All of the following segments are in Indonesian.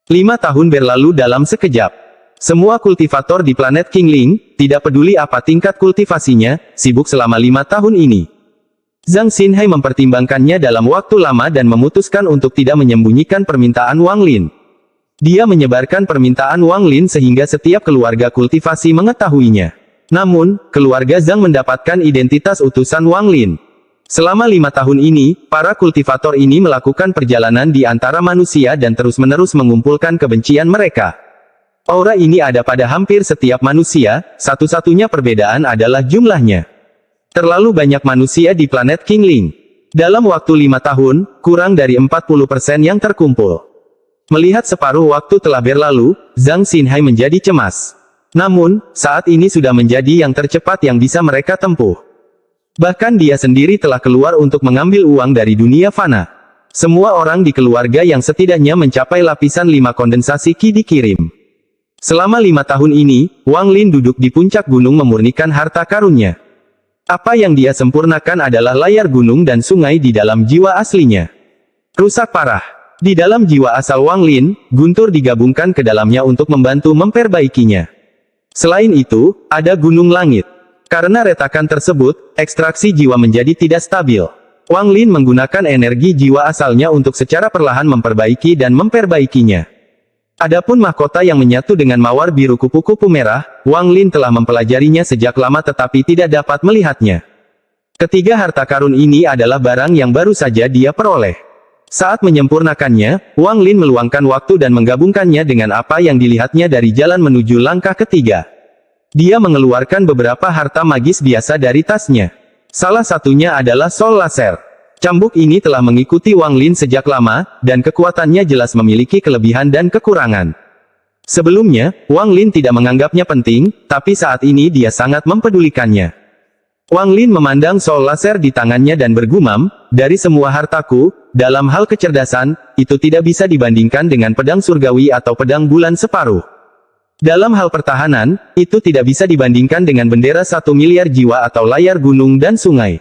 5 tahun berlalu dalam sekejap. Semua kultivator di planet Qingling, tidak peduli apa tingkat kultivasinya, sibuk selama 5 tahun ini. Zhang Xinhai mempertimbangkannya dalam waktu lama dan memutuskan untuk tidak menyembunyikan permintaan Wang Lin. Dia menyebarkan permintaan Wang Lin sehingga setiap keluarga kultivasi mengetahuinya. Namun, keluarga Zhang mendapatkan identitas utusan Wang Lin. Selama 5 tahun ini, para kultivator ini melakukan perjalanan di antara manusia dan terus-menerus mengumpulkan kebencian mereka. Aura ini ada pada hampir setiap manusia, satu-satunya perbedaan adalah jumlahnya. Terlalu banyak manusia di planet Qingling. Dalam waktu 5 tahun, kurang dari 40% yang terkumpul. Melihat separuh waktu telah berlalu, Zhang Xinhai menjadi cemas. Namun, saat ini sudah menjadi yang tercepat yang bisa mereka tempuh. Bahkan dia sendiri telah keluar untuk mengambil uang dari dunia fana. Semua orang di keluarga yang setidaknya mencapai lapisan 5 kondensasi Qi dikirim. Selama 5 tahun ini, Wang Lin duduk di puncak gunung memurnikan harta karunnya. Apa yang dia sempurnakan adalah layar gunung dan sungai di dalam jiwa aslinya. Rusak parah. Di dalam jiwa asal Wang Lin, guntur digabungkan ke dalamnya untuk membantu memperbaikinya. Selain itu, ada gunung langit. Karena retakan tersebut, ekstraksi jiwa menjadi tidak stabil. Wang Lin menggunakan energi jiwa asalnya untuk secara perlahan memperbaiki dan memperbaikinya. Adapun mahkota yang menyatu dengan mawar biru kupu-kupu merah, Wang Lin telah mempelajarinya sejak lama tetapi tidak dapat melihatnya. Ketiga harta karun ini adalah barang yang baru saja dia peroleh. Saat menyempurnakannya, Wang Lin meluangkan waktu dan menggabungkannya dengan apa yang dilihatnya dari jalan menuju langkah ketiga. Dia mengeluarkan beberapa harta magis biasa dari tasnya. Salah satunya adalah Soul Laser. Cambuk ini telah mengikuti Wang Lin sejak lama, dan kekuatannya jelas memiliki kelebihan dan kekurangan. Sebelumnya, Wang Lin tidak menganggapnya penting, tapi saat ini dia sangat mempedulikannya. Wang Lin memandang Soul Laser di tangannya dan bergumam, dari semua hartaku, dalam hal kecerdasan, itu tidak bisa dibandingkan dengan pedang surgawi atau pedang bulan separuh. Dalam hal pertahanan, itu tidak bisa dibandingkan dengan bendera 1 miliar jiwa atau layar gunung dan sungai.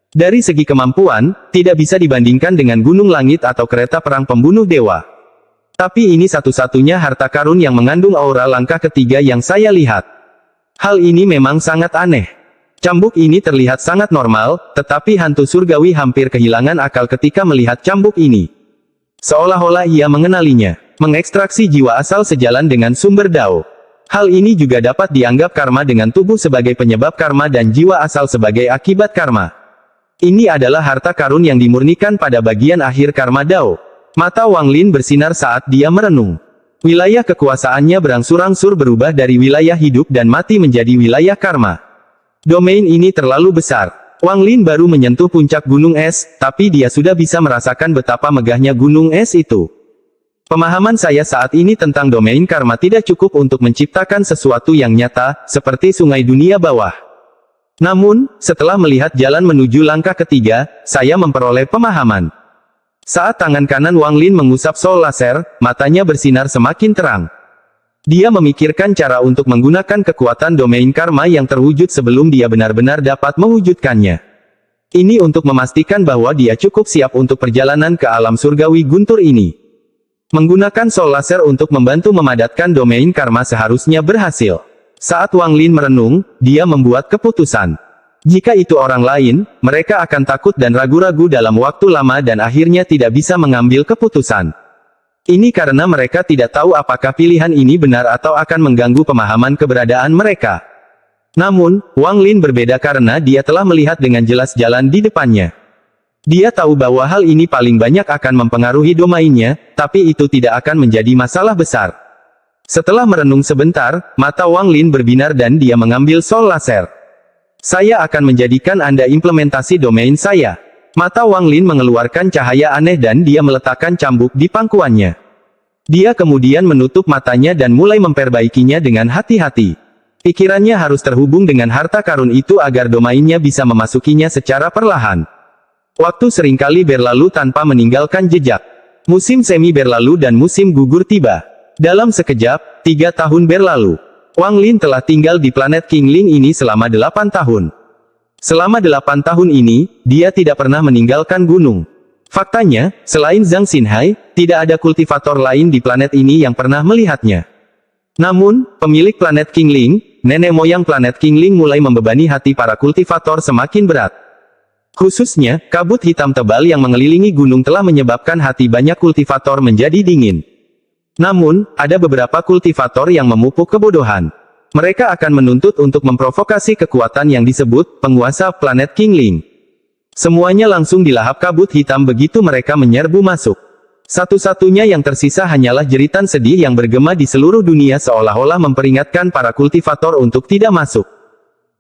Dari segi kemampuan, tidak bisa dibandingkan dengan gunung langit atau kereta perang pembunuh dewa. Tapi ini satu-satunya harta karun yang mengandung aura langkah ketiga yang saya lihat. Hal ini memang sangat aneh. Cambuk ini terlihat sangat normal, tetapi hantu surgawi hampir kehilangan akal ketika melihat cambuk ini. Seolah-olah ia mengenalinya. Mengekstraksi jiwa asal sejalan dengan sumber Dao. Hal ini juga dapat dianggap karma dengan tubuh sebagai penyebab karma dan jiwa asal sebagai akibat karma. Ini adalah harta karun yang dimurnikan pada bagian akhir karma Dao. Mata Wang Lin bersinar saat dia merenung. Wilayah kekuasaannya berangsur-angsur berubah dari wilayah hidup dan mati menjadi wilayah karma. Domain ini terlalu besar. Wang Lin baru menyentuh puncak gunung es, tapi dia sudah bisa merasakan betapa megahnya gunung es itu. Pemahaman saya saat ini tentang domain karma tidak cukup untuk menciptakan sesuatu yang nyata, seperti sungai dunia bawah. Namun, setelah melihat jalan menuju langkah ketiga, saya memperoleh pemahaman. Saat tangan kanan Wang Lin mengusap Soul Laser, matanya bersinar semakin terang. Dia memikirkan cara untuk menggunakan kekuatan domain karma yang terwujud sebelum dia benar-benar dapat mewujudkannya. Ini untuk memastikan bahwa dia cukup siap untuk perjalanan ke alam surgawi guntur ini. Menggunakan Soul Laser untuk membantu memadatkan domain karma seharusnya berhasil. Saat Wang Lin merenung, dia membuat keputusan. Jika itu orang lain, mereka akan takut dan ragu-ragu dalam waktu lama dan akhirnya tidak bisa mengambil keputusan. Ini karena mereka tidak tahu apakah pilihan ini benar atau akan mengganggu pemahaman keberadaan mereka. Namun, Wang Lin berbeda karena dia telah melihat dengan jelas jalan di depannya. Dia tahu bahwa hal ini paling banyak akan mempengaruhi domainnya, tapi itu tidak akan menjadi masalah besar. Setelah merenung sebentar, mata Wang Lin berbinar dan dia mengambil Soul Laser. Saya akan menjadikan Anda implementasi domain saya. Mata Wang Lin mengeluarkan cahaya aneh dan dia meletakkan cambuk di pangkuannya. Dia kemudian menutup matanya dan mulai memperbaikinya dengan hati-hati. Pikirannya harus terhubung dengan harta karun itu agar domainnya bisa memasukinya secara perlahan. Waktu seringkali berlalu tanpa meninggalkan jejak. Musim semi berlalu dan musim gugur tiba. Dalam sekejap, 3 tahun berlalu. Wang Lin telah tinggal di planet Qingling ini selama 8 tahun. Selama 8 tahun ini, dia tidak pernah meninggalkan gunung. Faktanya, selain Zhang Xinhai, tidak ada kultivator lain di planet ini yang pernah melihatnya. Namun, pemilik planet Qingling, nenek moyang planet Qingling mulai membebani hati para kultivator semakin berat. Khususnya, kabut hitam tebal yang mengelilingi gunung telah menyebabkan hati banyak kultivator menjadi dingin. Namun, ada beberapa kultivator yang memupuk kebodohan. Mereka akan menuntut untuk memprovokasi kekuatan yang disebut penguasa planet Qingling. Semuanya langsung dilahap kabut hitam begitu mereka menyerbu masuk. Satu-satunya yang tersisa hanyalah jeritan sedih yang bergema di seluruh dunia seolah-olah memperingatkan para kultivator untuk tidak masuk.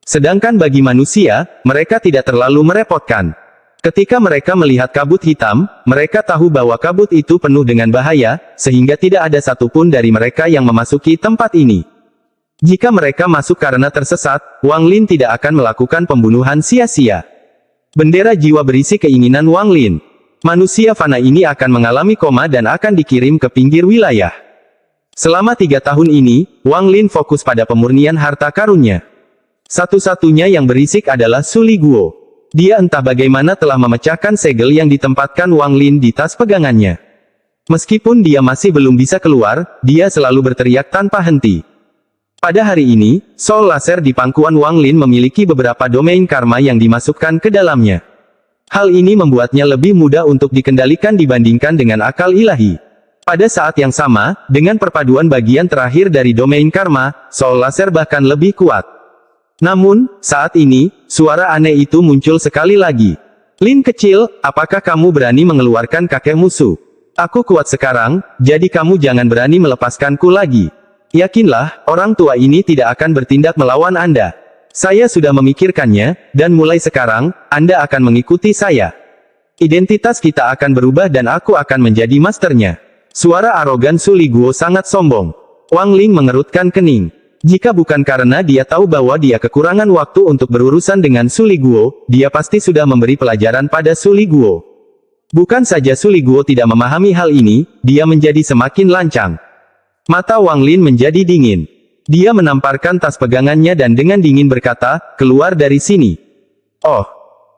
Sedangkan bagi manusia, mereka tidak terlalu merepotkan. Ketika mereka melihat kabut hitam, mereka tahu bahwa kabut itu penuh dengan bahaya, sehingga tidak ada satupun dari mereka yang memasuki tempat ini. Jika mereka masuk karena tersesat, Wang Lin tidak akan melakukan pembunuhan sia-sia. Bendera jiwa berisi keinginan Wang Lin. Manusia fana ini akan mengalami koma dan akan dikirim ke pinggir wilayah. Selama 3 tahun ini, Wang Lin fokus pada pemurnian harta karunnya. Satu-satunya yang berisik adalah Su Liguo. Dia entah bagaimana telah memecahkan segel yang ditempatkan Wang Lin di tas pegangannya. Meskipun dia masih belum bisa keluar, dia selalu berteriak tanpa henti. Pada hari ini, Soul Laser di pangkuan Wang Lin memiliki beberapa domain karma yang dimasukkan ke dalamnya. Hal ini membuatnya lebih mudah untuk dikendalikan dibandingkan dengan akal ilahi. Pada saat yang sama, dengan perpaduan bagian terakhir dari domain karma, Soul Laser bahkan lebih kuat. Namun, saat ini, suara aneh itu muncul sekali lagi. Lin kecil, apakah kamu berani mengeluarkan kakek musuh? Aku kuat sekarang, jadi kamu jangan berani melepaskanku lagi. Yakinlah, orang tua ini tidak akan bertindak melawan Anda. Saya sudah memikirkannya, dan mulai sekarang, Anda akan mengikuti saya. Identitas kita akan berubah dan aku akan menjadi masternya. Suara arogan Su Liguo sangat sombong. Wang Ling mengerutkan kening. Jika bukan karena dia tahu bahwa dia kekurangan waktu untuk berurusan dengan Su Liguo, dia pasti sudah memberi pelajaran pada Su Liguo. Bukan saja Su Liguo tidak memahami hal ini, dia menjadi semakin lancang. Mata Wang Lin menjadi dingin. Dia menamparkan tas pegangannya dan dengan dingin berkata, keluar dari sini. Oh,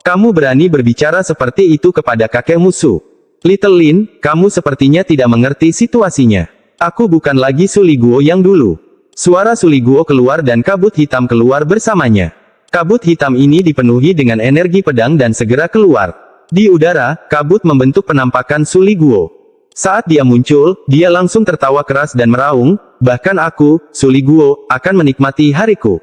kamu berani berbicara seperti itu kepada kakek musuh. Little Lin, kamu sepertinya tidak mengerti situasinya. Aku bukan lagi Su Liguo yang dulu. Suara Su Liguo keluar dan kabut hitam keluar bersamanya. Kabut hitam ini dipenuhi dengan energi pedang dan segera keluar. Di udara, kabut membentuk penampakan Su Liguo. Saat dia muncul, dia langsung tertawa keras dan meraung, bahkan aku, Su Liguo, akan menikmati hariku.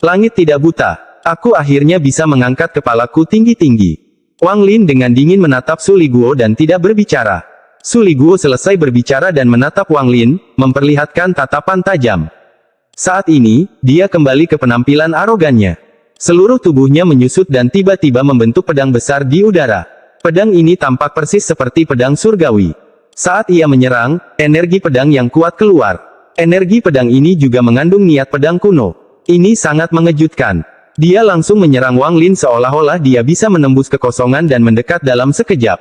Langit tidak buta. Aku akhirnya bisa mengangkat kepalaku tinggi-tinggi. Wang Lin dengan dingin menatap Su Liguo dan tidak berbicara. Su Liguo selesai berbicara dan menatap Wang Lin, memperlihatkan tatapan tajam. Saat ini, dia kembali ke penampilan arogannya. Seluruh tubuhnya menyusut dan tiba-tiba membentuk pedang besar di udara. Pedang ini tampak persis seperti pedang surgawi. Saat ia menyerang, energi pedang yang kuat keluar. Energi pedang ini juga mengandung niat pedang kuno. Ini sangat mengejutkan. Dia langsung menyerang Wang Lin seolah-olah dia bisa menembus kekosongan dan mendekat dalam sekejap.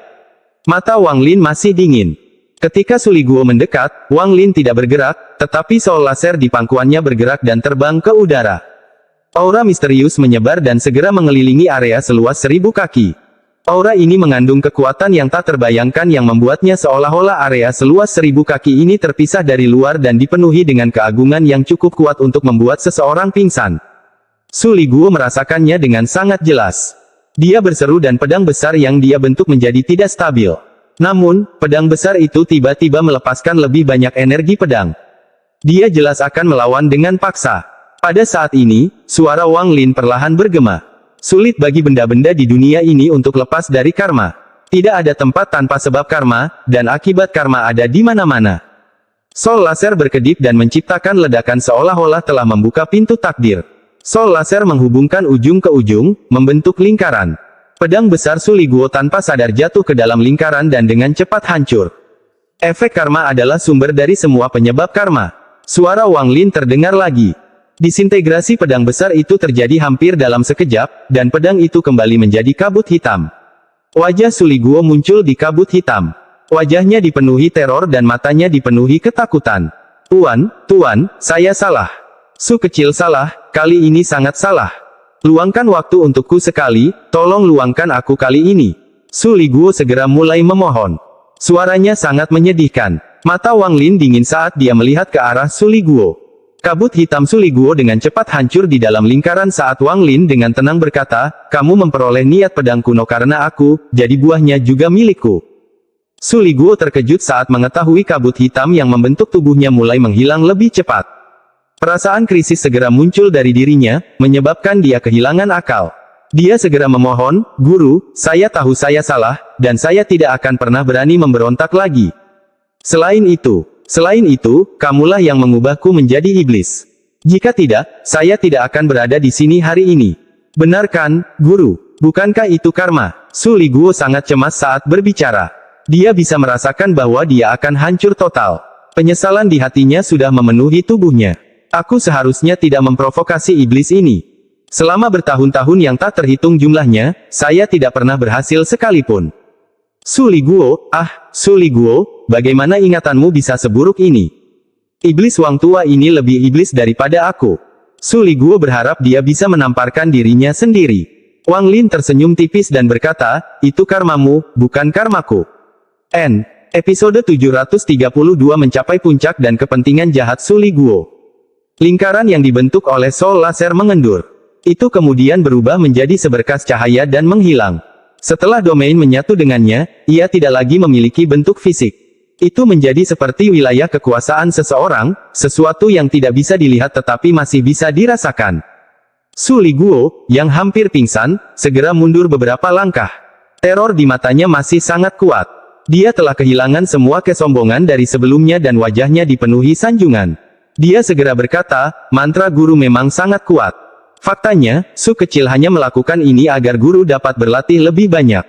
Mata Wang Lin masih dingin. Ketika Su Liguo mendekat, Wang Lin tidak bergerak, tetapi Soul Laser di pangkuannya bergerak dan terbang ke udara. Aura misterius menyebar dan segera mengelilingi area seluas 1000 kaki. Aura ini mengandung kekuatan yang tak terbayangkan yang membuatnya seolah-olah area seluas 1000 kaki ini terpisah dari luar dan dipenuhi dengan keagungan yang cukup kuat untuk membuat seseorang pingsan. Su Liguo merasakannya dengan sangat jelas. Dia berseru dan pedang besar yang dia bentuk menjadi tidak stabil. Namun, pedang besar itu tiba-tiba melepaskan lebih banyak energi pedang. Dia jelas akan melawan dengan paksa. Pada saat ini, suara Wang Lin perlahan bergema. Sulit bagi benda-benda di dunia ini untuk lepas dari karma. Tidak ada tempat tanpa sebab karma, dan akibat karma ada di mana-mana. Soul Laser berkedip dan menciptakan ledakan seolah-olah telah membuka pintu takdir. Soul Laser menghubungkan ujung ke ujung, membentuk lingkaran. Pedang besar Su Liguo tanpa sadar jatuh ke dalam lingkaran dan dengan cepat hancur. Efek karma adalah sumber dari semua penyebab karma. Suara Wang Lin terdengar lagi. Disintegrasi pedang besar itu terjadi hampir dalam sekejap, dan pedang itu kembali menjadi kabut hitam. Wajah Su Liguo muncul di kabut hitam. Wajahnya dipenuhi teror dan matanya dipenuhi ketakutan. Tuan, saya salah. Su kecil salah, kali ini sangat salah. Luangkan waktu untukku sekali, tolong luangkan aku kali ini. Su Liguo segera mulai memohon. Suaranya sangat menyedihkan. Mata Wang Lin dingin saat dia melihat ke arah Su Liguo. Kabut hitam Su Liguo dengan cepat hancur di dalam lingkaran saat Wang Lin dengan tenang berkata, "Kamu memperoleh niat pedang kuno karena aku, jadi buahnya juga milikku." Su Liguo terkejut saat mengetahui kabut hitam yang membentuk tubuhnya mulai menghilang lebih cepat. Perasaan krisis segera muncul dari dirinya, menyebabkan dia kehilangan akal. Dia segera memohon, "Guru, saya tahu saya salah, dan saya tidak akan pernah berani memberontak lagi. Selain itu, kamulah yang mengubahku menjadi iblis. Jika tidak, saya tidak akan berada di sini hari ini." "Benar kan, Guru? Bukankah itu karma?" Su Liguo sangat cemas saat berbicara. Dia bisa merasakan bahwa dia akan hancur total. Penyesalan di hatinya sudah memenuhi tubuhnya. "Aku seharusnya tidak memprovokasi iblis ini. Selama bertahun-tahun yang tak terhitung jumlahnya, saya tidak pernah berhasil sekalipun." Su Liguo, Su Liguo, bagaimana ingatanmu bisa seburuk ini? Iblis Wang tua ini lebih iblis daripada aku. Su Liguo berharap dia bisa menamparkan dirinya sendiri. Wang Lin tersenyum tipis dan berkata, "Itu karmamu, bukan karmaku." Episode 732 mencapai puncak dan kepentingan jahat Su Liguo. Lingkaran yang dibentuk oleh Soul Laser mengendur. Itu kemudian berubah menjadi seberkas cahaya dan menghilang. Setelah domain menyatu dengannya, ia tidak lagi memiliki bentuk fisik. Itu menjadi seperti wilayah kekuasaan seseorang, sesuatu yang tidak bisa dilihat tetapi masih bisa dirasakan. Su Liguo, yang hampir pingsan, segera mundur beberapa langkah. Teror di matanya masih sangat kuat. Dia telah kehilangan semua kesombongan dari sebelumnya dan wajahnya dipenuhi sanjungan. Dia segera berkata, "Mantra guru memang sangat kuat. Faktanya, Su kecil hanya melakukan ini agar guru dapat berlatih lebih banyak.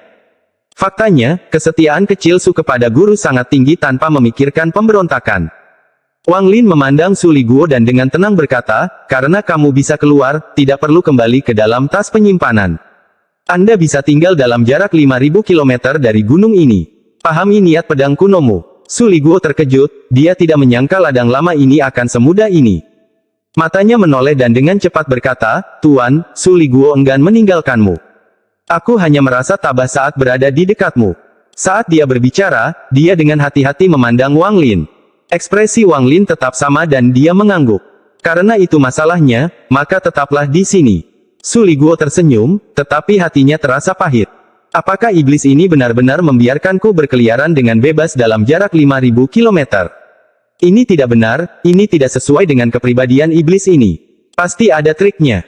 Faktanya, kesetiaan kecil Su kepada guru sangat tinggi tanpa memikirkan pemberontakan." Wang Lin memandang Su Liguo dan dengan tenang berkata, "Karena kamu bisa keluar, tidak perlu kembali ke dalam tas penyimpanan. Anda bisa tinggal dalam jarak 5.000 km dari gunung ini. Pahami niat pedang kunomu." Su Liguo terkejut, dia tidak menyangka ladang lama ini akan semudah ini. Matanya menoleh dan dengan cepat berkata, "Tuan, Su Liguo enggan meninggalkanmu. Aku hanya merasa tabah saat berada di dekatmu." Saat dia berbicara, dia dengan hati-hati memandang Wang Lin. Ekspresi Wang Lin tetap sama dan dia mengangguk. "Karena itu masalahnya, maka tetaplah di sini." Su Liguo tersenyum, tetapi hatinya terasa pahit. Apakah iblis ini benar-benar membiarkanku berkeliaran dengan bebas dalam jarak 5.000 km? Ini tidak benar, ini tidak sesuai dengan kepribadian iblis ini. Pasti ada triknya.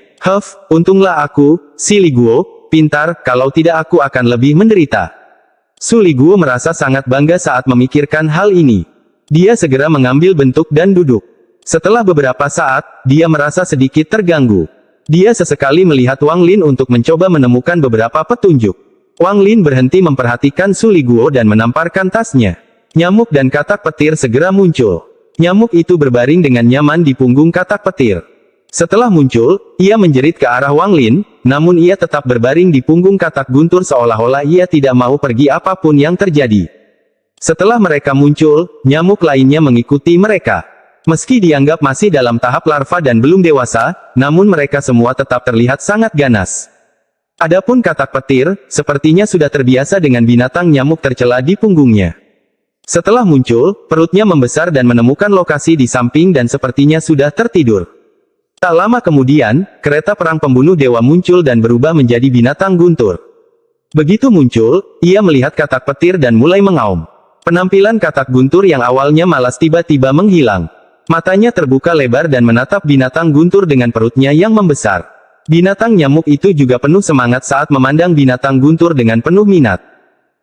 Untunglah aku, Si Liguo, pintar, kalau tidak aku akan lebih menderita. Su Liguo merasa sangat bangga saat memikirkan hal ini. Dia segera mengambil bentuk dan duduk. Setelah beberapa saat, dia merasa sedikit terganggu. Dia sesekali melihat Wang Lin untuk mencoba menemukan beberapa petunjuk. Wang Lin berhenti memperhatikan Su Liguo dan menamparkan tasnya. Nyamuk dan katak petir segera muncul. Nyamuk itu berbaring dengan nyaman di punggung katak petir. Setelah muncul, ia menjerit ke arah Wang Lin, namun ia tetap berbaring di punggung katak guntur seolah-olah ia tidak mau pergi apapun yang terjadi. Setelah mereka muncul, nyamuk lainnya mengikuti mereka. Meski dianggap masih dalam tahap larva dan belum dewasa, namun mereka semua tetap terlihat sangat ganas. Adapun katak petir, sepertinya sudah terbiasa dengan binatang nyamuk tercela di punggungnya. Setelah muncul, perutnya membesar dan menemukan lokasi di samping dan sepertinya sudah tertidur. Tak lama kemudian, kereta perang pembunuh dewa muncul dan berubah menjadi binatang guntur. Begitu muncul, ia melihat katak petir dan mulai mengaum. Penampilan katak guntur yang awalnya malas tiba-tiba menghilang. Matanya terbuka lebar dan menatap binatang guntur dengan perutnya yang membesar. Binatang nyamuk itu juga penuh semangat saat memandang binatang guntur dengan penuh minat.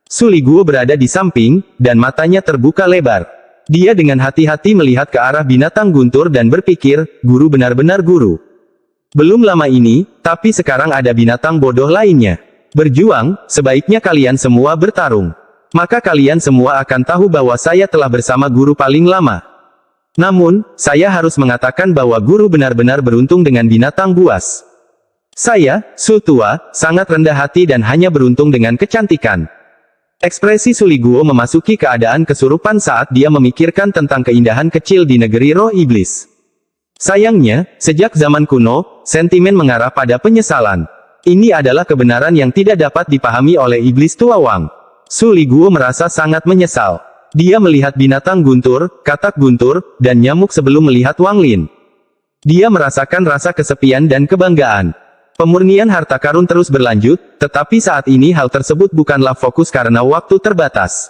Su Liguo berada di samping, dan matanya terbuka lebar. Dia dengan hati-hati melihat ke arah binatang guntur dan berpikir, guru benar-benar guru. Belum lama ini, tapi sekarang ada binatang bodoh lainnya. Berjuang, sebaiknya kalian semua bertarung. Maka kalian semua akan tahu bahwa saya telah bersama guru paling lama. Namun, saya harus mengatakan bahwa guru benar-benar beruntung dengan binatang buas. Saya, Su tua, sangat rendah hati dan hanya beruntung dengan kecantikan. Ekspresi Su Liguo memasuki keadaan kesurupan saat dia memikirkan tentang keindahan kecil di negeri roh iblis. Sayangnya, sejak zaman kuno, sentimen mengarah pada penyesalan. Ini adalah kebenaran yang tidak dapat dipahami oleh iblis tua Wang. Su Liguo merasa sangat menyesal. Dia melihat binatang guntur, katak guntur, dan nyamuk sebelum melihat Wang Lin. Dia merasakan rasa kesepian dan kebanggaan. Pemurnian harta karun terus berlanjut, tetapi saat ini hal tersebut bukanlah fokus karena waktu terbatas.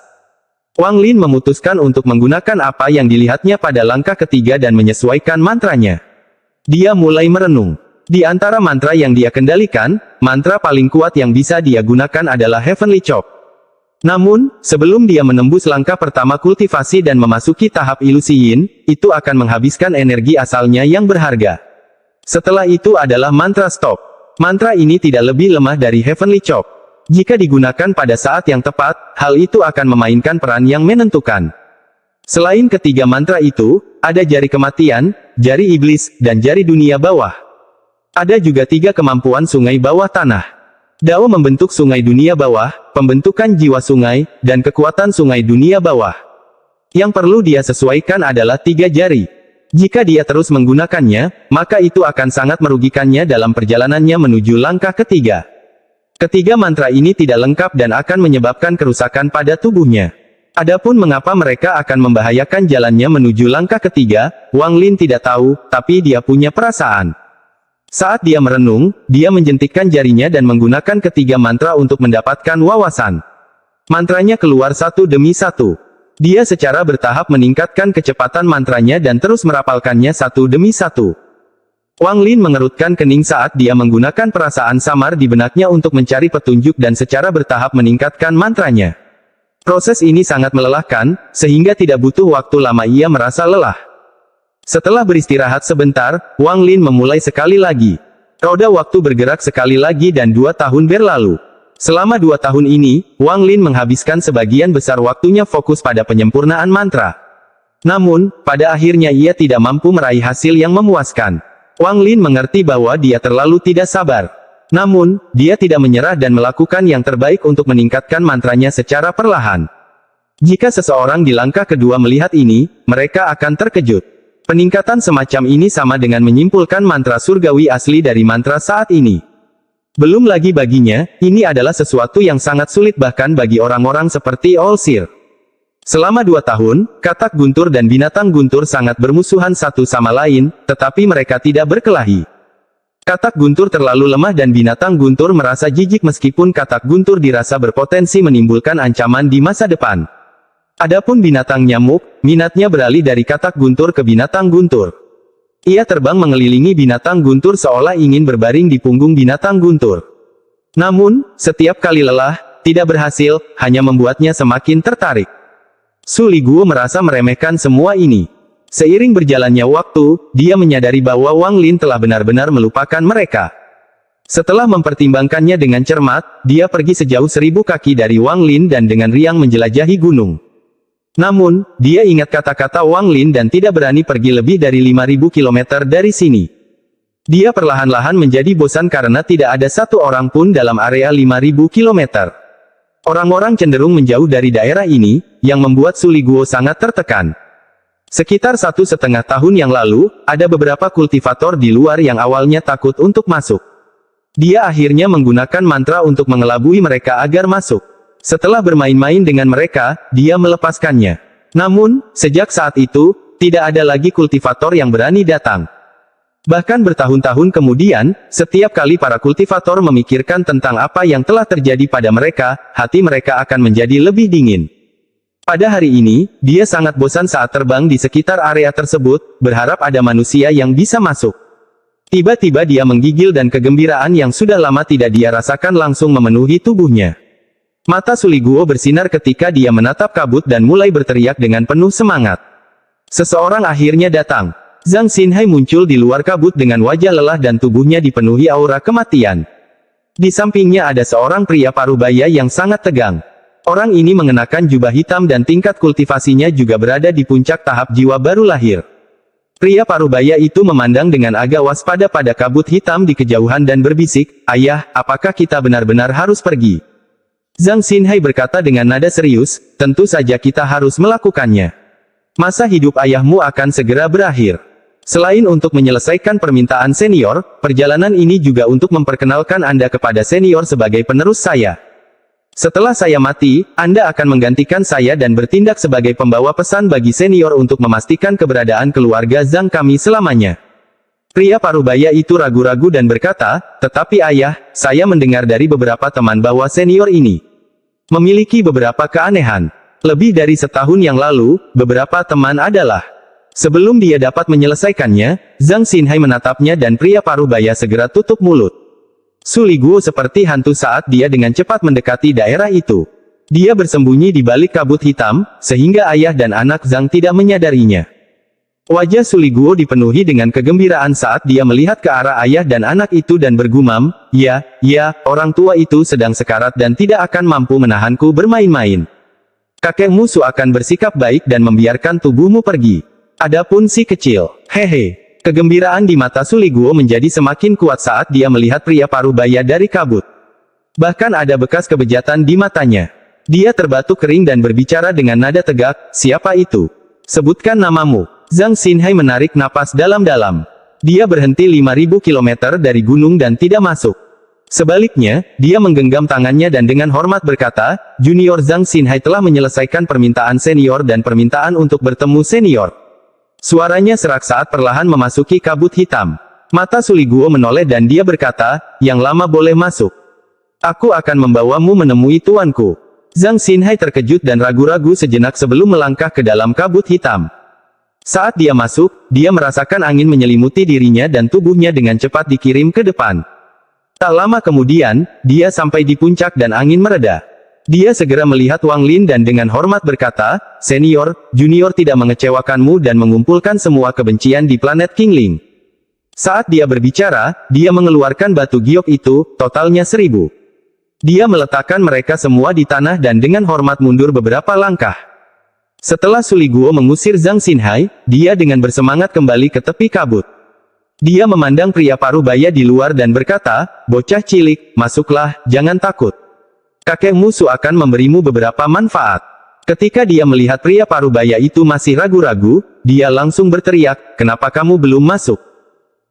Wang Lin memutuskan untuk menggunakan apa yang dilihatnya pada langkah ketiga dan menyesuaikan mantranya. Dia mulai merenung. Di antara mantra yang dia kendalikan, mantra paling kuat yang bisa dia gunakan adalah Heavenly Chop. Namun, sebelum dia menembus langkah pertama kultivasi dan memasuki tahap ilusi yin, itu akan menghabiskan energi asalnya yang berharga. Setelah itu adalah mantra stop. Mantra ini tidak lebih lemah dari Heavenly Chop. Jika digunakan pada saat yang tepat, hal itu akan memainkan peran yang menentukan. Selain ketiga mantra itu, ada jari kematian, jari iblis, dan jari dunia bawah. Ada juga 3 kemampuan sungai bawah tanah. Dao membentuk sungai dunia bawah, pembentukan jiwa sungai, dan kekuatan sungai dunia bawah. Yang perlu dia sesuaikan adalah 3 jari. Jika dia terus menggunakannya, maka itu akan sangat merugikannya dalam perjalanannya menuju langkah ketiga. Ketiga mantra ini tidak lengkap dan akan menyebabkan kerusakan pada tubuhnya. Adapun mengapa mereka akan membahayakan jalannya menuju langkah ketiga, Wang Lin tidak tahu, tapi dia punya perasaan. Saat dia merenung, dia menjentikkan jarinya dan menggunakan ketiga mantra untuk mendapatkan wawasan. Mantranya keluar satu demi satu. Dia secara bertahap meningkatkan kecepatan mantranya dan terus merapalkannya satu demi satu. Wang Lin mengerutkan kening saat dia menggunakan perasaan samar di benaknya untuk mencari petunjuk dan secara bertahap meningkatkan mantranya. Proses ini sangat melelahkan, sehingga tidak butuh waktu lama ia merasa lelah. Setelah beristirahat sebentar, Wang Lin memulai sekali lagi. Roda waktu bergerak sekali lagi dan 2 tahun berlalu. Selama 2 tahun ini, Wang Lin menghabiskan sebagian besar waktunya fokus pada penyempurnaan mantra. Namun, pada akhirnya ia tidak mampu meraih hasil yang memuaskan. Wang Lin mengerti bahwa dia terlalu tidak sabar. Namun, dia tidak menyerah dan melakukan yang terbaik untuk meningkatkan mantranya secara perlahan. Jika seseorang di langkah kedua melihat ini, mereka akan terkejut. Peningkatan semacam ini sama dengan menyimpulkan mantra surgawi asli dari mantra saat ini. Belum lagi baginya, ini adalah sesuatu yang sangat sulit bahkan bagi orang-orang seperti Olsir. Selama 2 tahun, katak guntur dan binatang guntur sangat bermusuhan satu sama lain, tetapi mereka tidak berkelahi. Katak guntur terlalu lemah dan binatang guntur merasa jijik meskipun katak guntur dirasa berpotensi menimbulkan ancaman di masa depan. Adapun binatang nyamuk, minatnya beralih dari katak guntur ke binatang guntur. Ia terbang mengelilingi binatang guntur seolah ingin berbaring di punggung binatang guntur. Namun, setiap kali lelah, tidak berhasil, hanya membuatnya semakin tertarik. Su Liguo merasa meremehkan semua ini. Seiring berjalannya waktu, dia menyadari bahwa Wang Lin telah benar-benar melupakan mereka. Setelah mempertimbangkannya dengan cermat, dia pergi sejauh 1000 kaki dari Wang Lin dan dengan riang menjelajahi gunung. Namun, dia ingat kata-kata Wang Lin dan tidak berani pergi lebih dari 5000 km dari sini. Dia perlahan-lahan menjadi bosan karena tidak ada satu orang pun dalam area 5000 km. Orang-orang cenderung menjauh dari daerah ini, yang membuat Su Liguo sangat tertekan. Sekitar 1,5 tahun yang lalu, ada beberapa kultivator di luar yang awalnya takut untuk masuk. Dia akhirnya menggunakan mantra untuk mengelabui mereka agar masuk. Setelah bermain-main dengan mereka, dia melepaskannya. Namun, sejak saat itu, tidak ada lagi kultivator yang berani datang. Bahkan bertahun-tahun kemudian, setiap kali para kultivator memikirkan tentang apa yang telah terjadi pada mereka, hati mereka akan menjadi lebih dingin. Pada hari ini, dia sangat bosan saat terbang di sekitar area tersebut, berharap ada manusia yang bisa masuk. Tiba-tiba dia menggigil dan kegembiraan yang sudah lama tidak dia rasakan langsung memenuhi tubuhnya. Mata Su Liguo bersinar ketika dia menatap kabut dan mulai berteriak dengan penuh semangat. Seseorang akhirnya datang. Zhang Xinhai muncul di luar kabut dengan wajah lelah dan tubuhnya dipenuhi aura kematian. Di sampingnya ada seorang pria parubaya yang sangat tegang. Orang ini mengenakan jubah hitam dan tingkat kultivasinya juga berada di puncak tahap jiwa baru lahir. Pria parubaya itu memandang dengan agak waspada pada kabut hitam di kejauhan dan berbisik, "Ayah, apakah kita benar-benar harus pergi?" Zhang Xinhai berkata dengan nada serius, "Tentu saja kita harus melakukannya. Masa hidup ayahmu akan segera berakhir." Selain untuk menyelesaikan permintaan senior, perjalanan ini juga untuk memperkenalkan Anda kepada senior sebagai penerus saya. Setelah saya mati, Anda akan menggantikan saya dan bertindak sebagai pembawa pesan bagi senior untuk memastikan keberadaan keluarga Zhang kami selamanya. Pria parubaya itu ragu-ragu dan berkata, tetapi ayah, saya mendengar dari beberapa teman bahwa senior ini memiliki beberapa keanehan. Lebih dari setahun yang lalu, beberapa teman adalah... Sebelum dia dapat menyelesaikannya, Zhang Xinhai menatapnya dan pria parubaya segera tutup mulut. Su Liguo seperti hantu saat dia dengan cepat mendekati daerah itu. Dia bersembunyi di balik kabut hitam, sehingga ayah dan anak Zhang tidak menyadarinya. Wajah Su Liguo dipenuhi dengan kegembiraan saat dia melihat ke arah ayah dan anak itu dan bergumam, ya, orang tua itu sedang sekarat dan tidak akan mampu menahanku bermain-main. Kakekmu Su akan bersikap baik dan membiarkan tubuhmu pergi. Adapun si kecil, hehe. Kegembiraan di mata Su Liguo menjadi semakin kuat saat dia melihat pria parubaya dari kabut. Bahkan ada bekas kebejatan di matanya. Dia terbatuk kering dan berbicara dengan nada tegak, siapa itu? Sebutkan namamu. Zhang Xinhai menarik napas dalam-dalam. Dia berhenti 5.000 km dari gunung dan tidak masuk. Sebaliknya, dia menggenggam tangannya dan dengan hormat berkata, Junior Zhang Xinhai telah menyelesaikan permintaan senior dan permintaan untuk bertemu senior. Suaranya serak saat perlahan memasuki kabut hitam. Mata Su Liguo menoleh dan dia berkata, yang lama boleh masuk. Aku akan membawamu menemui tuanku. Zhang Xinhai terkejut dan ragu-ragu sejenak sebelum melangkah ke dalam kabut hitam. Saat dia masuk, dia merasakan angin menyelimuti dirinya dan tubuhnya dengan cepat dikirim ke depan. Tak lama kemudian, dia sampai di puncak dan angin mereda. Dia segera melihat Wang Lin dan dengan hormat berkata, Senior, Junior tidak mengecewakanmu dan mengumpulkan semua kebencian di planet Qingling. Saat dia berbicara, dia mengeluarkan batu giok itu, totalnya 1000. Dia meletakkan mereka semua di tanah dan dengan hormat mundur beberapa langkah. Setelah Su Liguo mengusir Zhang Xinhai, dia dengan bersemangat kembali ke tepi kabut. Dia memandang pria parubaya di luar dan berkata, bocah cilik, masuklah, jangan takut. Kakekmu Su akan memberimu beberapa manfaat. Ketika dia melihat pria parubaya itu masih ragu-ragu, dia langsung berteriak, kenapa kamu belum masuk?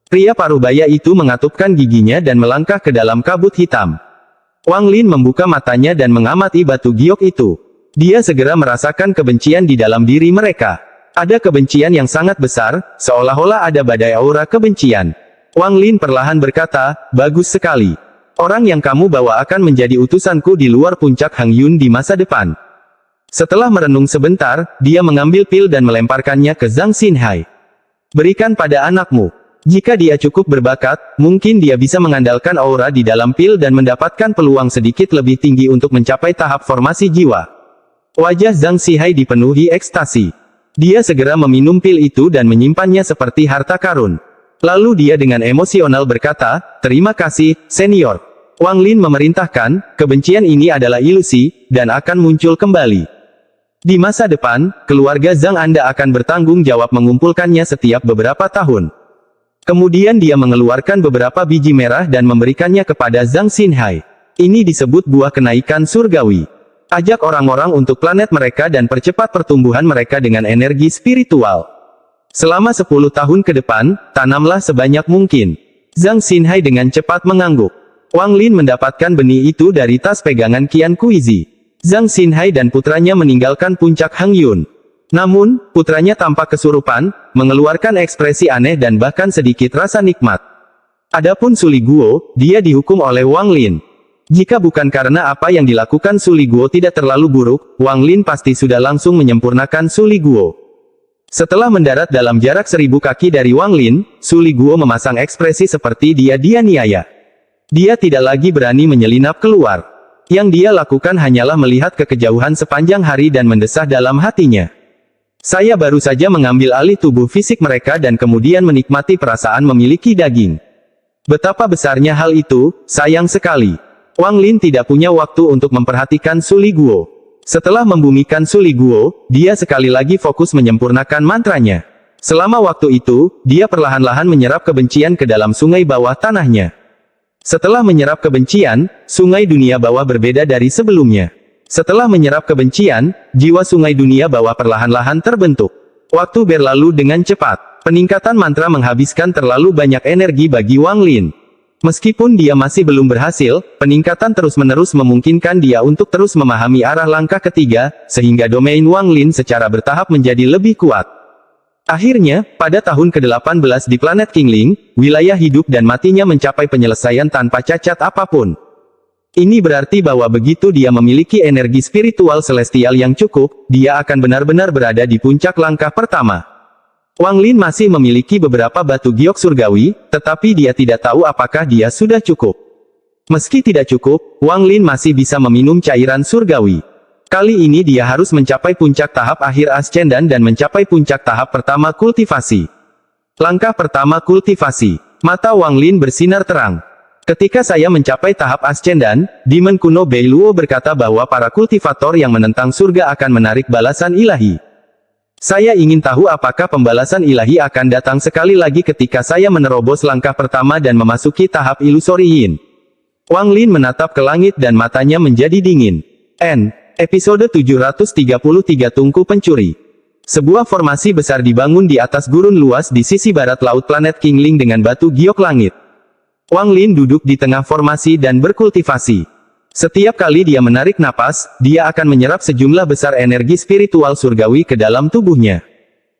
Pria parubaya itu mengatupkan giginya dan melangkah ke dalam kabut hitam. Wang Lin membuka matanya dan mengamati batu giok itu. Dia segera merasakan kebencian di dalam diri mereka. Ada kebencian yang sangat besar, seolah-olah ada badai aura kebencian. Wang Lin perlahan berkata, bagus sekali. Orang yang kamu bawa akan menjadi utusanku di luar puncak Hang Yun di masa depan. Setelah merenung sebentar, dia mengambil pil dan melemparkannya ke Zhang Xinhai. Berikan pada anakmu. Jika dia cukup berbakat, mungkin dia bisa mengandalkan aura di dalam pil dan mendapatkan peluang sedikit lebih tinggi untuk mencapai tahap formasi jiwa. Wajah Zhang Xinhai dipenuhi ekstasi. Dia segera meminum pil itu dan menyimpannya seperti harta karun. Lalu dia dengan emosional berkata, terima kasih, senior. Wang Lin memerintahkan, kebencian ini adalah ilusi, dan akan muncul kembali. Di masa depan, keluarga Zhang Anda akan bertanggung jawab mengumpulkannya setiap beberapa tahun. Kemudian dia mengeluarkan beberapa biji merah dan memberikannya kepada Zhang Xinhai. Ini disebut buah kenaikan surgawi. Ajak orang-orang untuk planet mereka dan percepat pertumbuhan mereka dengan energi spiritual. Selama 10 tahun ke depan, tanamlah sebanyak mungkin. Zhang Xinhai dengan cepat mengangguk. Wang Lin mendapatkan benih itu dari tas pegangan Qian Kuizi. Zhang Xinhai dan putranya meninggalkan puncak Hang Yun. Namun, putranya tampak kesurupan, mengeluarkan ekspresi aneh dan bahkan sedikit rasa nikmat. Adapun Su Liguo, dia dihukum oleh Wang Lin. Jika bukan karena apa yang dilakukan Su Liguo tidak terlalu buruk, Wang Lin pasti sudah langsung menyempurnakan Su Liguo. Setelah mendarat dalam jarak 1000 kaki dari Wang Lin, Su Liguo memasang ekspresi seperti dia dianiaya. Dia tidak lagi berani menyelinap keluar. Yang dia lakukan hanyalah melihat ke kejauhan sepanjang hari dan mendesah dalam hatinya. Saya baru saja mengambil alih tubuh fisik mereka dan kemudian menikmati perasaan memiliki daging. Betapa besarnya hal itu, sayang sekali. Wang Lin tidak punya waktu untuk memperhatikan Su Liguo. Setelah membumikan Su Liguo, dia sekali lagi fokus menyempurnakan mantranya. Selama waktu itu, dia perlahan-lahan menyerap kebencian ke dalam sungai bawah tanahnya. Setelah menyerap kebencian, sungai dunia bawah berbeda dari sebelumnya. Setelah menyerap kebencian, jiwa sungai dunia bawah perlahan-lahan terbentuk. Waktu berlalu dengan cepat. peningkatan mantra menghabiskan terlalu banyak energi bagi Wang Lin. Meskipun dia masih belum berhasil, peningkatan terus-menerus memungkinkan dia untuk terus memahami arah langkah ketiga, sehingga domain Wang Lin secara bertahap menjadi lebih kuat. Akhirnya, pada tahun ke-18 di planet Qingling, wilayah hidup dan matinya mencapai penyelesaian tanpa cacat apapun. Ini berarti bahwa begitu dia memiliki energi spiritual celestial yang cukup, dia akan benar-benar berada di puncak langkah pertama. Wang Lin masih memiliki beberapa batu giok surgawi, tetapi dia tidak tahu apakah dia sudah cukup. Meski tidak cukup, Wang Lin masih bisa meminum cairan surgawi. Kali ini dia harus mencapai puncak tahap akhir Ascendan dan mencapai puncak tahap pertama kultivasi. Langkah pertama kultivasi. Mata Wang Lin bersinar terang. Ketika saya mencapai tahap Ascendan, Demon kuno Bei Luo berkata bahwa para kultivator yang menentang surga akan menarik balasan ilahi. Saya ingin tahu apakah pembalasan ilahi akan datang sekali lagi ketika saya menerobos langkah pertama dan memasuki tahap ilusori yin. Wang Lin menatap ke langit dan matanya menjadi dingin. Episode 733 Tungku Pencuri. Sebuah formasi besar dibangun di atas gurun luas di sisi barat laut planet Qingling dengan batu giok langit. Wang Lin duduk di tengah formasi dan berkultivasi. Setiap kali dia menarik napas, dia akan menyerap sejumlah besar energi spiritual surgawi ke dalam tubuhnya.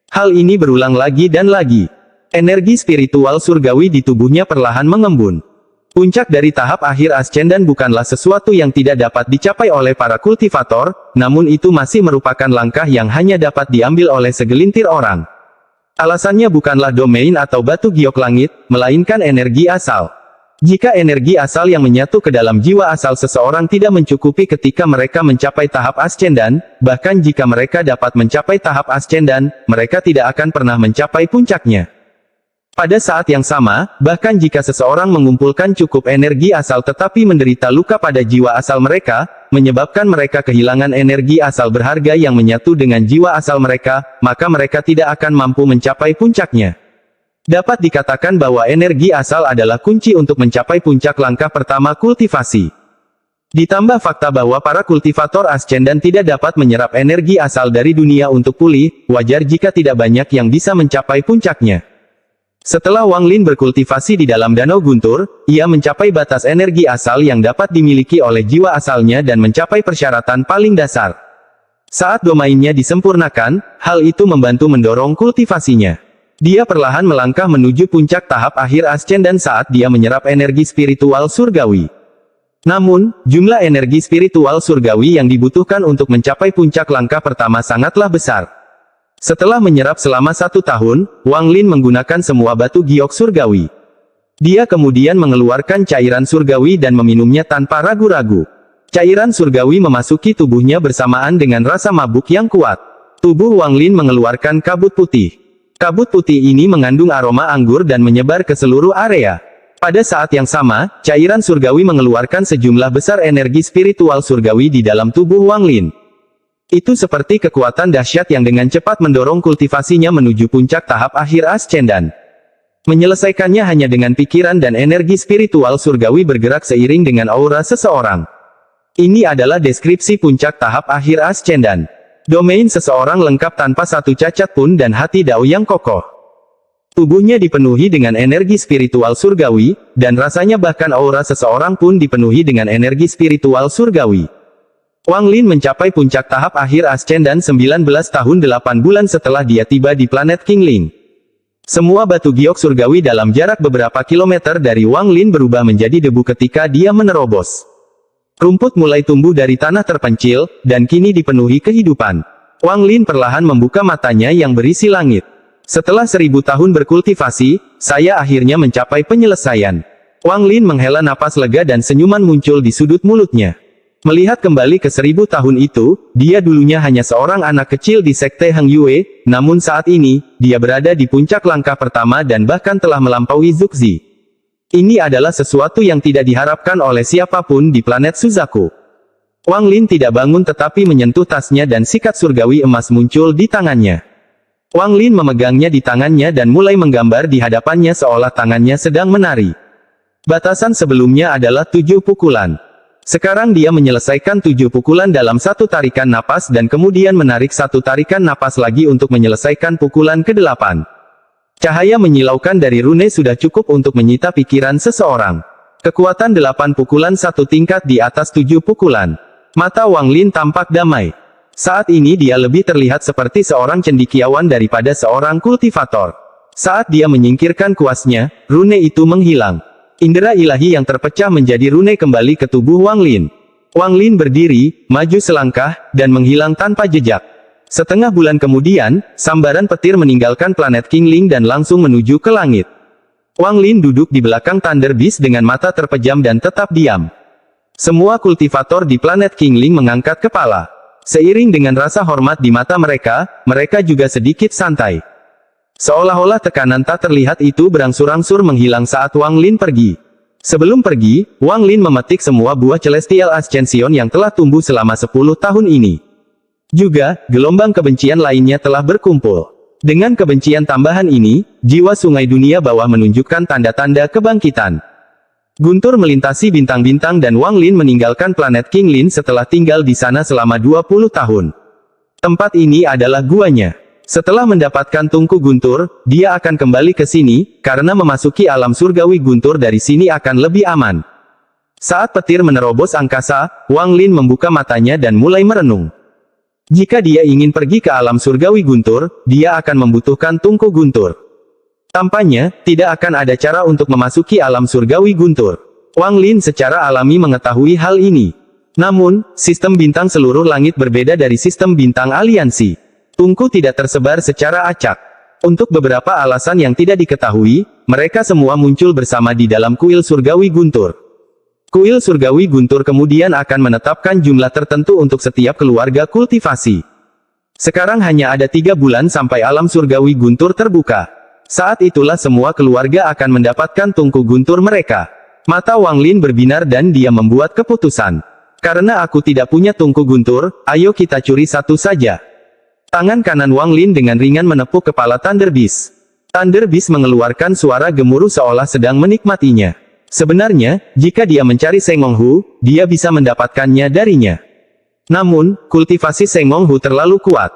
Hal ini berulang lagi dan lagi. Energi spiritual surgawi di tubuhnya perlahan mengembun. Puncak dari tahap akhir Ascendan bukanlah sesuatu yang tidak dapat dicapai oleh para kultivator, namun itu masih merupakan langkah yang hanya dapat diambil oleh segelintir orang. Alasannya bukanlah domain atau batu giok langit, melainkan energi asal. Jika energi asal yang menyatu ke dalam jiwa asal seseorang tidak mencukupi ketika mereka mencapai tahap Ascendan, bahkan jika mereka dapat mencapai tahap Ascendan, mereka tidak akan pernah mencapai puncaknya. Pada saat yang sama, bahkan jika seseorang mengumpulkan cukup energi asal tetapi menderita luka pada jiwa asal mereka, menyebabkan mereka kehilangan energi asal berharga yang menyatu dengan jiwa asal mereka, maka mereka tidak akan mampu mencapai puncaknya. Dapat dikatakan bahwa energi asal adalah kunci untuk mencapai puncak langkah pertama kultivasi. Ditambah fakta bahwa para kultivator Ascendan tidak dapat menyerap energi asal dari dunia untuk pulih, wajar jika tidak banyak yang bisa mencapai puncaknya. Setelah Wang Lin berkultivasi di dalam danau guntur, ia mencapai batas energi asal yang dapat dimiliki oleh jiwa asalnya dan mencapai persyaratan paling dasar. Saat domainnya disempurnakan, hal itu membantu mendorong kultivasinya. Dia perlahan melangkah menuju puncak tahap akhir Ascendan saat dia menyerap energi spiritual surgawi. Namun, jumlah energi spiritual surgawi yang dibutuhkan untuk mencapai puncak langkah pertama sangatlah besar. Setelah menyerap selama 1 tahun, Wang Lin menggunakan semua batu giok surgawi. Dia kemudian mengeluarkan cairan surgawi dan meminumnya tanpa ragu-ragu. Cairan surgawi memasuki tubuhnya bersamaan dengan rasa mabuk yang kuat. Tubuh Wang Lin mengeluarkan kabut putih. Kabut putih ini mengandung aroma anggur dan menyebar ke seluruh area. Pada saat yang sama, cairan surgawi mengeluarkan sejumlah besar energi spiritual surgawi di dalam tubuh Wang Lin. Itu seperti kekuatan dahsyat yang dengan cepat mendorong kultivasinya menuju puncak tahap akhir Ascendan. Menyelesaikannya hanya dengan pikiran dan energi spiritual surgawi bergerak seiring dengan aura seseorang. Ini adalah deskripsi puncak tahap akhir Ascendan. Domain seseorang lengkap tanpa satu cacat pun dan hati Dao yang kokoh. Tubuhnya dipenuhi dengan energi spiritual surgawi, dan rasanya bahkan aura seseorang pun dipenuhi dengan energi spiritual surgawi. Wang Lin mencapai puncak tahap akhir Ascendan 19 tahun 8 bulan setelah dia tiba di planet Qingling. Semua batu giok surgawi dalam jarak beberapa kilometer dari Wang Lin berubah menjadi debu ketika dia menerobos. Rumput mulai tumbuh dari tanah terpencil, dan kini dipenuhi kehidupan. Wang Lin perlahan membuka matanya yang berisi langit. Setelah 1000 tahun berkultivasi, saya akhirnya mencapai penyelesaian. Wang Lin menghela napas lega dan senyuman muncul di sudut mulutnya. Melihat kembali ke 1000 tahun itu, dia dulunya hanya seorang anak kecil di sekte Heng Yue, namun saat ini, dia berada di puncak langkah pertama dan bahkan telah melampaui Zuxi. Ini adalah sesuatu yang tidak diharapkan oleh siapapun di planet Suzaku. Wang Lin tidak bangun tetapi menyentuh tasnya dan sikat surgawi emas muncul di tangannya. Wang Lin memegangnya di tangannya dan mulai menggambar di hadapannya seolah tangannya sedang menari. Batasan sebelumnya adalah 7 pukulan. Sekarang dia menyelesaikan 7 pukulan dalam satu tarikan napas dan kemudian menarik satu tarikan napas lagi untuk menyelesaikan pukulan ke-8. Cahaya menyilaukan dari rune sudah cukup untuk menyita pikiran seseorang. Kekuatan 8 pukulan 1 tingkat di atas 7 pukulan. Mata Wang Lin tampak damai. Saat ini dia lebih terlihat seperti seorang cendekiawan daripada seorang kultivator. Saat dia menyingkirkan kuasnya, rune itu menghilang. Indera ilahi yang terpecah menjadi rune kembali ke tubuh Wang Lin. Wang Lin berdiri, maju selangkah, dan menghilang tanpa jejak. Setengah bulan kemudian, sambaran petir meninggalkan planet Qingling dan langsung menuju ke langit. Wang Lin duduk di belakang Thunder Beast dengan mata terpejam dan tetap diam. Semua kultivator di planet Qingling mengangkat kepala. Seiring dengan rasa hormat di mata mereka, mereka juga sedikit santai. Seolah-olah tekanan tak terlihat itu berangsur-angsur menghilang saat Wang Lin pergi. Sebelum pergi, Wang Lin memetik semua buah Celestial Ascension yang telah tumbuh selama 10 tahun ini. Juga, gelombang kebencian lainnya telah berkumpul. Dengan kebencian tambahan ini, jiwa sungai dunia bawah menunjukkan tanda-tanda kebangkitan. Guntur melintasi bintang-bintang dan Wang Lin meninggalkan planet Qingling setelah tinggal di sana selama 20 tahun. Tempat ini adalah guanya. Setelah mendapatkan tungku Guntur, dia akan kembali ke sini, karena memasuki alam surgawi Guntur dari sini akan lebih aman. Saat petir menerobos angkasa, Wang Lin membuka matanya dan mulai merenung. Jika dia ingin pergi ke alam surgawi Guntur, dia akan membutuhkan tungku Guntur. Tampaknya, tidak akan ada cara untuk memasuki alam surgawi Guntur. Wang Lin secara alami mengetahui hal ini. Namun, sistem bintang seluruh langit berbeda dari sistem bintang aliansi. Tungku tidak tersebar secara acak. Untuk beberapa alasan yang tidak diketahui, mereka semua muncul bersama di dalam kuil surgawi Guntur. Kuil surgawi Guntur kemudian akan menetapkan jumlah tertentu untuk setiap keluarga kultivasi. Sekarang hanya ada 3 bulan sampai alam surgawi Guntur terbuka. Saat itulah semua keluarga akan mendapatkan tungku Guntur mereka. Mata Wang Lin berbinar dan dia membuat keputusan. Karena aku tidak punya tungku Guntur, ayo kita curi satu saja. Tangan kanan Wang Lin dengan ringan menepuk kepala Thunder Beast. Thunder Beast mengeluarkan suara gemuruh seolah sedang menikmatinya. Sebenarnya, jika dia mencari Sengong Hu, dia bisa mendapatkannya darinya. Namun, kultivasi Sengong Hu terlalu kuat.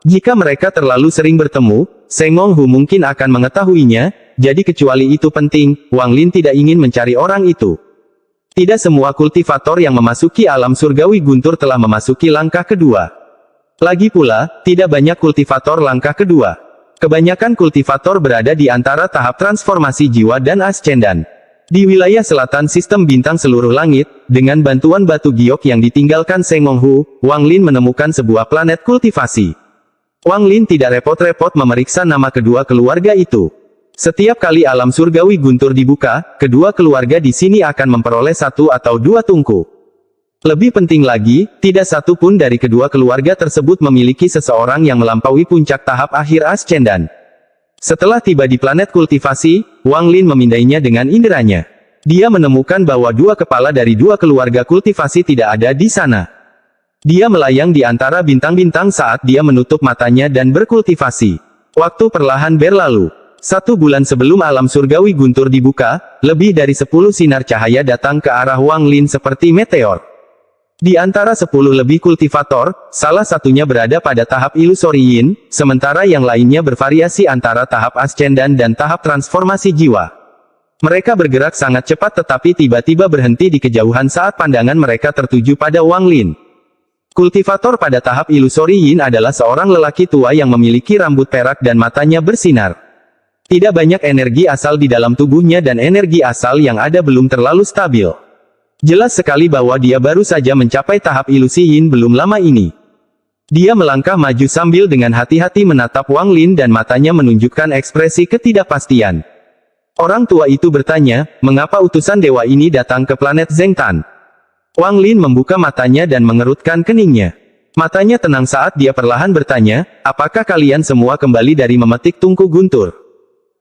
Jika mereka terlalu sering bertemu, Sengong Hu mungkin akan mengetahuinya, jadi kecuali itu penting, Wang Lin tidak ingin mencari orang itu. Tidak semua kultivator yang memasuki alam surgawi Guntur telah memasuki langkah kedua. Lagi pula, tidak banyak kultivator langkah kedua. Kebanyakan kultivator berada di antara tahap transformasi jiwa dan ascendan. Di wilayah selatan sistem bintang seluruh langit, dengan bantuan batu giok yang ditinggalkan Sengong Hu, Wang Lin menemukan sebuah planet kultivasi. Wang Lin tidak repot-repot memeriksa nama kedua keluarga itu. Setiap kali alam surgawi Guntur dibuka, kedua keluarga di sini akan memperoleh 1 atau 2 tungku. Lebih penting lagi, tidak satu pun dari kedua keluarga tersebut memiliki seseorang yang melampaui puncak tahap akhir ascendan. Setelah tiba di planet kultivasi, Wang Lin memindainya dengan inderanya. Dia menemukan bahwa 2 kepala dari 2 keluarga kultivasi tidak ada di sana. Dia melayang di antara bintang-bintang saat dia menutup matanya dan berkultivasi. Waktu perlahan berlalu. 1 bulan sebelum alam surgawi Guntur dibuka, lebih dari 10 sinar cahaya datang ke arah Wang Lin seperti meteor. Di antara 10 lebih kultivator, salah satunya berada pada tahap ilusori yin, sementara yang lainnya bervariasi antara tahap ascendan dan tahap transformasi jiwa. Mereka bergerak sangat cepat tetapi tiba-tiba berhenti di kejauhan saat pandangan mereka tertuju pada Wang Lin. Kultivator pada tahap ilusori yin adalah seorang lelaki tua yang memiliki rambut perak dan matanya bersinar. Tidak banyak energi asal di dalam tubuhnya dan energi asal yang ada belum terlalu stabil. Jelas sekali bahwa dia baru saja mencapai tahap ilusi yin belum lama ini. Dia melangkah maju sambil dengan hati-hati menatap Wang Lin dan matanya menunjukkan ekspresi ketidakpastian. Orang tua itu bertanya, mengapa utusan dewa ini datang ke planet Zengtan? Wang Lin membuka matanya dan mengerutkan keningnya. Matanya tenang saat dia perlahan bertanya, apakah kalian semua kembali dari memetik tungku Guntur?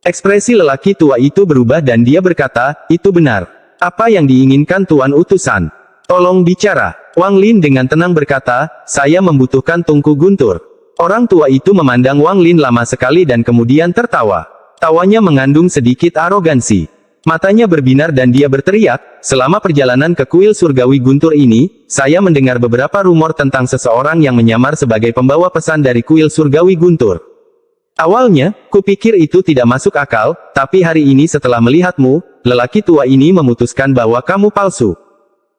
Ekspresi lelaki tua itu berubah dan dia berkata, itu benar. Apa yang diinginkan Tuan Utusan? Tolong bicara. Wang Lin dengan tenang berkata, saya membutuhkan tungku Guntur. Orang tua itu memandang Wang Lin lama sekali dan kemudian tertawa. Tawanya mengandung sedikit arogansi. Matanya berbinar dan dia berteriak, selama perjalanan ke kuil surgawi Guntur ini, saya mendengar beberapa rumor tentang seseorang yang menyamar sebagai pembawa pesan dari kuil surgawi Guntur. Awalnya, kupikir itu tidak masuk akal, tapi hari ini setelah melihatmu, lelaki tua ini memutuskan bahwa kamu palsu.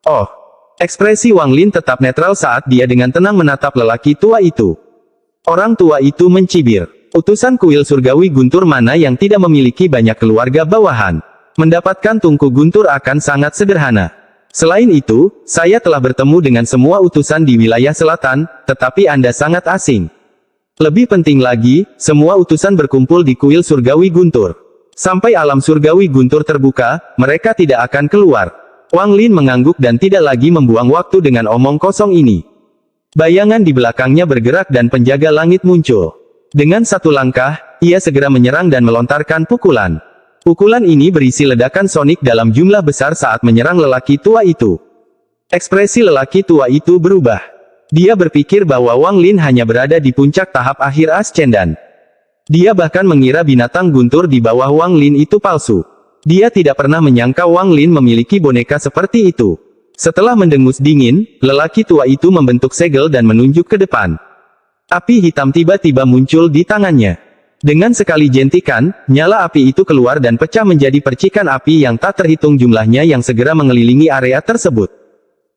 Oh. Ekspresi Wang Lin tetap netral saat dia dengan tenang menatap lelaki tua itu. Orang tua itu mencibir. Utusan kuil surgawi guntur mana yang tidak memiliki banyak keluarga bawahan. Mendapatkan tungku guntur akan sangat sederhana. Selain itu, saya telah bertemu dengan semua utusan di wilayah selatan, tetapi Anda sangat asing. Lebih penting lagi, semua utusan berkumpul di kuil surgawi guntur. Sampai alam surgawi guntur terbuka, mereka tidak akan keluar. Wang Lin mengangguk dan tidak lagi membuang waktu dengan omong kosong ini. Bayangan di belakangnya bergerak dan penjaga langit muncul. Dengan satu langkah, ia segera menyerang dan melontarkan pukulan. Pukulan ini berisi ledakan sonik dalam jumlah besar saat menyerang lelaki tua itu. Ekspresi lelaki tua itu berubah. Dia berpikir bahwa Wang Lin hanya berada di puncak tahap akhir Ascendan. Dia bahkan mengira binatang guntur di bawah Wang Lin itu palsu. Dia tidak pernah menyangka Wang Lin memiliki boneka seperti itu. Setelah mendengus dingin, lelaki tua itu membentuk segel dan menunjuk ke depan. Api hitam tiba-tiba muncul di tangannya. Dengan sekali jentikan, nyala api itu keluar dan pecah menjadi percikan api yang tak terhitung jumlahnya yang segera mengelilingi area tersebut.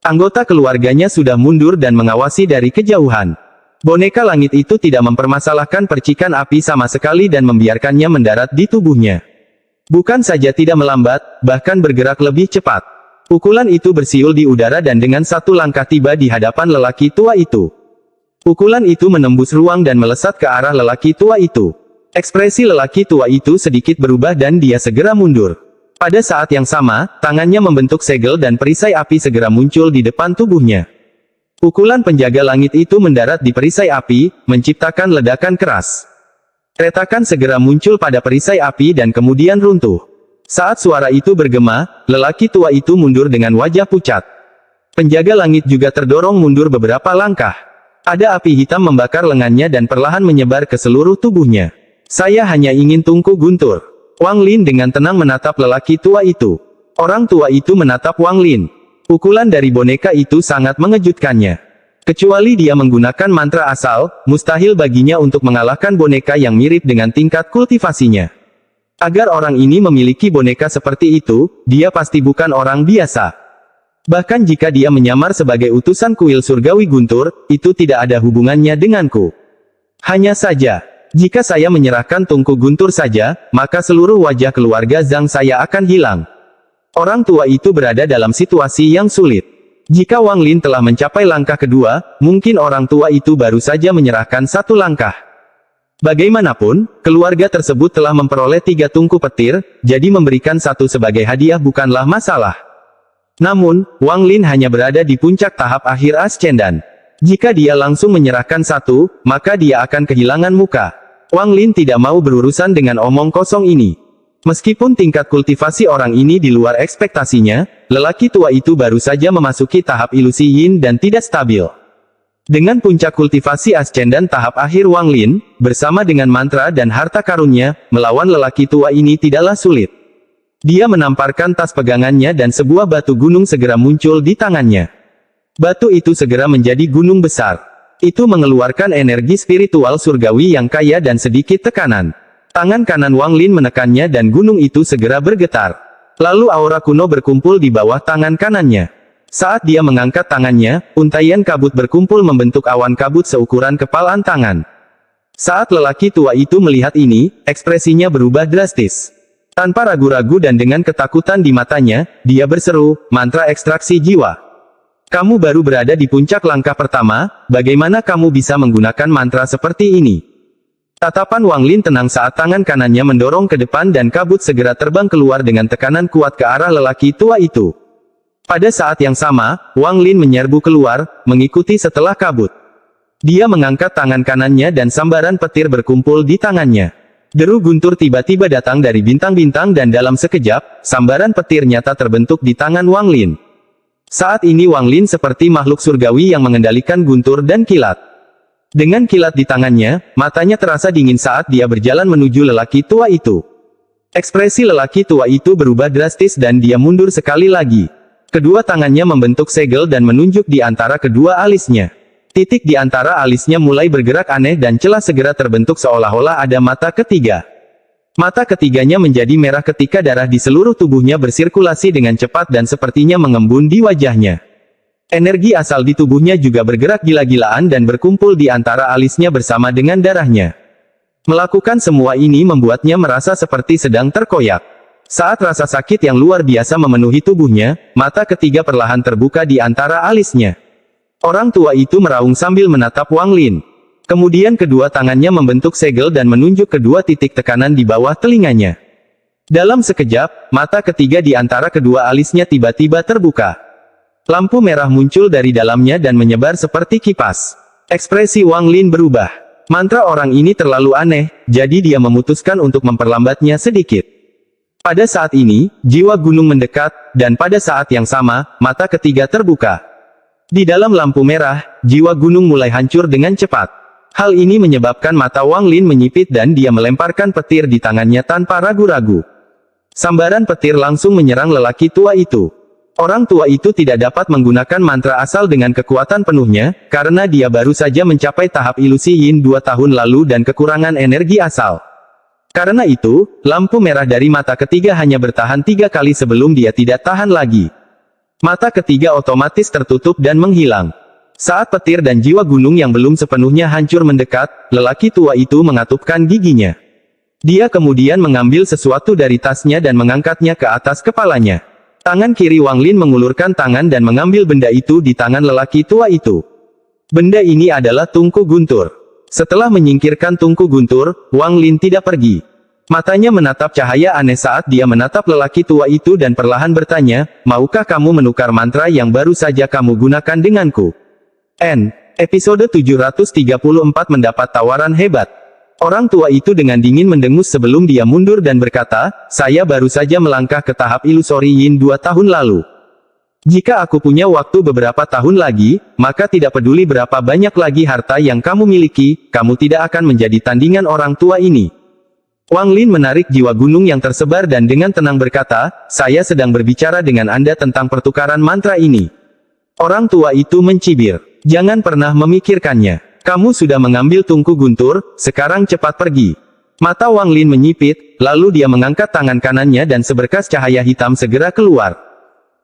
Anggota keluarganya sudah mundur dan mengawasi dari kejauhan. Boneka langit itu tidak mempermasalahkan percikan api sama sekali dan membiarkannya mendarat di tubuhnya. Bukan saja tidak melambat, bahkan bergerak lebih cepat. Pukulan itu bersiul di udara dan dengan satu langkah tiba di hadapan lelaki tua itu. Pukulan itu menembus ruang dan melesat ke arah lelaki tua itu. Ekspresi lelaki tua itu sedikit berubah dan dia segera mundur. Pada saat yang sama, tangannya membentuk segel dan perisai api segera muncul di depan tubuhnya. Pukulan penjaga langit itu mendarat di perisai api, menciptakan ledakan keras. Retakan segera muncul pada perisai api dan kemudian runtuh. Saat suara itu bergema, lelaki tua itu mundur dengan wajah pucat. Penjaga langit juga terdorong mundur beberapa langkah. Ada api hitam membakar lengannya dan perlahan menyebar ke seluruh tubuhnya. Saya hanya ingin tungku guntur. Wang Lin dengan tenang menatap lelaki tua itu. Orang tua itu menatap Wang Lin. Pukulan dari boneka itu sangat mengejutkannya. Kecuali dia menggunakan mantra asal, mustahil baginya untuk mengalahkan boneka yang mirip dengan tingkat kultivasinya. Agar orang ini memiliki boneka seperti itu, dia pasti bukan orang biasa. Bahkan jika dia menyamar sebagai utusan kuil surgawi guntur, itu tidak ada hubungannya denganku. Hanya saja, jika saya menyerahkan tungku guntur saja, maka seluruh wajah keluarga Zhang saya akan hilang. Orang tua itu berada dalam situasi yang sulit. Jika Wang Lin telah mencapai langkah kedua, mungkin orang tua itu baru saja menyerahkan satu langkah. Bagaimanapun, keluarga tersebut telah memperoleh 3 tungku petir, jadi memberikan satu sebagai hadiah bukanlah masalah. Namun, Wang Lin hanya berada di puncak tahap akhir Ascendan. Jika dia langsung menyerahkan satu, maka dia akan kehilangan muka. Wang Lin tidak mau berurusan dengan omong kosong ini. Meskipun tingkat kultivasi orang ini di luar ekspektasinya, lelaki tua itu baru saja memasuki tahap ilusi yin dan tidak stabil. Dengan puncak kultivasi Ascendan tahap akhir Wang Lin, bersama dengan mantra dan harta karunnya, melawan lelaki tua ini tidaklah sulit. Dia menamparkan tas pegangannya dan sebuah batu gunung segera muncul di tangannya. Batu itu segera menjadi gunung besar. Itu mengeluarkan energi spiritual surgawi yang kaya dan sedikit tekanan. Tangan kanan Wang Lin menekannya dan gunung itu segera bergetar. Lalu aura kuno berkumpul di bawah tangan kanannya. Saat dia mengangkat tangannya, untaian kabut berkumpul membentuk awan kabut seukuran kepalan tangan. Saat lelaki tua itu melihat ini, ekspresinya berubah drastis. Tanpa ragu-ragu dan dengan ketakutan di matanya, dia berseru, mantra ekstraksi jiwa. Kamu baru berada di puncak langkah pertama, bagaimana kamu bisa menggunakan mantra seperti ini? Tatapan Wang Lin tenang saat tangan kanannya mendorong ke depan dan kabut segera terbang keluar dengan tekanan kuat ke arah lelaki tua itu. Pada saat yang sama, Wang Lin menyerbu keluar, mengikuti setelah kabut. Dia mengangkat tangan kanannya dan sambaran petir berkumpul di tangannya. Deru guntur tiba-tiba datang dari bintang-bintang dan dalam sekejap, sambaran petir nyata terbentuk di tangan Wang Lin. Saat ini Wang Lin seperti makhluk surgawi yang mengendalikan guntur dan kilat. Dengan kilat di tangannya, matanya terasa dingin saat dia berjalan menuju lelaki tua itu. Ekspresi lelaki tua itu berubah drastis dan dia mundur sekali lagi. Kedua tangannya membentuk segel dan menunjuk di antara kedua alisnya. Titik di antara alisnya mulai bergerak aneh dan celah segera terbentuk seolah-olah ada mata ketiga. Mata ketiganya menjadi merah ketika darah di seluruh tubuhnya bersirkulasi dengan cepat dan sepertinya mengembun di wajahnya. Energi asal di tubuhnya juga bergerak gila-gilaan dan berkumpul di antara alisnya bersama dengan darahnya. Melakukan semua ini membuatnya merasa seperti sedang terkoyak. Saat rasa sakit yang luar biasa memenuhi tubuhnya, mata ketiga perlahan terbuka di antara alisnya. Orang tua itu meraung sambil menatap Wang Lin. Kemudian kedua tangannya membentuk segel dan menunjuk kedua titik tekanan di bawah telinganya. Dalam sekejap, mata ketiga di antara kedua alisnya tiba-tiba terbuka. Lampu merah muncul dari dalamnya dan menyebar seperti kipas. Ekspresi Wang Lin berubah. Mantra orang ini terlalu aneh, jadi dia memutuskan untuk memperlambatnya sedikit. Pada saat ini, jiwa gunung mendekat, dan pada saat yang sama, mata ketiga terbuka. Di dalam lampu merah, jiwa gunung mulai hancur dengan cepat. Hal ini menyebabkan mata Wang Lin menyipit dan dia melemparkan petir di tangannya tanpa ragu-ragu. Sambaran petir langsung menyerang lelaki tua itu. Orang tua itu tidak dapat menggunakan mantra asal dengan kekuatan penuhnya, karena dia baru saja mencapai tahap ilusi Yin 2 tahun lalu dan kekurangan energi asal. Karena itu, lampu merah dari mata ketiga hanya bertahan 3 kali sebelum dia tidak tahan lagi. Mata ketiga otomatis tertutup dan menghilang. Saat petir dan jiwa gunung yang belum sepenuhnya hancur mendekat, lelaki tua itu mengatupkan giginya. Dia kemudian mengambil sesuatu dari tasnya dan mengangkatnya ke atas kepalanya. Tangan kiri Wang Lin mengulurkan tangan dan mengambil benda itu di tangan lelaki tua itu. Benda ini adalah tungku guntur. Setelah menyingkirkan tungku guntur, Wang Lin tidak pergi. Matanya menatap cahaya aneh saat dia menatap lelaki tua itu dan perlahan bertanya, maukah kamu menukar mantra yang baru saja kamu gunakan denganku? Episode 734 mendapat tawaran hebat. Orang tua itu dengan dingin mendengus sebelum dia mundur dan berkata, saya baru saja melangkah ke tahap ilusori Yin 2 tahun lalu. Jika aku punya waktu beberapa tahun lagi, maka tidak peduli berapa banyak lagi harta yang kamu miliki, kamu tidak akan menjadi tandingan orang tua ini. Wang Lin menarik jiwa gunung yang tersebar dan dengan tenang berkata, saya sedang berbicara dengan Anda tentang pertukaran mantra ini. Orang tua itu mencibir. Jangan pernah memikirkannya. Kamu sudah mengambil tungku guntur, sekarang cepat pergi. Mata Wang Lin menyipit, lalu dia mengangkat tangan kanannya dan seberkas cahaya hitam segera keluar.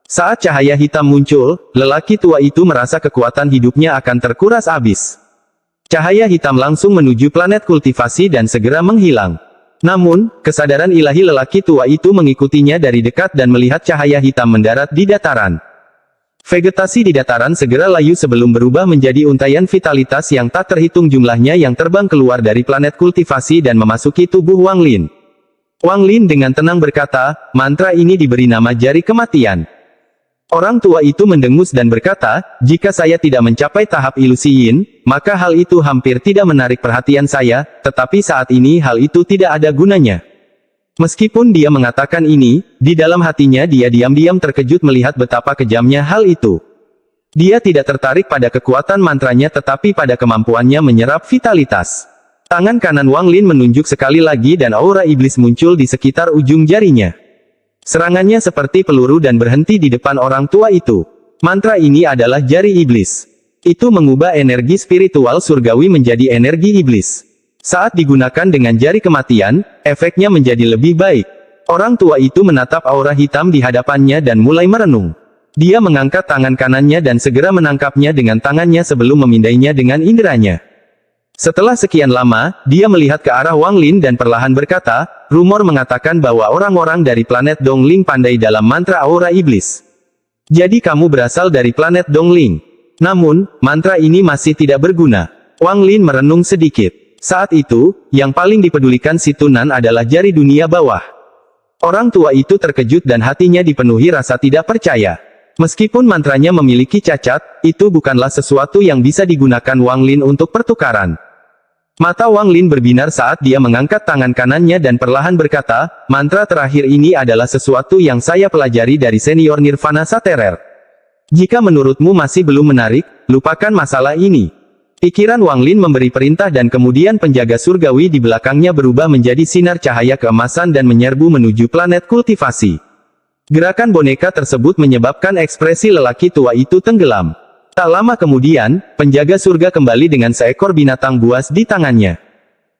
Saat cahaya hitam muncul, lelaki tua itu merasa kekuatan hidupnya akan terkuras habis. Cahaya hitam langsung menuju planet kultivasi dan segera menghilang. Namun, kesadaran ilahi lelaki tua itu mengikutinya dari dekat dan melihat cahaya hitam mendarat di dataran. Vegetasi di dataran segera layu sebelum berubah menjadi untaian vitalitas yang tak terhitung jumlahnya yang terbang keluar dari planet kultivasi dan memasuki tubuh Wang Lin. Wang Lin dengan tenang berkata, mantra ini diberi nama jari kematian. Orang tua itu mendengus dan berkata, jika saya tidak mencapai tahap ilusi Yin, maka hal itu hampir tidak menarik perhatian saya, tetapi saat ini hal itu tidak ada gunanya. Meskipun dia mengatakan ini, di dalam hatinya dia diam-diam terkejut melihat betapa kejamnya hal itu. Dia tidak tertarik pada kekuatan mantranya tetapi pada kemampuannya menyerap vitalitas. Tangan kanan Wang Lin menunjuk sekali lagi dan aura iblis muncul di sekitar ujung jarinya. Serangannya seperti peluru dan berhenti di depan orang tua itu. Mantra ini adalah jari iblis. Itu mengubah energi spiritual surgawi menjadi energi iblis. Saat digunakan dengan jari kematian, efeknya menjadi lebih baik. Orang tua itu menatap aura hitam di hadapannya dan mulai merenung. Dia mengangkat tangan kanannya dan segera menangkapnya dengan tangannya sebelum memindainya dengan inderanya. Setelah sekian lama, dia melihat ke arah Wang Lin dan perlahan berkata, rumor mengatakan bahwa orang-orang dari planet Dongling pandai dalam mantra aura iblis. Jadi kamu berasal dari planet Dongling. Namun, mantra ini masih tidak berguna. Wang Lin merenung sedikit. Saat itu, yang paling dipedulikan si Tunan adalah jari dunia bawah. Orang tua itu terkejut dan hatinya dipenuhi rasa tidak percaya. Meskipun mantranya memiliki cacat, itu bukanlah sesuatu yang bisa digunakan Wang Lin untuk pertukaran. Mata Wang Lin berbinar saat dia mengangkat tangan kanannya dan perlahan berkata, mantra terakhir ini adalah sesuatu yang saya pelajari dari senior Nirvana Saterer. Jika menurutmu masih belum menarik, lupakan masalah ini. Pikiran Wang Lin memberi perintah dan kemudian penjaga surgawi di belakangnya berubah menjadi sinar cahaya keemasan dan menyerbu menuju planet kultivasi. Gerakan boneka tersebut menyebabkan ekspresi lelaki tua itu tenggelam. Tak lama kemudian, penjaga surga kembali dengan seekor binatang buas di tangannya.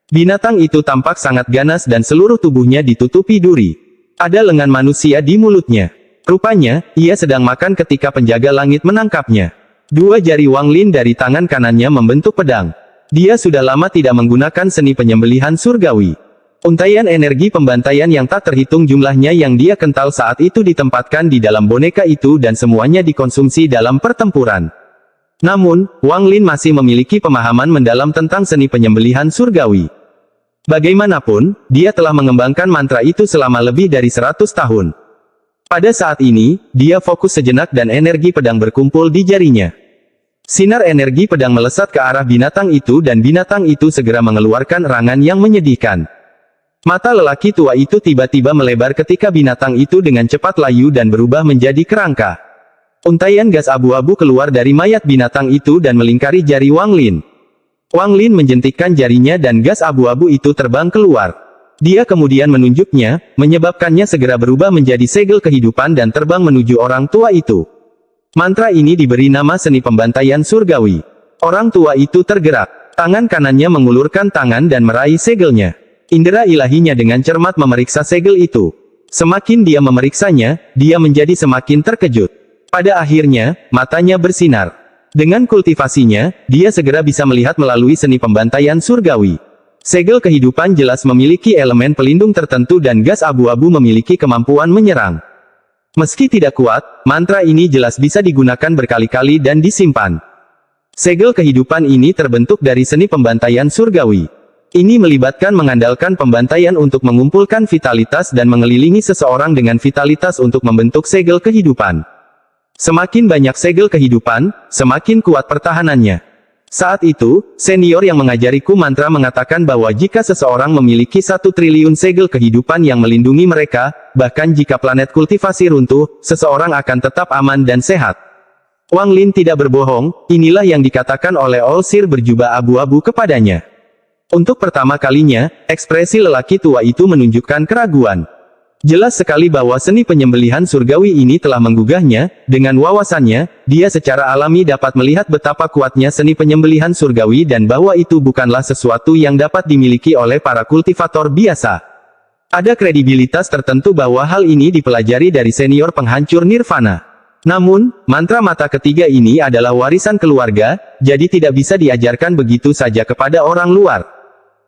Binatang itu tampak sangat ganas dan seluruh tubuhnya ditutupi duri. Ada lengan manusia di mulutnya. Rupanya, ia sedang makan ketika penjaga langit menangkapnya. Dua jari Wang Lin dari tangan kanannya membentuk pedang. Dia sudah lama tidak menggunakan seni penyembelihan surgawi. Untaian energi pembantaian yang tak terhitung jumlahnya yang dia kental saat itu ditempatkan di dalam boneka itu dan semuanya dikonsumsi dalam pertempuran. Namun, Wang Lin masih memiliki pemahaman mendalam tentang seni penyembelihan surgawi. Bagaimanapun, dia telah mengembangkan mantra itu selama lebih dari 100 tahun. Pada saat ini, dia fokus sejenak dan energi pedang berkumpul di jarinya. Sinar energi pedang melesat ke arah binatang itu dan binatang itu segera mengeluarkan erangan yang menyedihkan. Mata lelaki tua itu tiba-tiba melebar ketika binatang itu dengan cepat layu dan berubah menjadi kerangka. Untaian gas abu-abu keluar dari mayat binatang itu dan melingkari jari Wang Lin. Wang Lin menjentikkan jarinya dan gas abu-abu itu terbang keluar. Dia kemudian menunjuknya, menyebabkannya segera berubah menjadi segel kehidupan dan terbang menuju orang tua itu. Mantra ini diberi nama seni pembantaian surgawi. Orang tua itu tergerak. Tangan kanannya mengulurkan tangan dan meraih segelnya. Indera ilahinya dengan cermat memeriksa segel itu. Semakin dia memeriksanya, dia menjadi semakin terkejut. Pada akhirnya, matanya bersinar. Dengan kultivasinya, dia segera bisa melihat melalui seni pembantaian surgawi. Segel kehidupan jelas memiliki elemen pelindung tertentu dan gas abu-abu memiliki kemampuan menyerang. Meski tidak kuat, mantra ini jelas bisa digunakan berkali-kali dan disimpan. Segel kehidupan ini terbentuk dari seni pembantaian surgawi. Ini melibatkan mengandalkan pembantaian untuk mengumpulkan vitalitas dan mengelilingi seseorang dengan vitalitas untuk membentuk segel kehidupan. Semakin banyak segel kehidupan, semakin kuat pertahanannya. Saat itu, senior yang mengajariku mantra mengatakan bahwa jika seseorang memiliki 1 triliun segel kehidupan yang melindungi mereka, bahkan jika planet kultivasi runtuh, seseorang akan tetap aman dan sehat. Wang Lin tidak berbohong, inilah yang dikatakan oleh All-Seer berjubah abu-abu kepadanya. Untuk pertama kalinya, ekspresi lelaki tua itu menunjukkan keraguan. Jelas sekali bahwa seni penyembelihan surgawi ini telah menggugahnya. Dengan wawasannya, dia secara alami dapat melihat betapa kuatnya seni penyembelihan surgawi dan bahwa itu bukanlah sesuatu yang dapat dimiliki oleh para kultivator biasa. Ada kredibilitas tertentu bahwa hal ini dipelajari dari senior penghancur nirvana. Namun, mantra mata ketiga ini adalah warisan keluarga, jadi tidak bisa diajarkan begitu saja kepada orang luar.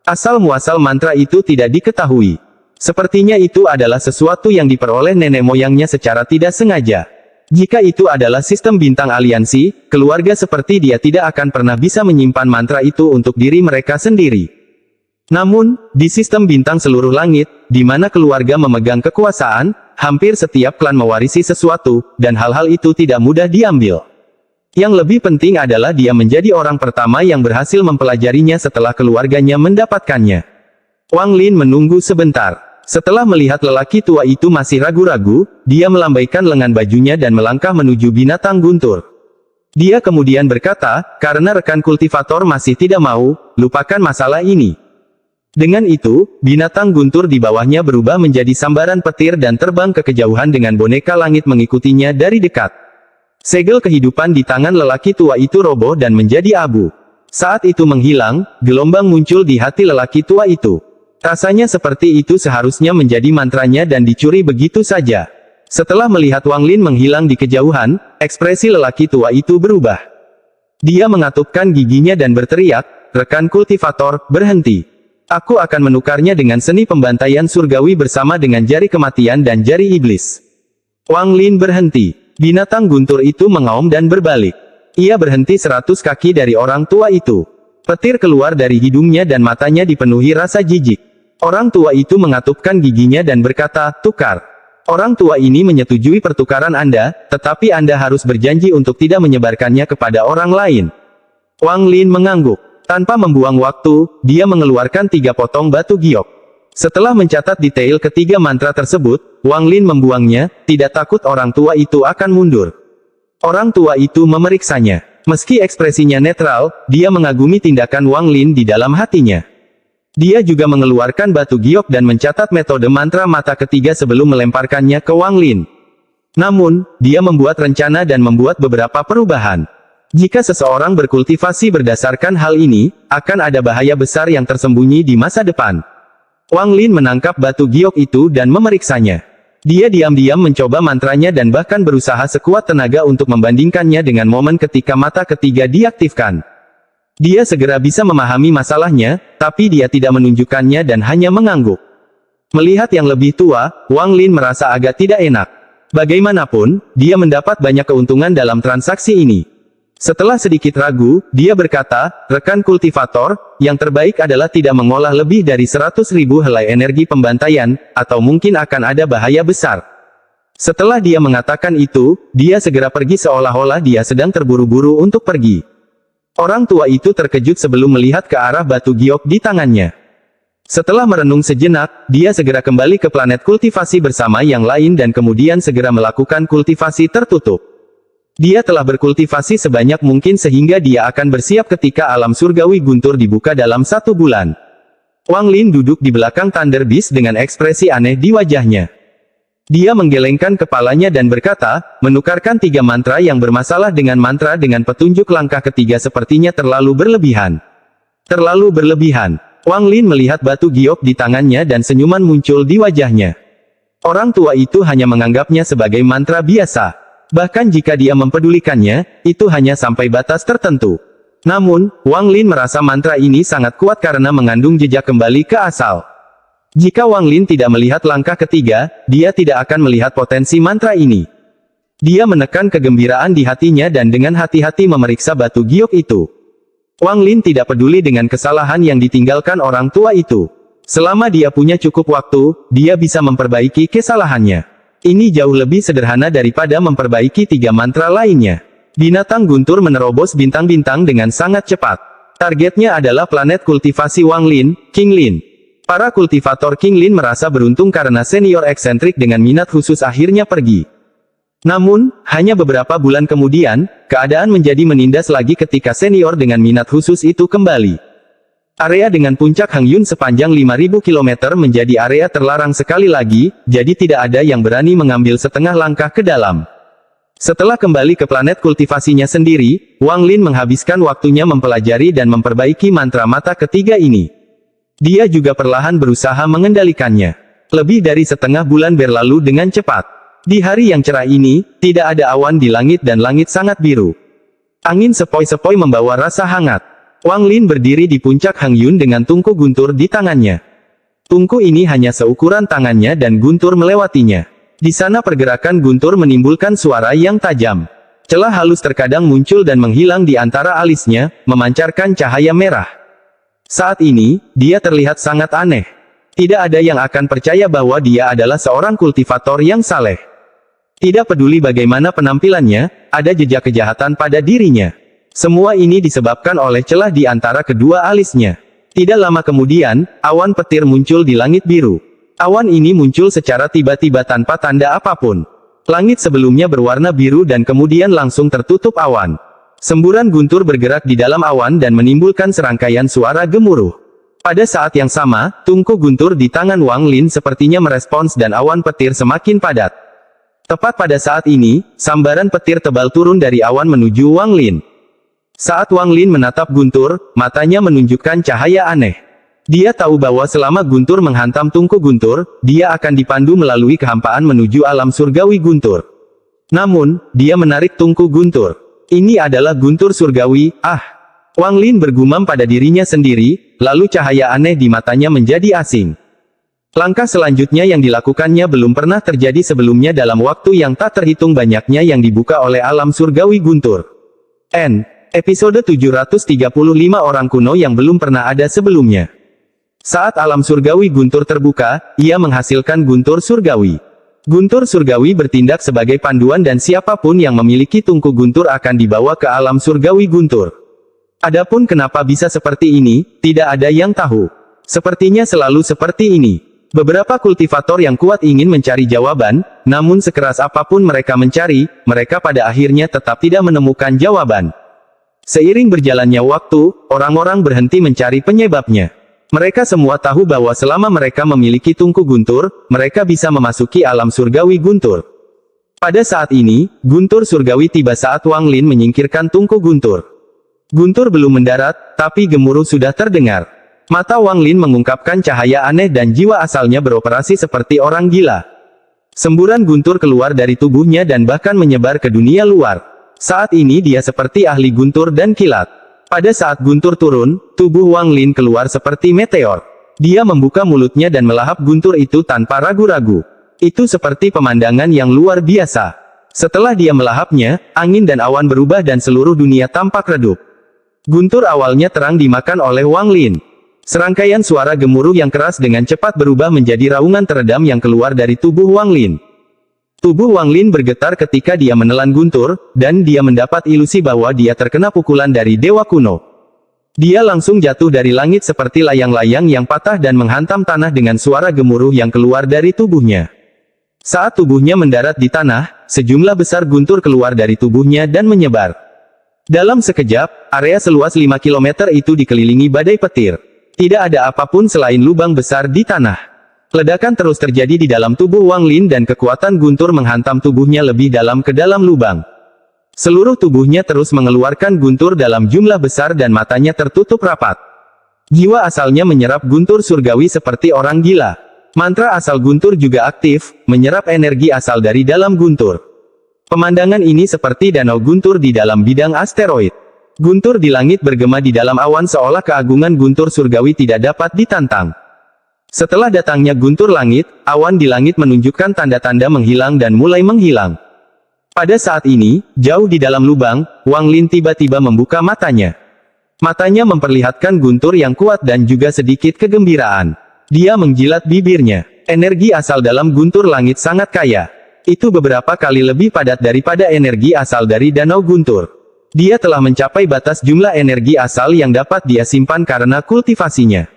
Asal-muasal mantra itu tidak diketahui. Sepertinya itu adalah sesuatu yang diperoleh nenek moyangnya secara tidak sengaja. Jika itu adalah sistem bintang aliansi, keluarga seperti dia tidak akan pernah bisa menyimpan mantra itu untuk diri mereka sendiri. Namun, di sistem bintang seluruh langit, di mana keluarga memegang kekuasaan, hampir setiap klan mewarisi sesuatu, dan hal-hal itu tidak mudah diambil. Yang lebih penting adalah dia menjadi orang pertama yang berhasil mempelajarinya setelah keluarganya mendapatkannya. Wang Lin menunggu sebentar. Setelah melihat lelaki tua itu masih ragu-ragu, dia melambaikan lengan bajunya dan melangkah menuju binatang guntur. Dia kemudian berkata, karena rekan kultivator masih tidak mau, lupakan masalah ini. Dengan itu, binatang guntur di bawahnya berubah menjadi sambaran petir dan terbang ke kejauhan dengan boneka langit mengikutinya dari dekat. Segel kehidupan di tangan lelaki tua itu roboh dan menjadi abu. Saat itu menghilang, gelombang muncul di hati lelaki tua itu. Rasanya seperti itu seharusnya menjadi mantranya dan dicuri begitu saja. Setelah melihat Wang Lin menghilang di kejauhan, ekspresi lelaki tua itu berubah. Dia mengatupkan giginya dan berteriak, rekan kultivator, berhenti. Aku akan menukarnya dengan seni pembantaian surgawi bersama dengan jari kematian dan jari iblis. Wang Lin berhenti. Binatang guntur itu mengaum dan berbalik. Ia berhenti 100 kaki dari orang tua itu. Petir keluar dari hidungnya dan matanya dipenuhi rasa jijik. Orang tua itu mengatupkan giginya dan berkata, tukar. Orang tua ini menyetujui pertukaran Anda, tetapi Anda harus berjanji untuk tidak menyebarkannya kepada orang lain. Wang Lin mengangguk. Tanpa membuang waktu, dia mengeluarkan 3 potong batu giok. Setelah mencatat detail ketiga mantra tersebut, Wang Lin membuangnya, tidak takut orang tua itu akan mundur. Orang tua itu memeriksanya. Meski ekspresinya netral, dia mengagumi tindakan Wang Lin di dalam hatinya. Dia juga mengeluarkan batu giok dan mencatat metode mantra mata ketiga sebelum melemparkannya ke Wang Lin. Namun, dia membuat rencana dan membuat beberapa perubahan. Jika seseorang berkultivasi berdasarkan hal ini, akan ada bahaya besar yang tersembunyi di masa depan. Wang Lin menangkap batu giok itu dan memeriksanya. Dia diam-diam mencoba mantranya dan bahkan berusaha sekuat tenaga untuk membandingkannya dengan momen ketika mata ketiga diaktifkan. Dia segera bisa memahami masalahnya, tapi dia tidak menunjukkannya dan hanya mengangguk. Melihat yang lebih tua, Wang Lin merasa agak tidak enak. Bagaimanapun, dia mendapat banyak keuntungan dalam transaksi ini. Setelah sedikit ragu, dia berkata, rekan kultivator, yang terbaik adalah tidak mengolah lebih dari 100.000 helai energi pembantaian, atau mungkin akan ada bahaya besar. Setelah dia mengatakan itu, dia segera pergi seolah-olah dia sedang terburu-buru untuk pergi. Orang tua itu terkejut sebelum melihat ke arah batu giok di tangannya. Setelah merenung sejenak, dia segera kembali ke planet kultivasi bersama yang lain dan kemudian segera melakukan kultivasi tertutup. Dia telah berkultivasi sebanyak mungkin sehingga dia akan bersiap ketika alam surgawi guntur dibuka dalam 1 bulan. Wang Lin duduk di belakang Thunder Beast dengan ekspresi aneh di wajahnya. Dia menggelengkan kepalanya dan berkata, menukarkan 3 mantra yang bermasalah dengan mantra dengan petunjuk langkah ketiga sepertinya terlalu berlebihan. Terlalu berlebihan. Wang Lin melihat batu giok di tangannya dan senyuman muncul di wajahnya. Orang tua itu hanya menganggapnya sebagai mantra biasa. Bahkan jika dia mempedulikannya, itu hanya sampai batas tertentu. Namun, Wang Lin merasa mantra ini sangat kuat karena mengandung jejak kembali ke asal. Jika Wang Lin tidak melihat langkah ketiga, dia tidak akan melihat potensi mantra ini. Dia menekan kegembiraan di hatinya dan dengan hati-hati memeriksa batu giok itu. Wang Lin tidak peduli dengan kesalahan yang ditinggalkan orang tua itu. Selama dia punya cukup waktu, dia bisa memperbaiki kesalahannya. Ini jauh lebih sederhana daripada memperbaiki 3 mantra lainnya. Binatang guntur menerobos bintang-bintang dengan sangat cepat. Targetnya adalah planet kultivasi Wang Lin, King Lin. Para kultivator King Lin merasa beruntung karena senior eksentrik dengan minat khusus akhirnya pergi. Namun, hanya beberapa bulan kemudian, keadaan menjadi menindas lagi ketika senior dengan minat khusus itu kembali. Area dengan puncak Hangyun sepanjang 5.000 km menjadi area terlarang sekali lagi, jadi tidak ada yang berani mengambil setengah langkah ke dalam. Setelah kembali ke planet kultivasinya sendiri, Wang Lin menghabiskan waktunya mempelajari dan memperbaiki mantra mata ketiga ini. Dia juga perlahan berusaha mengendalikannya. Lebih dari setengah bulan berlalu dengan cepat. Di hari yang cerah ini, tidak ada awan di langit dan langit sangat biru. Angin sepoi-sepoi membawa rasa hangat. Wang Lin berdiri di puncak Hangyun dengan tungku guntur di tangannya. Tungku ini hanya seukuran tangannya dan guntur melewatinya. Di sana pergerakan guntur menimbulkan suara yang tajam. Celah halus terkadang muncul dan menghilang di antara alisnya, memancarkan cahaya merah. Saat ini, dia terlihat sangat aneh. Tidak ada yang akan percaya bahwa dia adalah seorang kultivator yang saleh. Tidak peduli bagaimana penampilannya, ada jejak kejahatan pada dirinya. Semua ini disebabkan oleh celah di antara kedua alisnya. Tidak lama kemudian, awan petir muncul di langit biru. Awan ini muncul secara tiba-tiba tanpa tanda apapun. Langit sebelumnya berwarna biru dan kemudian langsung tertutup awan. Semburan guntur bergerak di dalam awan dan menimbulkan serangkaian suara gemuruh. Pada saat yang sama, tungku guntur di tangan Wang Lin sepertinya merespons dan awan petir semakin padat. Tepat pada saat ini, sambaran petir tebal turun dari awan menuju Wang Lin. Saat Wang Lin menatap guntur, matanya menunjukkan cahaya aneh. Dia tahu bahwa selama guntur menghantam tungku guntur, dia akan dipandu melalui kehampaan menuju alam surgawi guntur. Namun, dia menarik tungku guntur. Ini adalah guntur surgawi, Wang Lin bergumam pada dirinya sendiri, lalu cahaya aneh di matanya menjadi asing. Langkah selanjutnya yang dilakukannya belum pernah terjadi sebelumnya dalam waktu yang tak terhitung banyaknya yang dibuka oleh alam surgawi guntur. Episode 735 orang kuno yang belum pernah ada sebelumnya. Saat alam surgawi guntur terbuka, ia menghasilkan guntur surgawi. Guntur surgawi bertindak sebagai panduan dan siapapun yang memiliki tungku guntur akan dibawa ke alam surgawi guntur. Adapun kenapa bisa seperti ini, tidak ada yang tahu. Sepertinya selalu seperti ini. Beberapa kultivator yang kuat ingin mencari jawaban, namun sekeras apapun mereka mencari, mereka pada akhirnya tetap tidak menemukan jawaban. Seiring berjalannya waktu, orang-orang berhenti mencari penyebabnya. Mereka semua tahu bahwa selama mereka memiliki tungku guntur, mereka bisa memasuki alam surgawi guntur. Pada saat ini, guntur surgawi tiba saat Wang Lin menyingkirkan tungku guntur. Guntur belum mendarat, tapi gemuruh sudah terdengar. Mata Wang Lin mengungkapkan cahaya aneh dan jiwa asalnya beroperasi seperti orang gila. Semburan guntur keluar dari tubuhnya dan bahkan menyebar ke dunia luar. Saat ini dia seperti ahli guntur dan kilat. Pada saat guntur turun, tubuh Wang Lin keluar seperti meteor. Dia membuka mulutnya dan melahap guntur itu tanpa ragu-ragu. Itu seperti pemandangan yang luar biasa. Setelah dia melahapnya, angin dan awan berubah dan seluruh dunia tampak redup. Guntur awalnya terang dimakan oleh Wang Lin. Serangkaian suara gemuruh yang keras dengan cepat berubah menjadi raungan teredam yang keluar dari tubuh Wang Lin. Tubuh Wang Lin bergetar ketika dia menelan guntur, dan dia mendapat ilusi bahwa dia terkena pukulan dari dewa kuno. Dia langsung jatuh dari langit seperti layang-layang yang patah dan menghantam tanah dengan suara gemuruh yang keluar dari tubuhnya. Saat tubuhnya mendarat di tanah, sejumlah besar guntur keluar dari tubuhnya dan menyebar. Dalam sekejap, area seluas 5 km itu dikelilingi badai petir. Tidak ada apapun selain lubang besar di tanah. Ledakan terus terjadi di dalam tubuh Wang Lin dan kekuatan guntur menghantam tubuhnya lebih dalam ke dalam lubang. Seluruh tubuhnya terus mengeluarkan guntur dalam jumlah besar dan matanya tertutup rapat. Jiwa asalnya menyerap guntur surgawi seperti orang gila. Mantra asal guntur juga aktif, menyerap energi asal dari dalam guntur. Pemandangan ini seperti danau guntur di dalam bidang asteroid. Guntur di langit bergema di dalam awan seolah keagungan guntur surgawi tidak dapat ditantang. Setelah datangnya guntur langit, awan di langit menunjukkan tanda-tanda menghilang dan mulai menghilang. Pada saat ini, jauh di dalam lubang, Wang Lin tiba-tiba membuka matanya. Matanya memperlihatkan guntur yang kuat dan juga sedikit kegembiraan. Dia menjilat bibirnya. Energi asal dalam guntur langit sangat kaya. Itu beberapa kali lebih padat daripada energi asal dari danau guntur. Dia telah mencapai batas jumlah energi asal yang dapat dia simpan karena kultivasinya.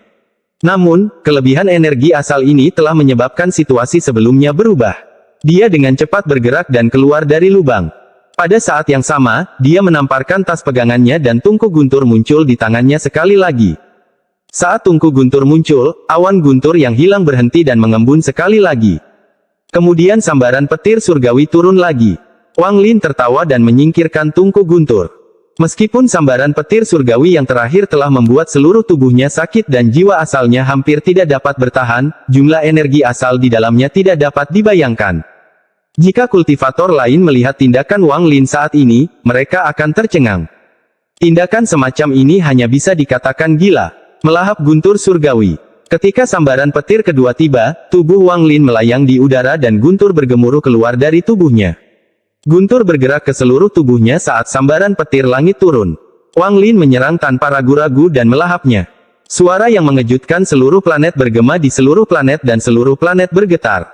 Namun, kelebihan energi asal ini telah menyebabkan situasi sebelumnya berubah. Dia dengan cepat bergerak dan keluar dari lubang. Pada saat yang sama, dia menamparkan tas pegangannya dan tungku guntur muncul di tangannya sekali lagi. Saat tungku guntur muncul, awan guntur yang hilang berhenti dan mengembun sekali lagi. Kemudian sambaran petir surgawi turun lagi. Wang Lin tertawa dan menyingkirkan tungku guntur. Meskipun sambaran petir surgawi yang terakhir telah membuat seluruh tubuhnya sakit dan jiwa asalnya hampir tidak dapat bertahan, jumlah energi asal di dalamnya tidak dapat dibayangkan. Jika kultivator lain melihat tindakan Wang Lin saat ini, mereka akan tercengang. Tindakan semacam ini hanya bisa dikatakan gila. Melahap guntur surgawi. Ketika sambaran petir kedua tiba, tubuh Wang Lin melayang di udara dan guntur bergemuruh keluar dari tubuhnya. Guntur bergerak ke seluruh tubuhnya saat sambaran petir langit turun. Wang Lin menyerang tanpa ragu-ragu dan melahapnya. Suara yang mengejutkan seluruh planet bergema di seluruh planet dan seluruh planet bergetar.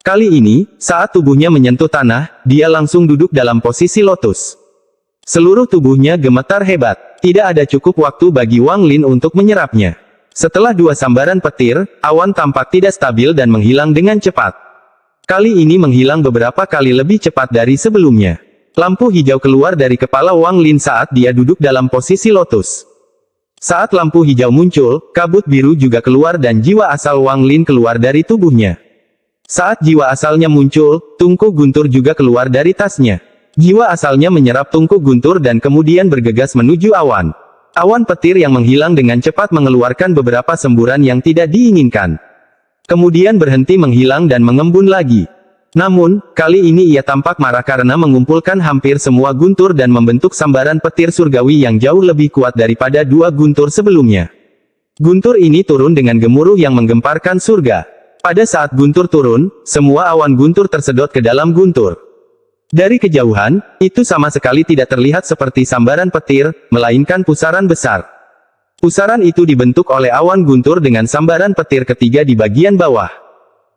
Kali ini, saat tubuhnya menyentuh tanah, dia langsung duduk dalam posisi lotus. Seluruh tubuhnya gemetar hebat. Tidak ada cukup waktu bagi Wang Lin untuk menyerapnya. Setelah dua sambaran petir, awan tampak tidak stabil dan menghilang dengan cepat. Kali ini menghilang beberapa kali lebih cepat dari sebelumnya. Lampu hijau keluar dari kepala Wang Lin saat dia duduk dalam posisi lotus. Saat lampu hijau muncul, kabut biru juga keluar dan jiwa asal Wang Lin keluar dari tubuhnya. Saat jiwa asalnya muncul, tungku guntur juga keluar dari tasnya. Jiwa asalnya menyerap tungku guntur dan kemudian bergegas menuju awan. Awan petir yang menghilang dengan cepat mengeluarkan beberapa semburan yang tidak diinginkan. Kemudian berhenti menghilang dan mengembun lagi. Namun, kali ini ia tampak marah karena mengumpulkan hampir semua guntur dan membentuk sambaran petir surgawi yang jauh lebih kuat daripada dua guntur sebelumnya. Guntur ini turun dengan gemuruh yang menggemparkan surga. Pada saat guntur turun, semua awan guntur tersedot ke dalam guntur. Dari kejauhan, itu sama sekali tidak terlihat seperti sambaran petir, melainkan pusaran besar. Pusaran itu dibentuk oleh awan guntur dengan sambaran petir ketiga di bagian bawah.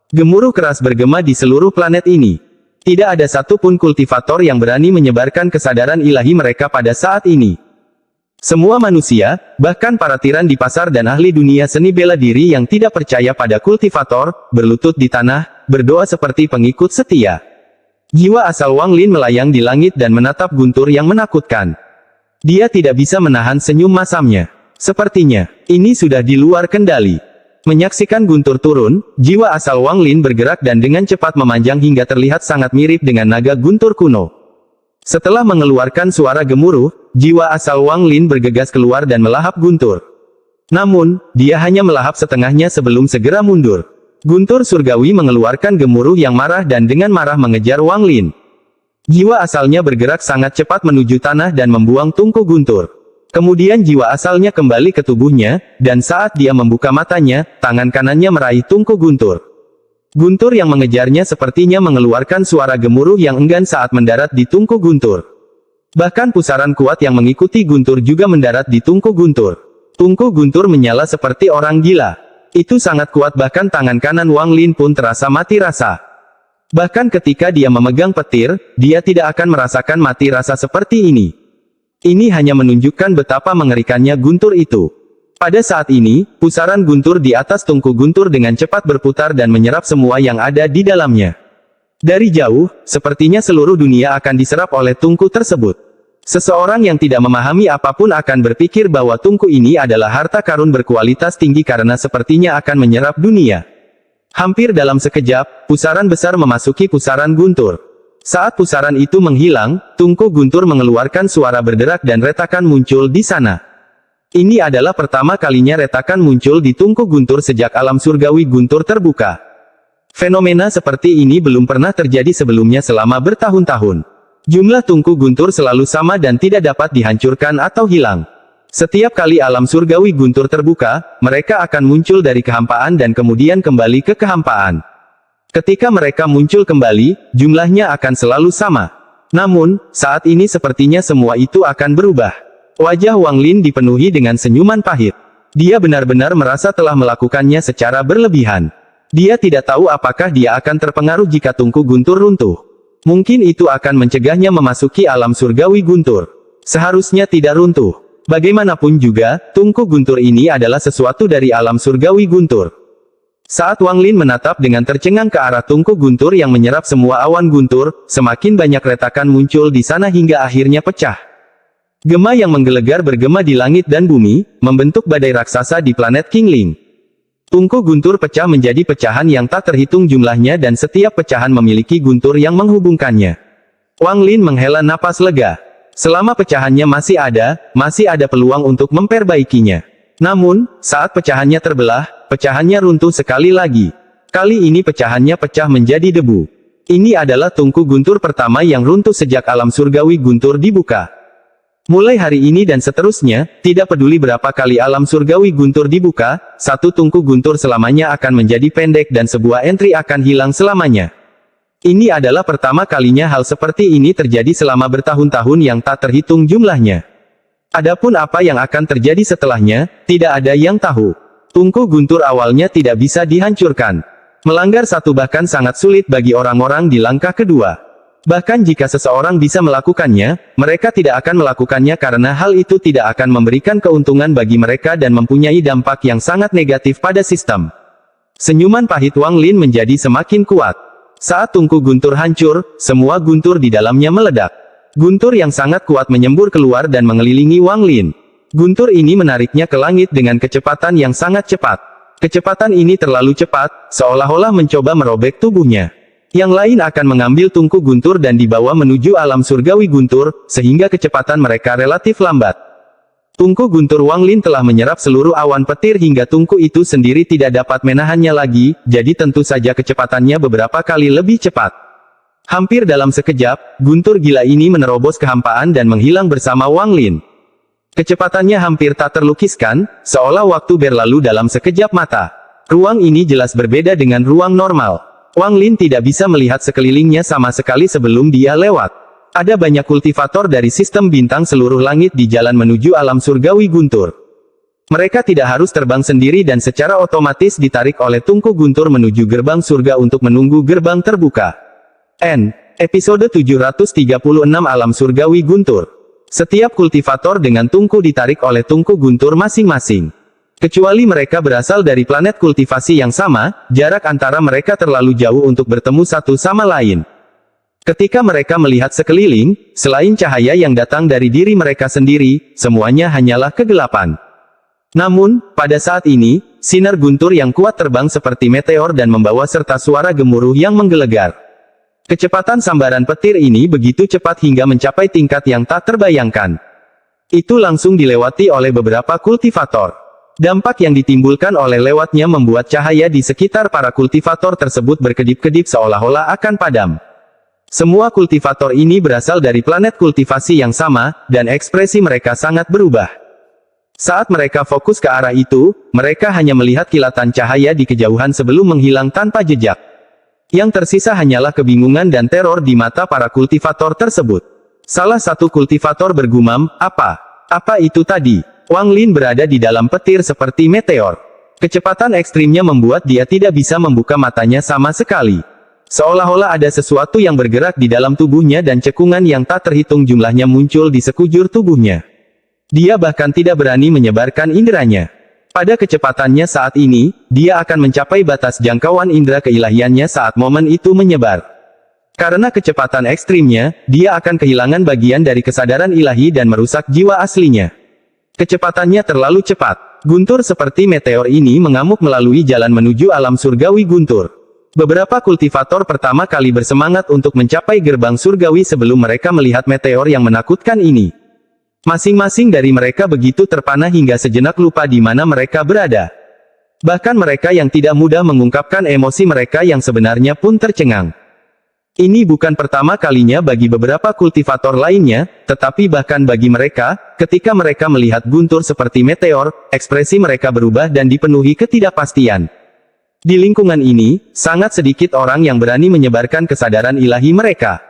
Gemuruh keras bergema di seluruh planet ini. Tidak ada satupun kultivator yang berani menyebarkan kesadaran ilahi mereka pada saat ini. Semua manusia, bahkan para tiran di pasar dan ahli dunia seni bela diri yang tidak percaya pada kultivator, berlutut di tanah, berdoa seperti pengikut setia. Jiwa asal Wang Lin melayang di langit dan menatap guntur yang menakutkan. Dia tidak bisa menahan senyum masamnya. Sepertinya, ini sudah di luar kendali. Menyaksikan Guntur turun, jiwa asal Wang Lin bergerak dan dengan cepat memanjang hingga terlihat sangat mirip dengan naga guntur kuno. Setelah mengeluarkan suara gemuruh, jiwa asal Wang Lin bergegas keluar dan melahap Guntur. Namun, dia hanya melahap setengahnya sebelum segera mundur. Guntur surgawi mengeluarkan gemuruh yang marah dan dengan marah mengejar Wang Lin. Jiwa asalnya bergerak sangat cepat menuju tanah dan membuang tungku Guntur. Kemudian jiwa asalnya kembali ke tubuhnya, dan saat dia membuka matanya, tangan kanannya meraih tungku Guntur. Guntur yang mengejarnya sepertinya mengeluarkan suara gemuruh yang enggan saat mendarat di tungku Guntur. Bahkan pusaran kuat yang mengikuti Guntur juga mendarat di tungku Guntur. Tungku Guntur menyala seperti orang gila. Itu sangat kuat, bahkan tangan kanan Wang Lin pun terasa mati rasa. Bahkan ketika dia memegang petir, dia tidak akan merasakan mati rasa seperti ini. Ini hanya menunjukkan betapa mengerikannya Guntur itu. Pada saat ini, pusaran Guntur di atas tungku Guntur dengan cepat berputar dan menyerap semua yang ada di dalamnya. Dari jauh, sepertinya seluruh dunia akan diserap oleh tungku tersebut. Seseorang yang tidak memahami apapun akan berpikir bahwa tungku ini adalah harta karun berkualitas tinggi karena sepertinya akan menyerap dunia. Hampir dalam sekejap, pusaran besar memasuki pusaran Guntur. Saat pusaran itu menghilang, tungku Guntur mengeluarkan suara berderak dan retakan muncul di sana. Ini adalah pertama kalinya retakan muncul di tungku Guntur sejak alam surgawi Guntur terbuka. Fenomena seperti ini belum pernah terjadi sebelumnya selama bertahun-tahun. Jumlah tungku Guntur selalu sama dan tidak dapat dihancurkan atau hilang. Setiap kali alam surgawi Guntur terbuka, mereka akan muncul dari kehampaan dan kemudian kembali ke kehampaan. Ketika mereka muncul kembali, jumlahnya akan selalu sama. Namun, saat ini sepertinya semua itu akan berubah. Wajah Wang Lin dipenuhi dengan senyuman pahit. Dia benar-benar merasa telah melakukannya secara berlebihan. Dia tidak tahu apakah dia akan terpengaruh jika tungku Guntur runtuh. Mungkin itu akan mencegahnya memasuki alam surgawi Guntur. Seharusnya tidak runtuh. Bagaimanapun juga, tungku Guntur ini adalah sesuatu dari alam surgawi Guntur. Saat Wang Lin menatap dengan tercengang ke arah tungku Guntur yang menyerap semua awan Guntur, semakin banyak retakan muncul di sana hingga akhirnya pecah. Gema yang menggelegar bergema di langit dan bumi, membentuk badai raksasa di planet Qingling. Tungku Guntur pecah menjadi pecahan yang tak terhitung jumlahnya dan setiap pecahan memiliki guntur yang menghubungkannya. Wang Lin menghela napas lega. Selama pecahannya masih ada peluang untuk memperbaikinya. Namun, saat pecahannya terbelah, pecahannya runtuh sekali lagi. Kali ini pecahannya pecah menjadi debu. Ini adalah tungku Guntur pertama yang runtuh sejak alam surgawi Guntur dibuka. Mulai hari ini dan seterusnya, tidak peduli berapa kali alam surgawi Guntur dibuka, satu tungku Guntur selamanya akan menjadi pendek dan sebuah entry akan hilang selamanya. Ini adalah pertama kalinya hal seperti ini terjadi selama bertahun-tahun yang tak terhitung jumlahnya. Adapun apa yang akan terjadi setelahnya, tidak ada yang tahu. Tungku Guntur awalnya tidak bisa dihancurkan. Melanggar satu bahkan sangat sulit bagi orang-orang di langkah kedua. Bahkan jika seseorang bisa melakukannya, mereka tidak akan melakukannya karena hal itu tidak akan memberikan keuntungan bagi mereka dan mempunyai dampak yang sangat negatif pada sistem. Senyuman pahit Wang Lin menjadi semakin kuat. Saat tungku Guntur hancur, semua guntur di dalamnya meledak. Guntur yang sangat kuat menyembur keluar dan mengelilingi Wang Lin. Guntur ini menariknya ke langit dengan kecepatan yang sangat cepat. Kecepatan ini terlalu cepat, seolah-olah mencoba merobek tubuhnya. Yang lain akan mengambil tungku Guntur dan dibawa menuju alam surgawi Guntur, sehingga kecepatan mereka relatif lambat. Tungku Guntur Wang Lin telah menyerap seluruh awan petir hingga tungku itu sendiri tidak dapat menahannya lagi, jadi tentu saja kecepatannya beberapa kali lebih cepat. Hampir dalam sekejap, guntur gila ini menerobos kehampaan dan menghilang bersama Wang Lin. Kecepatannya hampir tak terlukiskan, seolah waktu berlalu dalam sekejap mata. Ruang ini jelas berbeda dengan ruang normal. Wang Lin tidak bisa melihat sekelilingnya sama sekali sebelum dia lewat. Ada banyak kultivator dari sistem bintang seluruh langit di jalan menuju alam surgawi Guntur. Mereka tidak harus terbang sendiri dan secara otomatis ditarik oleh tungku Guntur menuju gerbang surga untuk menunggu gerbang terbuka. Episode 736 Alam Surgawi Guntur. Setiap kultivator dengan tungku ditarik oleh tungku Guntur masing-masing. Kecuali mereka berasal dari planet kultivasi yang sama, jarak antara mereka terlalu jauh untuk bertemu satu sama lain. Ketika mereka melihat sekeliling, selain cahaya yang datang dari diri mereka sendiri, semuanya hanyalah kegelapan. Namun, pada saat ini, sinar guntur yang kuat terbang seperti meteor dan membawa serta suara gemuruh yang menggelegar. Kecepatan sambaran petir ini begitu cepat hingga mencapai tingkat yang tak terbayangkan. Itu langsung dilewati oleh beberapa kultivator. Dampak yang ditimbulkan oleh lewatnya membuat cahaya di sekitar para kultivator tersebut berkedip-kedip seolah-olah akan padam. Semua kultivator ini berasal dari planet kultivasi yang sama, dan ekspresi mereka sangat berubah. Saat mereka fokus ke arah itu, mereka hanya melihat kilatan cahaya di kejauhan sebelum menghilang tanpa jejak. Yang tersisa hanyalah kebingungan dan teror di mata para kultivator tersebut. Salah satu kultivator bergumam, Apa itu tadi? Wang Lin berada di dalam petir seperti meteor. Kecepatan ekstrimnya membuat dia tidak bisa membuka matanya sama sekali. Seolah-olah ada sesuatu yang bergerak di dalam tubuhnya dan cekungan yang tak terhitung jumlahnya muncul di sekujur tubuhnya. Dia bahkan tidak berani menyebarkan inderanya. Pada kecepatannya saat ini, dia akan mencapai batas jangkauan indera keilahiannya saat momen itu menyebar. Karena kecepatan ekstrimnya, dia akan kehilangan bagian dari kesadaran ilahi dan merusak jiwa aslinya. Kecepatannya terlalu cepat. Guntur seperti meteor ini mengamuk melalui jalan menuju alam surgawi guntur. Beberapa kultivator pertama kali bersemangat untuk mencapai gerbang surgawi sebelum mereka melihat meteor yang menakutkan ini. Masing-masing dari mereka begitu terpana hingga sejenak lupa di mana mereka berada. Bahkan mereka yang tidak mudah mengungkapkan emosi mereka yang sebenarnya pun tercengang. Ini bukan pertama kalinya bagi beberapa kultivator lainnya, tetapi bahkan bagi mereka, ketika mereka melihat guntur seperti meteor, ekspresi mereka berubah dan dipenuhi ketidakpastian. Di lingkungan ini, sangat sedikit orang yang berani menyebarkan kesadaran ilahi mereka.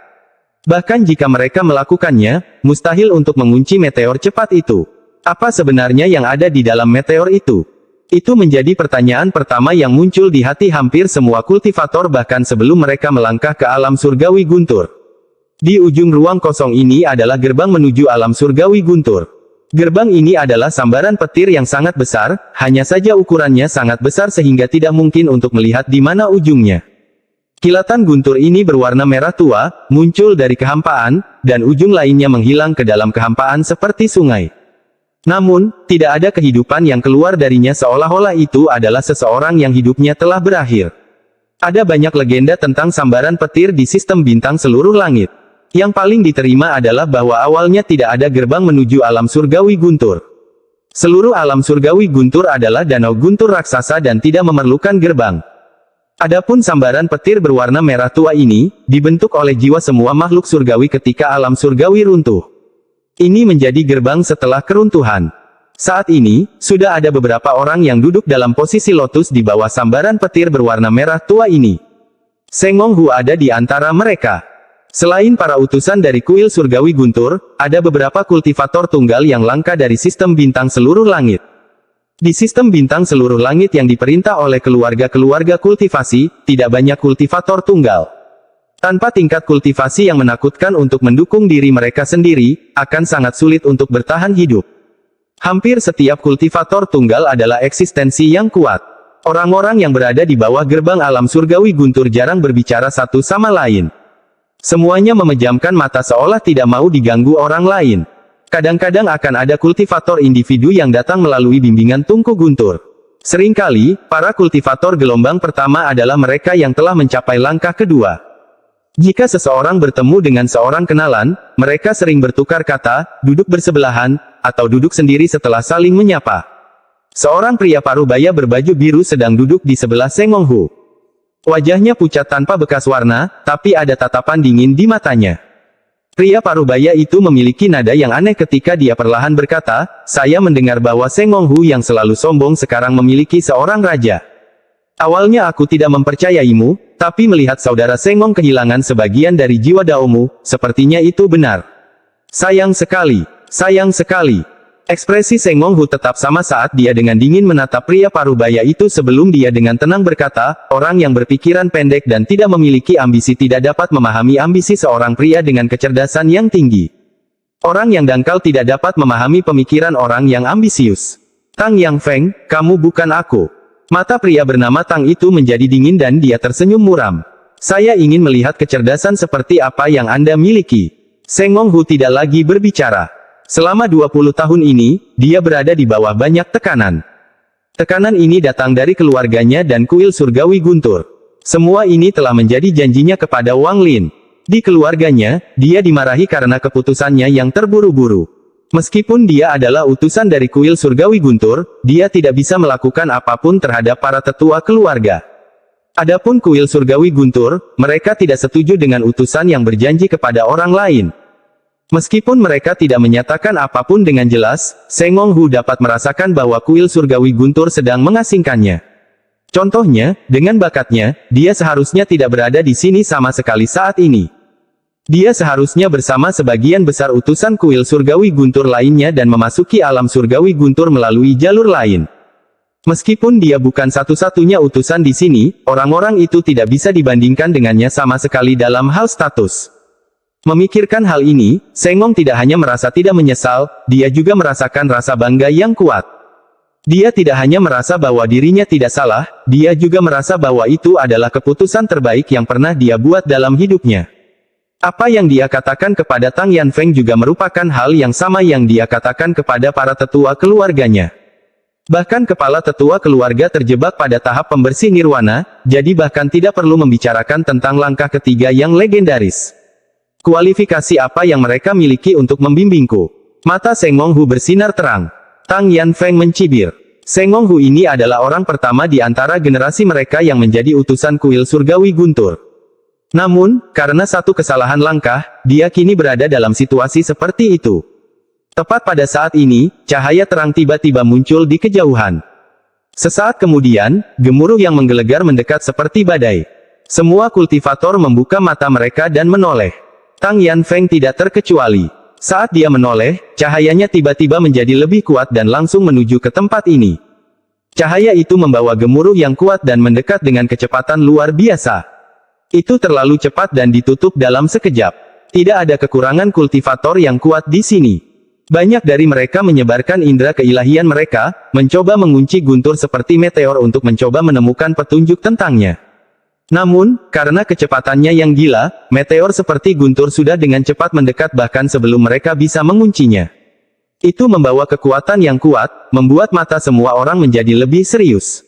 Bahkan jika mereka melakukannya, mustahil untuk mengunci meteor cepat itu. Apa sebenarnya yang ada di dalam meteor itu? Itu menjadi pertanyaan pertama yang muncul di hati hampir semua kultivator bahkan sebelum mereka melangkah ke alam surgawi guntur. Di ujung ruang kosong ini adalah gerbang menuju alam surgawi guntur. Gerbang ini adalah sambaran petir yang sangat besar, hanya saja ukurannya sangat besar sehingga tidak mungkin untuk melihat di mana ujungnya. Kilatan guntur ini berwarna merah tua, muncul dari kehampaan, dan ujung lainnya menghilang ke dalam kehampaan seperti sungai. Namun, tidak ada kehidupan yang keluar darinya seolah-olah itu adalah seseorang yang hidupnya telah berakhir. Ada banyak legenda tentang sambaran petir di sistem bintang seluruh langit. Yang paling diterima adalah bahwa awalnya tidak ada gerbang menuju alam surgawi guntur. Seluruh alam surgawi guntur adalah danau guntur raksasa dan tidak memerlukan gerbang. Adapun sambaran petir berwarna merah tua ini, dibentuk oleh jiwa semua makhluk surgawi ketika alam surgawi runtuh. Ini menjadi gerbang setelah keruntuhan. Saat ini, sudah ada beberapa orang yang duduk dalam posisi lotus di bawah sambaran petir berwarna merah tua ini. Seng Honghu ada di antara mereka. Selain para utusan dari kuil surgawi guntur, ada beberapa kultivator tunggal yang langka dari sistem bintang seluruh langit. Di sistem bintang seluruh langit yang diperintah oleh keluarga-keluarga kultivasi, tidak banyak kultivator tunggal. Tanpa tingkat kultivasi yang menakutkan untuk mendukung diri mereka sendiri, akan sangat sulit untuk bertahan hidup. Hampir setiap kultivator tunggal adalah eksistensi yang kuat. Orang-orang yang berada di bawah gerbang alam surgawi guntur jarang berbicara satu sama lain. Semuanya memejamkan mata seolah tidak mau diganggu orang lain. Kadang-kadang akan ada kultivator individu yang datang melalui bimbingan tungku guntur. Seringkali, para kultivator gelombang pertama adalah mereka yang telah mencapai langkah kedua. Jika seseorang bertemu dengan seorang kenalan, mereka sering bertukar kata, duduk bersebelahan, atau duduk sendiri setelah saling menyapa. Seorang pria parubaya berbaju biru sedang duduk di sebelah Seng Honghu. Wajahnya pucat tanpa bekas warna, tapi ada tatapan dingin di matanya. Pria parubaya itu memiliki nada yang aneh ketika dia perlahan berkata, saya mendengar bahwa Seng Honghu yang selalu sombong sekarang memiliki seorang raja. Awalnya aku tidak mempercayaimu, tapi melihat saudara Seng Hong kehilangan sebagian dari jiwa daomu, sepertinya itu benar. Sayang sekali, sayang sekali. Ekspresi Seng Honghu tetap sama saat dia dengan dingin menatap pria parubaya itu sebelum dia dengan tenang berkata, orang yang berpikiran pendek dan tidak memiliki ambisi tidak dapat memahami ambisi seorang pria dengan kecerdasan yang tinggi. Orang yang dangkal tidak dapat memahami pemikiran orang yang ambisius. Tang Yang Feng, kamu bukan aku. Mata pria bernama Tang itu menjadi dingin dan dia tersenyum muram. Saya ingin melihat kecerdasan seperti apa yang Anda miliki. Seng Honghu tidak lagi berbicara. Selama 20 tahun ini, dia berada di bawah banyak tekanan. Tekanan ini datang dari keluarganya dan kuil surgawi Guntur. Semua ini telah menjadi janjinya kepada Wang Lin. Di keluarganya, dia dimarahi karena keputusannya yang terburu-buru. Meskipun dia adalah utusan dari kuil surgawi Guntur, dia tidak bisa melakukan apapun terhadap para tetua keluarga. Adapun kuil surgawi Guntur, mereka tidak setuju dengan utusan yang berjanji kepada orang lain. Meskipun mereka tidak menyatakan apapun dengan jelas, Seng Honghu dapat merasakan bahwa kuil surgawi Guntur sedang mengasingkannya. Contohnya, dengan bakatnya, dia seharusnya tidak berada di sini sama sekali saat ini. Dia seharusnya bersama sebagian besar utusan kuil surgawi Guntur lainnya dan memasuki alam surgawi Guntur melalui jalur lain. Meskipun dia bukan satu-satunya utusan di sini, orang-orang itu tidak bisa dibandingkan dengannya sama sekali dalam hal status. Memikirkan hal ini, Seng Hong tidak hanya merasa tidak menyesal, dia juga merasakan rasa bangga yang kuat. Dia tidak hanya merasa bahwa dirinya tidak salah, dia juga merasa bahwa itu adalah keputusan terbaik yang pernah dia buat dalam hidupnya. Apa yang dia katakan kepada Tang Yanfeng juga merupakan hal yang sama yang dia katakan kepada para tetua keluarganya. Bahkan kepala tetua keluarga terjebak pada tahap pembersih nirwana, jadi bahkan tidak perlu membicarakan tentang langkah ketiga yang legendaris. Kualifikasi apa yang mereka miliki untuk membimbingku? Mata Seng Honghu bersinar terang. Tang Yanfeng mencibir. Seng Honghu ini adalah orang pertama di antara generasi mereka yang menjadi utusan kuil surgawi Guntur. Namun, karena satu kesalahan langkah, dia kini berada dalam situasi seperti itu. Tepat pada saat ini, cahaya terang tiba-tiba muncul di kejauhan. Sesaat kemudian, gemuruh yang menggelegar mendekat seperti badai. Semua kultivator membuka mata mereka dan menoleh. Tang Yanfeng tidak terkecuali. Saat dia menoleh, cahayanya tiba-tiba menjadi lebih kuat dan langsung menuju ke tempat ini. Cahaya itu membawa gemuruh yang kuat dan mendekat dengan kecepatan luar biasa. Itu terlalu cepat dan ditutup dalam sekejap. Tidak ada kekurangan kultivator yang kuat di sini. Banyak dari mereka menyebarkan indera keilahian mereka, mencoba mengunci Guntur seperti meteor untuk mencoba menemukan petunjuk tentangnya. Namun, karena kecepatannya yang gila, meteor seperti Guntur sudah dengan cepat mendekat bahkan sebelum mereka bisa menguncinya. Itu membawa kekuatan yang kuat, membuat mata semua orang menjadi lebih serius.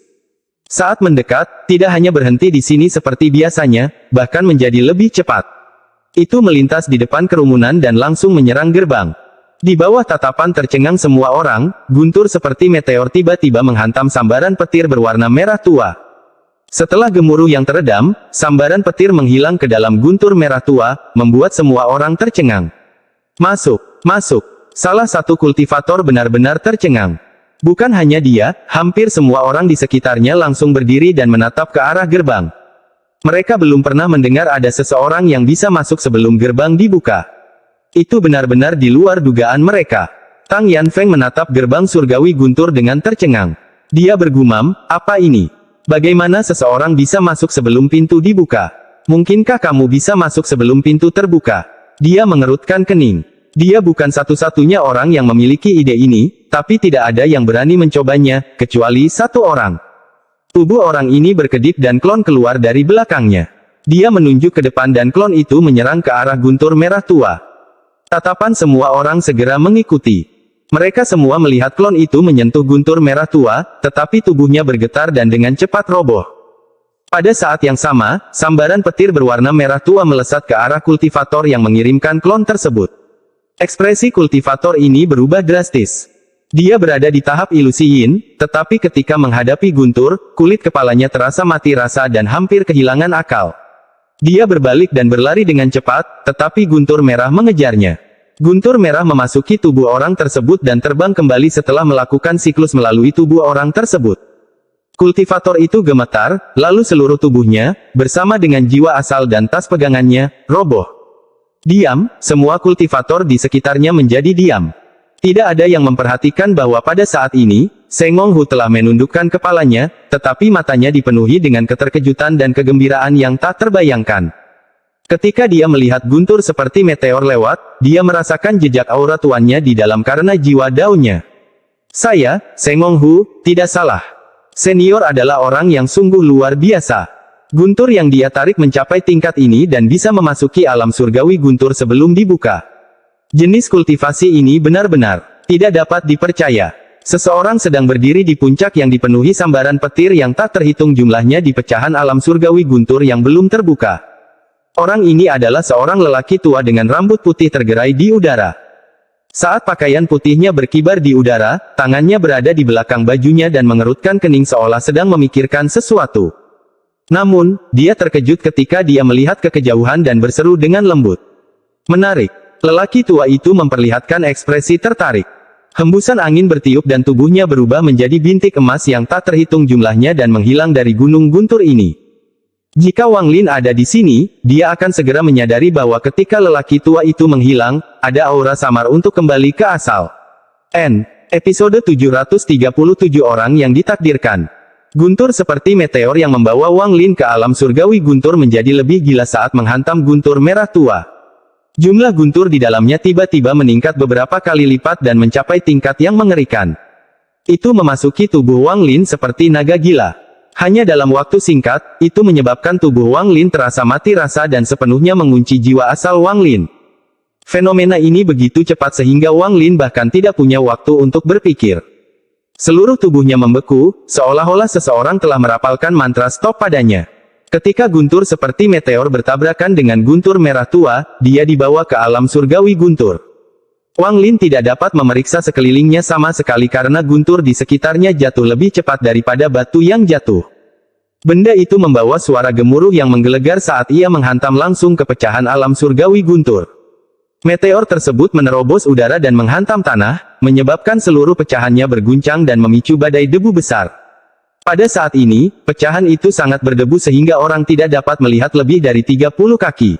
Saat mendekat, tidak hanya berhenti di sini seperti biasanya, bahkan menjadi lebih cepat. Itu melintas di depan kerumunan dan langsung menyerang gerbang. Di bawah tatapan tercengang semua orang, Guntur seperti meteor tiba-tiba menghantam sambaran petir berwarna merah tua. Setelah gemuruh yang teredam, sambaran petir menghilang ke dalam guntur merah tua, membuat semua orang tercengang. Masuk, masuk. Salah satu kultivator benar-benar tercengang. Bukan hanya dia, hampir semua orang di sekitarnya langsung berdiri dan menatap ke arah gerbang. Mereka belum pernah mendengar ada seseorang yang bisa masuk sebelum gerbang dibuka. Itu benar-benar di luar dugaan mereka. Tang Yanfeng menatap gerbang surgawi Guntur dengan tercengang. Dia bergumam, apa ini? Bagaimana seseorang bisa masuk sebelum pintu dibuka? Mungkinkah kamu bisa masuk sebelum pintu terbuka? Dia mengerutkan kening. Dia bukan satu-satunya orang yang memiliki ide ini, tapi tidak ada yang berani mencobanya, kecuali satu orang. Tubuh orang ini berkedip dan klon keluar dari belakangnya. Dia menunjuk ke depan dan klon itu menyerang ke arah guntur merah tua. Tatapan semua orang segera mengikuti. Mereka semua melihat klon itu menyentuh guntur merah tua, tetapi tubuhnya bergetar dan dengan cepat roboh. Pada saat yang sama, sambaran petir berwarna merah tua melesat ke arah kultivator yang mengirimkan klon tersebut. Ekspresi kultivator ini berubah drastis. Dia berada di tahap ilusi yin, tetapi ketika menghadapi guntur, kulit kepalanya terasa mati rasa dan hampir kehilangan akal. Dia berbalik dan berlari dengan cepat, tetapi guntur merah mengejarnya. Guntur merah memasuki tubuh orang tersebut dan terbang kembali setelah melakukan siklus melalui tubuh orang tersebut. Kultivator itu gemetar, lalu seluruh tubuhnya, bersama dengan jiwa asal dan tas pegangannya, roboh. Diam, semua kultivator di sekitarnya menjadi diam. Tidak ada yang memperhatikan bahwa pada saat ini, Seng Honghu telah menundukkan kepalanya, tetapi matanya dipenuhi dengan keterkejutan dan kegembiraan yang tak terbayangkan. Ketika dia melihat guntur seperti meteor lewat, dia merasakan jejak aura tuannya di dalam karena jiwa daunnya. Saya, Seng Honghu, tidak salah. Senior adalah orang yang sungguh luar biasa. Guntur yang dia tarik mencapai tingkat ini dan bisa memasuki alam surgawi guntur sebelum dibuka. Jenis kultivasi ini benar-benar tidak dapat dipercaya. seseorang sedang berdiri di puncak yang dipenuhi sambaran petir yang tak terhitung jumlahnya di pecahan alam surgawi guntur yang belum terbuka. Orang ini adalah seorang lelaki tua dengan rambut putih tergerai di udara. Saat pakaian putihnya berkibar di udara, tangannya berada di belakang bajunya dan mengerutkan kening seolah sedang memikirkan sesuatu. Namun, dia terkejut ketika dia melihat ke kejauhan dan berseru dengan lembut. Menarik. Lelaki tua itu memperlihatkan ekspresi tertarik. Hembusan angin bertiup dan tubuhnya berubah menjadi bintik emas yang tak terhitung jumlahnya dan menghilang dari gunung guntur ini. Jika Wang Lin ada di sini, dia akan segera menyadari bahwa ketika lelaki tua itu menghilang, ada aura samar untuk kembali ke asal. Episode 737 orang yang ditakdirkan. Guntur seperti meteor yang membawa Wang Lin ke alam surgawi guntur menjadi lebih gila saat menghantam guntur merah tua. Jumlah guntur di dalamnya tiba-tiba meningkat beberapa kali lipat dan mencapai tingkat yang mengerikan. Itu memasuki tubuh Wang Lin seperti naga gila. Hanya dalam waktu singkat, itu menyebabkan tubuh Wang Lin terasa mati rasa dan sepenuhnya mengunci jiwa asal Wang Lin. Fenomena ini begitu cepat sehingga Wang Lin bahkan tidak punya waktu untuk berpikir. Seluruh tubuhnya membeku, seolah-olah seseorang telah merapalkan mantra stop padanya. Ketika guntur seperti meteor bertabrakan dengan guntur merah tua, dia dibawa ke alam surgawi guntur. Wang Lin tidak dapat memeriksa sekelilingnya sama sekali karena guntur di sekitarnya jatuh lebih cepat daripada batu yang jatuh. Benda itu membawa suara gemuruh yang menggelegar saat ia menghantam langsung ke pecahan alam surgawi guntur. Meteor tersebut menerobos udara dan menghantam tanah, menyebabkan seluruh pecahannya berguncang dan memicu badai debu besar. Pada saat ini, pecahan itu sangat berdebu sehingga orang tidak dapat melihat lebih dari 30 kaki.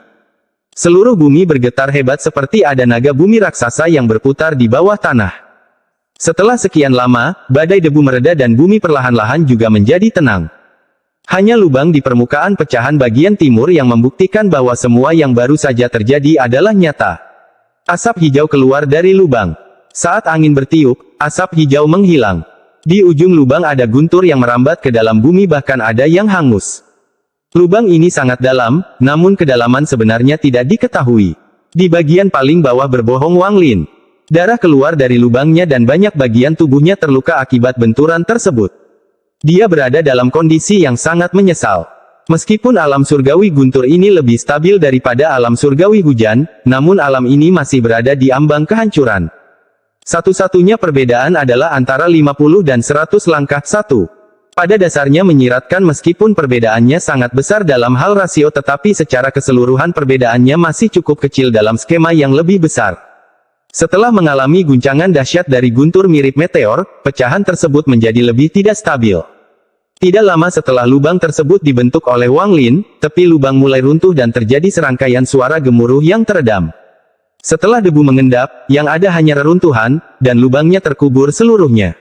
Seluruh bumi bergetar hebat seperti ada naga bumi raksasa yang berputar di bawah tanah. Setelah sekian lama, badai debu mereda dan bumi perlahan-lahan juga menjadi tenang. Hanya lubang di permukaan pecahan bagian timur yang membuktikan bahwa semua yang baru saja terjadi adalah nyata. Asap hijau keluar dari lubang. Saat angin bertiup, asap hijau menghilang. Di ujung lubang ada guntur yang merambat ke dalam bumi bahkan ada yang hangus. Lubang ini sangat dalam, namun kedalaman sebenarnya tidak diketahui. Di bagian paling bawah berbohong Wang Lin. Darah keluar dari lubangnya dan banyak bagian tubuhnya terluka akibat benturan tersebut. Dia berada dalam kondisi yang sangat menyesal. Meskipun alam surgawi guntur ini lebih stabil daripada alam surgawi hujan, namun alam ini masih berada di ambang kehancuran. Satu-satunya perbedaan adalah antara 50 dan 100 langkah satu. Pada dasarnya menyiratkan meskipun perbedaannya sangat besar dalam hal rasio tetapi secara keseluruhan perbedaannya masih cukup kecil dalam skema yang lebih besar. Setelah mengalami guncangan dahsyat dari guntur mirip meteor, pecahan tersebut menjadi lebih tidak stabil. Tidak lama setelah lubang tersebut dibentuk oleh Wang Lin, tepi lubang mulai runtuh dan terjadi serangkaian suara gemuruh yang teredam. Setelah debu mengendap, yang ada hanya reruntuhan, dan lubangnya terkubur seluruhnya.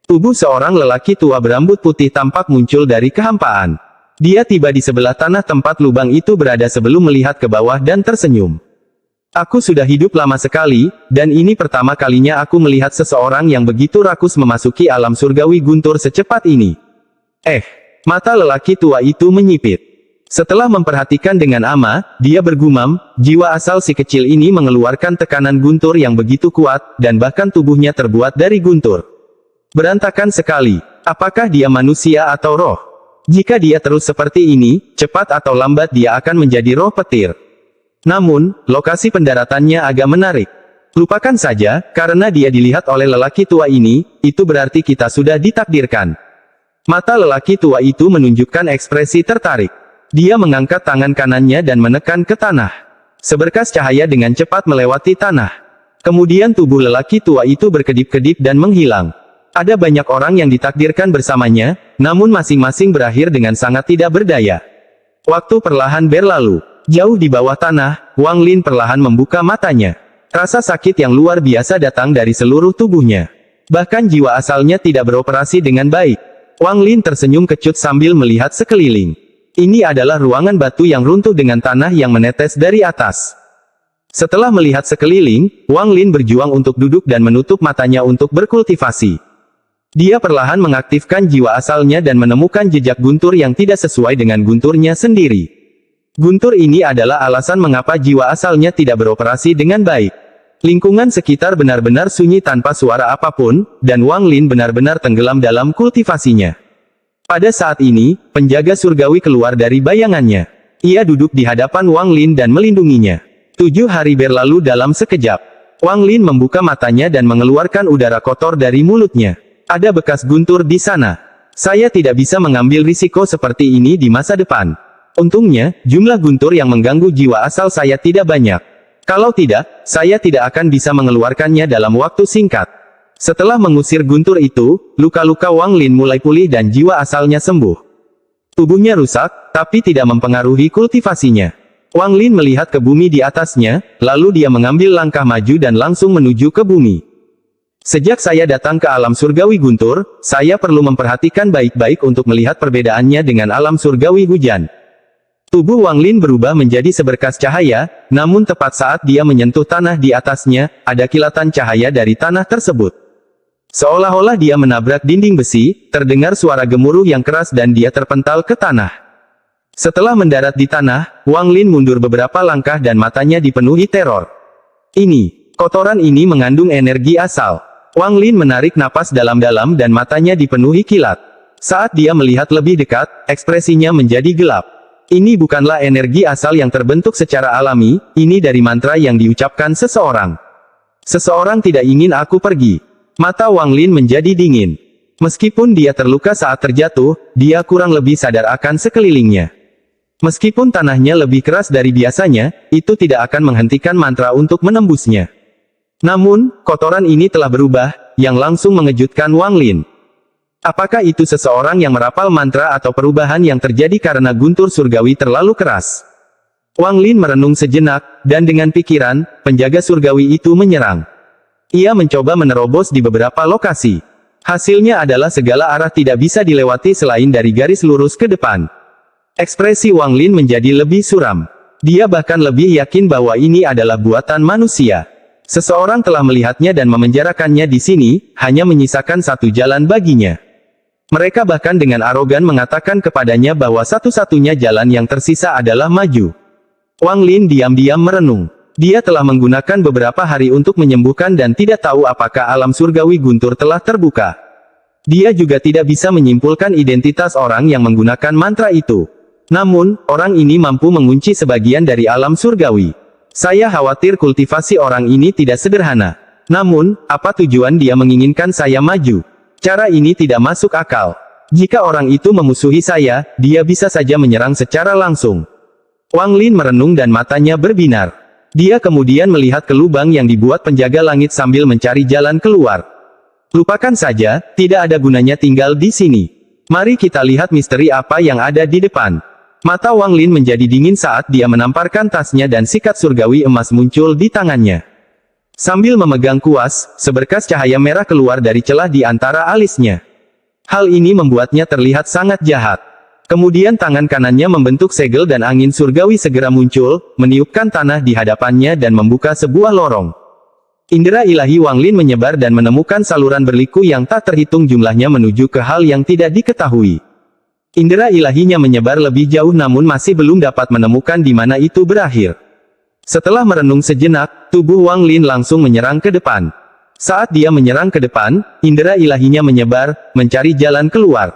Tubuh seorang lelaki tua berambut putih tampak muncul dari kehampaan. Dia tiba di sebelah tanah tempat lubang itu berada sebelum melihat ke bawah dan tersenyum. Aku sudah hidup lama sekali, dan ini pertama kalinya aku melihat seseorang yang begitu rakus memasuki alam surgawi guntur secepat ini. Mata lelaki tua itu menyipit. Setelah memperhatikan dengan ama, dia bergumam, jiwa asal si kecil ini mengeluarkan tekanan guntur yang begitu kuat, dan bahkan tubuhnya terbuat dari guntur. Berantakan sekali. Apakah dia manusia atau roh? Jika dia terus seperti ini, cepat atau lambat dia akan menjadi roh petir. Namun, lokasi pendaratannya agak menarik. Lupakan saja, karena dia dilihat oleh lelaki tua ini, itu berarti kita sudah ditakdirkan. Mata lelaki tua itu menunjukkan ekspresi tertarik. Dia mengangkat tangan kanannya dan menekan ke tanah. Seberkas cahaya dengan cepat melewati tanah. Kemudian tubuh lelaki tua itu berkedip-kedip dan menghilang. Ada banyak orang yang ditakdirkan bersamanya, namun masing-masing berakhir dengan sangat tidak berdaya. Waktu perlahan berlalu. Jauh di bawah tanah, Wang Lin perlahan membuka matanya. Rasa sakit yang luar biasa datang dari seluruh tubuhnya. Bahkan jiwa asalnya tidak beroperasi dengan baik. Wang Lin tersenyum kecut sambil melihat sekeliling. Ini adalah ruangan batu yang runtuh dengan tanah yang menetes dari atas. Setelah melihat sekeliling, Wang Lin berjuang untuk duduk dan menutup matanya untuk berkultivasi. Dia perlahan mengaktifkan jiwa asalnya dan menemukan jejak guntur yang tidak sesuai dengan gunturnya sendiri. Guntur ini adalah alasan mengapa jiwa asalnya tidak beroperasi dengan baik. Lingkungan sekitar benar-benar sunyi tanpa suara apapun, dan Wang Lin benar-benar tenggelam dalam kultivasinya. Pada saat ini, penjaga surgawi keluar dari bayangannya. Ia duduk di hadapan Wang Lin dan melindunginya. 7 hari berlalu dalam sekejap. Wang Lin membuka matanya dan mengeluarkan udara kotor dari mulutnya. Ada bekas guntur di sana. Saya tidak bisa mengambil risiko seperti ini di masa depan. Untungnya, jumlah guntur yang mengganggu jiwa asal saya tidak banyak. Kalau tidak, saya tidak akan bisa mengeluarkannya dalam waktu singkat. Setelah mengusir guntur itu, luka-luka Wang Lin mulai pulih dan jiwa asalnya sembuh. Tubuhnya rusak, tapi tidak mempengaruhi kultivasinya. Wang Lin melihat ke bumi di atasnya, lalu dia mengambil langkah maju dan langsung menuju ke bumi. Sejak saya datang ke alam surgawi guntur, saya perlu memperhatikan baik-baik untuk melihat perbedaannya dengan alam surgawi hujan. Tubuh Wang Lin berubah menjadi seberkas cahaya, namun tepat saat dia menyentuh tanah di atasnya, ada kilatan cahaya dari tanah tersebut. Seolah-olah dia menabrak dinding besi, terdengar suara gemuruh yang keras dan dia terpental ke tanah. Setelah mendarat di tanah, Wang Lin mundur beberapa langkah dan matanya dipenuhi teror. Kotoran ini mengandung energi asal. Wang Lin menarik napas dalam-dalam dan matanya dipenuhi kilat. Saat dia melihat lebih dekat, ekspresinya menjadi gelap. Ini bukanlah energi asal yang terbentuk secara alami, ini dari mantra yang diucapkan seseorang. Seseorang tidak ingin aku pergi. Mata Wang Lin menjadi dingin. Meskipun dia terluka saat terjatuh, dia kurang lebih sadar akan sekelilingnya. Meskipun tanahnya lebih keras dari biasanya, itu tidak akan menghentikan mantra untuk menembusnya. Namun, kotoran ini telah berubah, yang langsung mengejutkan Wang Lin. Apakah itu seseorang yang merapal mantra atau perubahan yang terjadi karena guntur surgawi terlalu keras? Wang Lin merenung sejenak, dan dengan pikiran, penjaga surgawi itu menyerang. Ia mencoba menerobos di beberapa lokasi. Hasilnya adalah segala arah tidak bisa dilewati selain dari garis lurus ke depan. Ekspresi Wang Lin menjadi lebih suram. Dia bahkan lebih yakin bahwa ini adalah buatan manusia. Seseorang telah melihatnya dan memenjarakannya di sini, hanya menyisakan satu jalan baginya. Mereka bahkan dengan arogan mengatakan kepadanya bahwa satu-satunya jalan yang tersisa adalah maju. Wang Lin diam-diam merenung. Dia telah menggunakan beberapa hari untuk menyembuhkan dan tidak tahu apakah alam surgawi guntur telah terbuka. Dia juga tidak bisa menyimpulkan identitas orang yang menggunakan mantra itu. Namun, orang ini mampu mengunci sebagian dari alam surgawi. Saya khawatir kultivasi orang ini tidak sederhana. Namun, apa tujuan dia menginginkan saya maju? Cara ini tidak masuk akal. Jika orang itu memusuhi saya, dia bisa saja menyerang secara langsung. Wang Lin merenung dan matanya berbinar. Dia kemudian melihat ke lubang yang dibuat penjaga langit sambil mencari jalan keluar. Lupakan saja, tidak ada gunanya tinggal di sini. Mari kita lihat misteri apa yang ada di depan. Mata Wang Lin menjadi dingin saat dia menamparkan tasnya dan sikat surgawi emas muncul di tangannya. Sambil memegang kuas, seberkas cahaya merah keluar dari celah di antara alisnya. Hal ini membuatnya terlihat sangat jahat. Kemudian tangan kanannya membentuk segel dan angin surgawi segera muncul, meniupkan tanah di hadapannya dan membuka sebuah lorong. Indera ilahi Wang Lin menyebar dan menemukan saluran berliku yang tak terhitung jumlahnya menuju ke hal yang tidak diketahui. Indera ilahinya menyebar lebih jauh namun masih belum dapat menemukan di mana itu berakhir. Setelah merenung sejenak, tubuh Wang Lin langsung menyerang ke depan. Saat dia menyerang ke depan, indera ilahinya menyebar, mencari jalan keluar.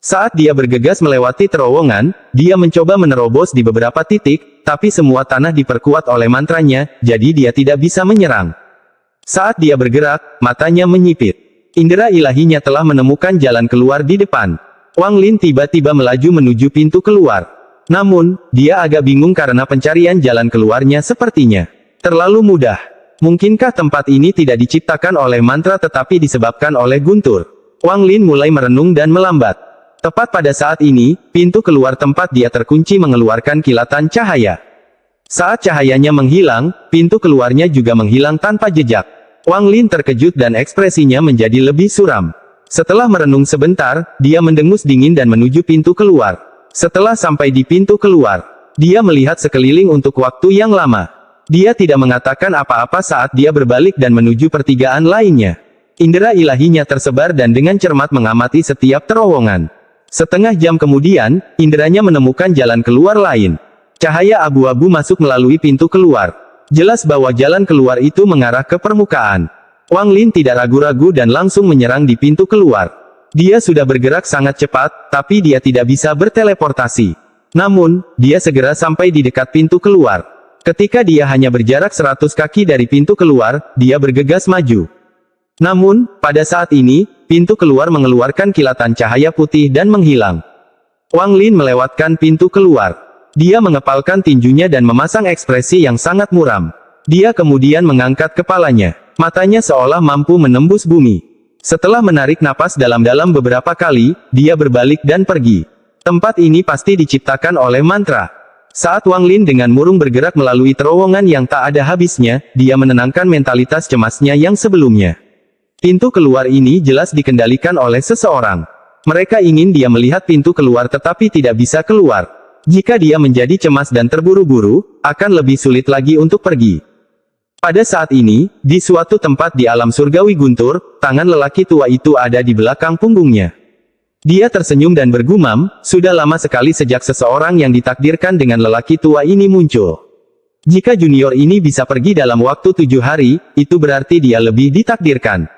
Saat dia bergegas melewati terowongan, dia mencoba menerobos di beberapa titik, tapi semua tanah diperkuat oleh mantranya, jadi dia tidak bisa menyerang. Saat dia bergerak, matanya menyipit. Indera ilahinya telah menemukan jalan keluar di depan. Wang Lin tiba-tiba melaju menuju pintu keluar. Namun, dia agak bingung karena pencarian jalan keluarnya sepertinya terlalu mudah. Mungkinkah tempat ini tidak diciptakan oleh mantra tetapi disebabkan oleh guntur? Wang Lin mulai merenung dan melambat. Tepat pada saat ini, pintu keluar tempat dia terkunci mengeluarkan kilatan cahaya. Saat cahayanya menghilang, pintu keluarnya juga menghilang tanpa jejak. Wang Lin terkejut dan ekspresinya menjadi lebih suram. Setelah merenung sebentar, dia mendengus dingin dan menuju pintu keluar. Setelah sampai di pintu keluar, dia melihat sekeliling untuk waktu yang lama. Dia tidak mengatakan apa-apa saat dia berbalik dan menuju pertigaan lainnya. Indera ilahinya tersebar dan dengan cermat mengamati setiap terowongan. Setengah jam kemudian, inderanya menemukan jalan keluar lain. Cahaya abu-abu masuk melalui pintu keluar. Jelas bahwa jalan keluar itu mengarah ke permukaan. Wang Lin tidak ragu-ragu dan langsung menyerang di pintu keluar. Dia sudah bergerak sangat cepat, tapi dia tidak bisa berteleportasi. Namun, dia segera sampai di dekat pintu keluar. Ketika dia hanya berjarak 100 kaki dari pintu keluar, dia bergegas maju. Namun, pada saat ini, pintu keluar mengeluarkan kilatan cahaya putih dan menghilang. Wang Lin melewatkan pintu keluar. Dia mengepalkan tinjunya dan memasang ekspresi yang sangat muram. Dia kemudian mengangkat kepalanya. Matanya seolah mampu menembus bumi. Setelah menarik napas dalam-dalam beberapa kali, dia berbalik dan pergi. Tempat ini pasti diciptakan oleh mantra. Saat Wang Lin dengan murung bergerak melalui terowongan yang tak ada habisnya, dia menenangkan mentalitas cemasnya yang sebelumnya. Pintu keluar ini jelas dikendalikan oleh seseorang. Mereka ingin dia melihat pintu keluar tetapi tidak bisa keluar. Jika dia menjadi cemas dan terburu-buru, akan lebih sulit lagi untuk pergi. Pada saat ini, di suatu tempat di alam surgawi guntur, tangan lelaki tua itu ada di belakang punggungnya. Dia tersenyum dan bergumam, sudah lama sekali sejak seseorang yang ditakdirkan dengan lelaki tua ini muncul. Jika junior ini bisa pergi dalam waktu 7 hari, itu berarti dia lebih ditakdirkan.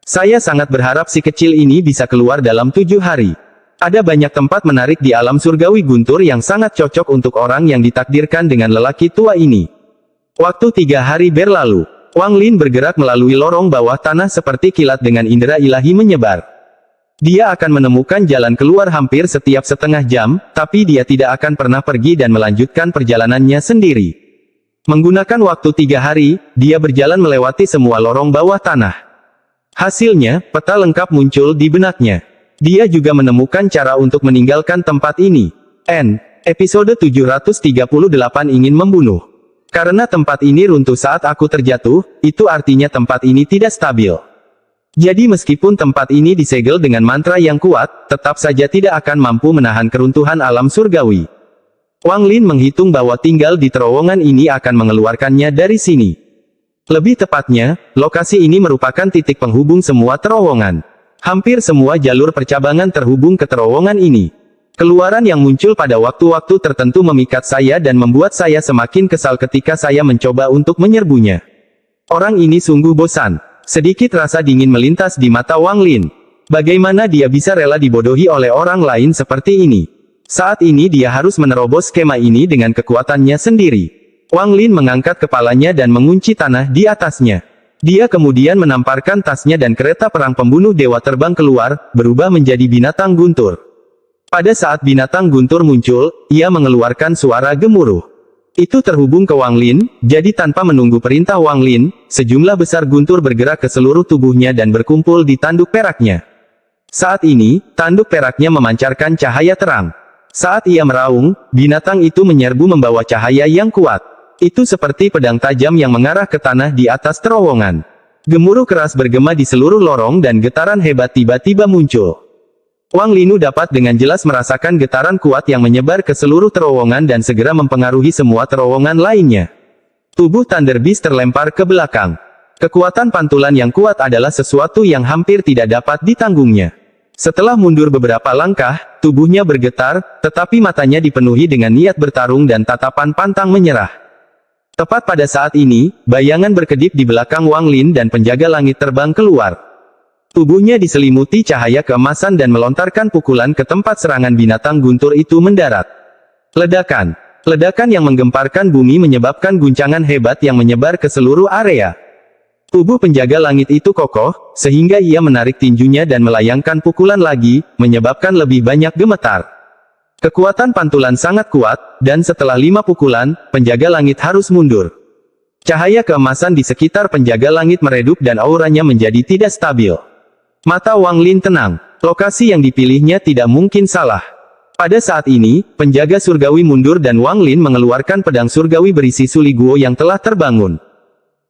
Saya sangat berharap si kecil ini bisa keluar dalam 7 hari. Ada banyak tempat menarik di alam surgawi guntur yang sangat cocok untuk orang yang ditakdirkan dengan lelaki tua ini. Waktu 3 hari berlalu, Wang Lin bergerak melalui lorong bawah tanah seperti kilat dengan indera ilahi menyebar. Dia akan menemukan jalan keluar hampir setiap setengah jam, tapi dia tidak akan pernah pergi dan melanjutkan perjalanannya sendiri. Menggunakan waktu 3 hari, dia berjalan melewati semua lorong bawah tanah. Hasilnya, peta lengkap muncul di benaknya. Dia juga menemukan cara untuk meninggalkan tempat ini. Episode 738 ingin membunuh. Karena tempat ini runtuh saat aku terjatuh, itu artinya tempat ini tidak stabil. Jadi meskipun tempat ini disegel dengan mantra yang kuat, tetap saja tidak akan mampu menahan keruntuhan alam surgawi. Wang Lin menghitung bahwa tinggal di terowongan ini akan mengeluarkannya dari sini. Lebih tepatnya, lokasi ini merupakan titik penghubung semua terowongan. Hampir semua jalur percabangan terhubung ke terowongan ini. Keluaran yang muncul pada waktu-waktu tertentu memikat saya dan membuat saya semakin kesal ketika saya mencoba untuk menyerbunya. Orang ini sungguh bosan. Sedikit rasa dingin melintas di mata Wang Lin. Bagaimana dia bisa rela dibodohi oleh orang lain seperti ini? Saat ini dia harus menerobos skema ini dengan kekuatannya sendiri. Wang Lin mengangkat kepalanya dan mengunci tanah di atasnya. Dia kemudian menamparkan tasnya dan kereta perang pembunuh dewa terbang keluar, berubah menjadi binatang guntur. Pada saat binatang guntur muncul, ia mengeluarkan suara gemuruh. Itu terhubung ke Wang Lin, jadi tanpa menunggu perintah Wang Lin, sejumlah besar guntur bergerak ke seluruh tubuhnya dan berkumpul di tanduk peraknya. Saat ini, tanduk peraknya memancarkan cahaya terang. Saat ia meraung, binatang itu menyerbu membawa cahaya yang kuat. Itu seperti pedang tajam yang mengarah ke tanah di atas terowongan. Gemuruh keras bergema di seluruh lorong dan getaran hebat tiba-tiba muncul. Wang Lin dapat dengan jelas merasakan getaran kuat yang menyebar ke seluruh terowongan dan segera mempengaruhi semua terowongan lainnya. Tubuh Thunder Beast terlempar ke belakang. Kekuatan pantulan yang kuat adalah sesuatu yang hampir tidak dapat ditanggungnya. Setelah mundur beberapa langkah, tubuhnya bergetar, tetapi matanya dipenuhi dengan niat bertarung dan tatapan pantang menyerah. Tepat pada saat ini, bayangan berkedip di belakang Wang Lin dan penjaga langit terbang keluar. Tubuhnya diselimuti cahaya keemasan dan melontarkan pukulan ke tempat serangan binatang guntur itu mendarat. Ledakan. Ledakan yang menggemparkan bumi menyebabkan guncangan hebat yang menyebar ke seluruh area. Tubuh penjaga langit itu kokoh, sehingga ia menarik tinjunya dan melayangkan pukulan lagi, menyebabkan lebih banyak gemetar. Kekuatan pantulan sangat kuat, dan setelah 5 pukulan, penjaga langit harus mundur. Cahaya keemasan di sekitar penjaga langit meredup dan auranya menjadi tidak stabil. Mata Wang Lin tenang. Lokasi yang dipilihnya tidak mungkin salah. Pada saat ini, penjaga surgawi mundur dan Wang Lin mengeluarkan pedang surgawi berisi Suli Guo yang telah terbangun.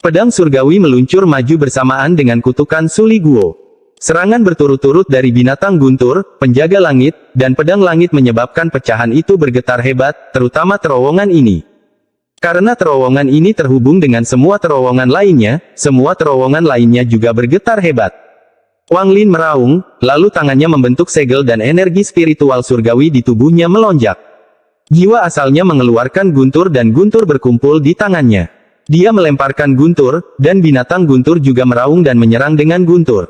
Pedang surgawi meluncur maju bersamaan dengan kutukan Suli Guo. Serangan berturut-turut dari binatang guntur, penjaga langit, dan pedang langit menyebabkan pecahan itu bergetar hebat, terutama terowongan ini. Karena terowongan ini terhubung dengan semua terowongan lainnya juga bergetar hebat. Wang Lin meraung, lalu tangannya membentuk segel dan energi spiritual surgawi di tubuhnya melonjak. Jiwa asalnya mengeluarkan guntur dan guntur berkumpul di tangannya. Dia melemparkan guntur, dan binatang guntur juga meraung dan menyerang dengan guntur.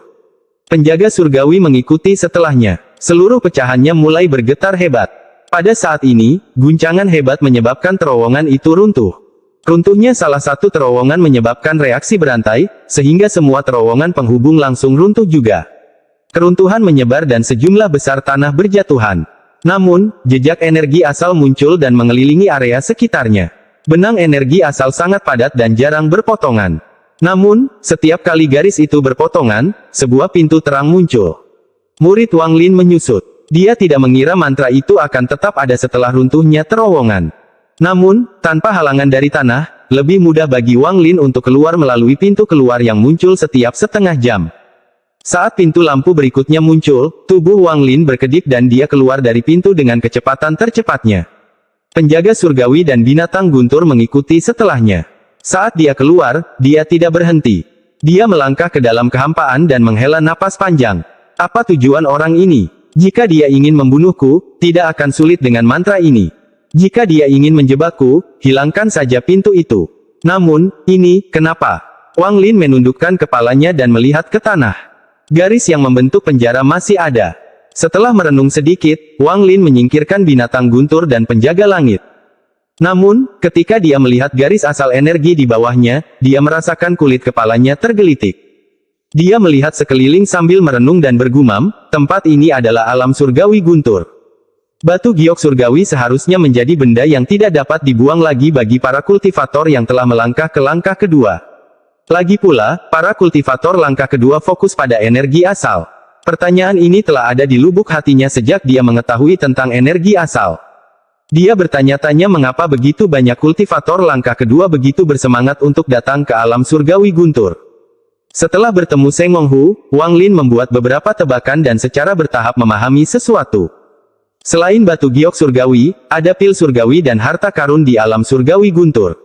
Penjaga surgawi mengikuti setelahnya. Seluruh pecahannya mulai bergetar hebat. Pada saat ini, guncangan hebat menyebabkan terowongan itu runtuh. Runtuhnya salah satu terowongan menyebabkan reaksi berantai, sehingga semua terowongan penghubung langsung runtuh juga. Keruntuhan menyebar dan sejumlah besar tanah berjatuhan. Namun, jejak energi asal muncul dan mengelilingi area sekitarnya. Benang energi asal sangat padat dan jarang berpotongan. Namun, setiap kali garis itu berpotongan, sebuah pintu terang muncul. Murid Wang Lin menyusut. Dia tidak mengira mantra itu akan tetap ada setelah runtuhnya terowongan. Namun, tanpa halangan dari tanah, lebih mudah bagi Wang Lin untuk keluar melalui pintu keluar yang muncul setiap setengah jam. Saat pintu lampu berikutnya muncul, tubuh Wang Lin berkedip dan dia keluar dari pintu dengan kecepatan tercepatnya. Penjaga surgawi dan binatang guntur mengikuti setelahnya. Saat dia keluar, dia tidak berhenti. Dia melangkah ke dalam kehampaan dan menghela napas panjang. Apa tujuan orang ini? Jika dia ingin membunuhku, tidak akan sulit dengan mantra ini. Jika dia ingin menjebakku, hilangkan saja pintu itu. Namun, ini, kenapa? Wang Lin menundukkan kepalanya dan melihat ke tanah. Garis yang membentuk penjara masih ada. Setelah merenung sedikit, Wang Lin menyingkirkan binatang guntur dan penjaga langit. Namun, ketika dia melihat garis asal energi di bawahnya, dia merasakan kulit kepalanya tergelitik. Dia melihat sekeliling sambil merenung dan bergumam, tempat ini adalah alam surgawi guntur. Batu giok surgawi seharusnya menjadi benda yang tidak dapat dibuang lagi bagi para kultivator yang telah melangkah ke langkah kedua. Lagi pula, para kultivator langkah kedua fokus pada energi asal. Pertanyaan ini telah ada di lubuk hatinya sejak dia mengetahui tentang energi asal. Dia bertanya-tanya mengapa begitu banyak kultivator langkah kedua begitu bersemangat untuk datang ke alam surgawi guntur. Setelah bertemu Seng Monghu, Wang Lin membuat beberapa tebakan dan secara bertahap memahami sesuatu. Selain batu giok surgawi, ada pil surgawi dan harta karun di alam surgawi guntur.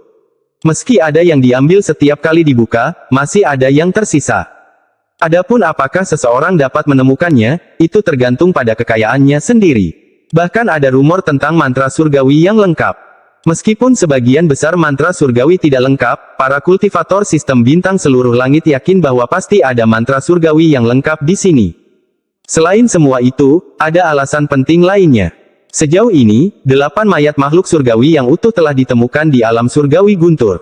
Meski ada yang diambil setiap kali dibuka, masih ada yang tersisa. Adapun apakah seseorang dapat menemukannya, itu tergantung pada kekayaannya sendiri. Bahkan ada rumor tentang mantra surgawi yang lengkap. Meskipun sebagian besar mantra surgawi tidak lengkap, para kultivator sistem bintang seluruh langit yakin bahwa pasti ada mantra surgawi yang lengkap di sini. Selain semua itu, ada alasan penting lainnya. Sejauh ini, 8 mayat makhluk surgawi yang utuh telah ditemukan di alam surgawi guntur.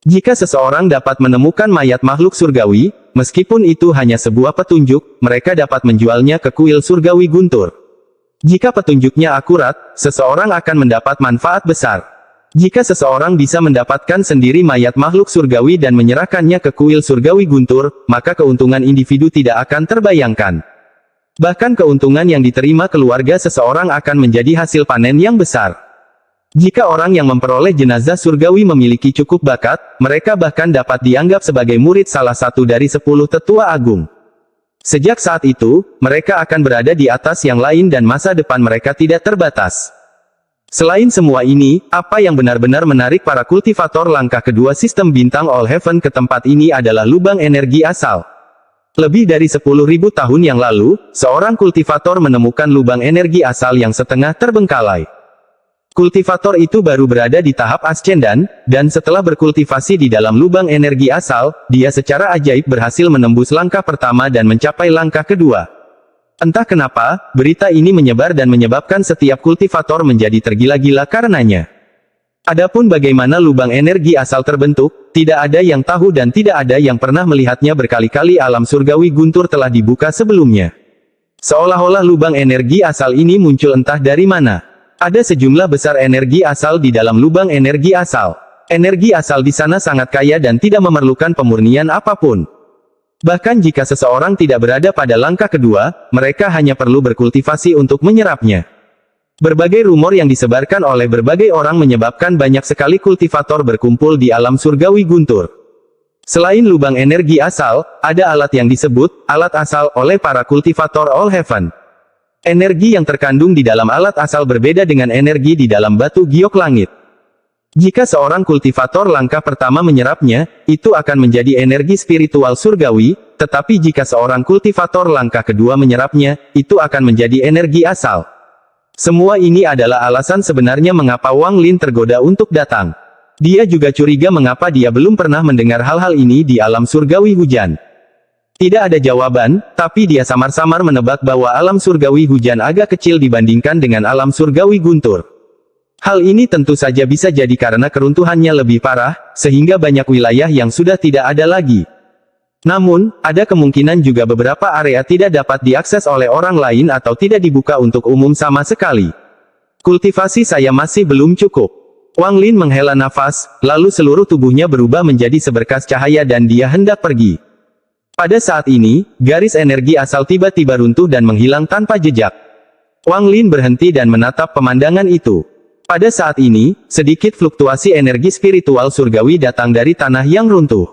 Jika seseorang dapat menemukan mayat makhluk surgawi, meskipun itu hanya sebuah petunjuk, mereka dapat menjualnya ke kuil surgawi guntur. Jika petunjuknya akurat, seseorang akan mendapat manfaat besar. Jika seseorang bisa mendapatkan sendiri mayat makhluk surgawi dan menyerahkannya ke kuil surgawi guntur, maka keuntungan individu tidak akan terbayangkan. Bahkan keuntungan yang diterima keluarga seseorang akan menjadi hasil panen yang besar. Jika orang yang memperoleh jenazah surgawi memiliki cukup bakat, mereka bahkan dapat dianggap sebagai murid salah satu dari 10 tetua agung. Sejak saat itu, mereka akan berada di atas yang lain dan masa depan mereka tidak terbatas. Selain semua ini, apa yang benar-benar menarik para kultivator langkah kedua sistem bintang All Heaven ke tempat ini adalah lubang energi asal. Lebih dari 10.000 tahun yang lalu, seorang kultivator menemukan lubang energi asal yang setengah terbengkalai. Kultivator itu baru berada di tahap ascendan, dan setelah berkultivasi di dalam lubang energi asal, dia secara ajaib berhasil menembus langkah pertama dan mencapai langkah kedua. Entah kenapa, berita ini menyebar dan menyebabkan setiap kultivator menjadi tergila-gila karenanya. Adapun bagaimana lubang energi asal terbentuk, tidak ada yang tahu dan tidak ada yang pernah melihatnya. Berkali-kali alam surgawi guntur telah dibuka sebelumnya. Seolah-olah lubang energi asal ini muncul entah dari mana. Ada sejumlah besar energi asal di dalam lubang energi asal. Energi asal di sana sangat kaya dan tidak memerlukan pemurnian apapun. Bahkan jika seseorang tidak berada pada langkah kedua, mereka hanya perlu berkultivasi untuk menyerapnya. Berbagai rumor yang disebarkan oleh berbagai orang menyebabkan banyak sekali kultivator berkumpul di alam surgawi guntur. Selain lubang energi asal, ada alat yang disebut alat asal oleh para kultivator All Heaven. Energi yang terkandung di dalam alat asal berbeda dengan energi di dalam batu giok langit. Jika seorang kultivator langkah pertama menyerapnya, itu akan menjadi energi spiritual surgawi, tetapi jika seorang kultivator langkah kedua menyerapnya, itu akan menjadi energi asal. Semua ini adalah alasan sebenarnya mengapa Wang Lin tergoda untuk datang. Dia juga curiga mengapa dia belum pernah mendengar hal-hal ini di alam surgawi hujan. Tidak ada jawaban, tapi dia samar-samar menebak bahwa alam surgawi hujan agak kecil dibandingkan dengan alam surgawi guntur. Hal ini tentu saja bisa jadi karena keruntuhannya lebih parah, sehingga banyak wilayah yang sudah tidak ada lagi. Namun, ada kemungkinan juga beberapa area tidak dapat diakses oleh orang lain atau tidak dibuka untuk umum sama sekali. Kultivasi saya masih belum cukup. Wang Lin menghela nafas, lalu seluruh tubuhnya berubah menjadi seberkas cahaya dan dia hendak pergi. Pada saat ini, garis energi asal tiba-tiba runtuh dan menghilang tanpa jejak. Wang Lin berhenti dan menatap pemandangan itu. Pada saat ini, sedikit fluktuasi energi spiritual surgawi datang dari tanah yang runtuh.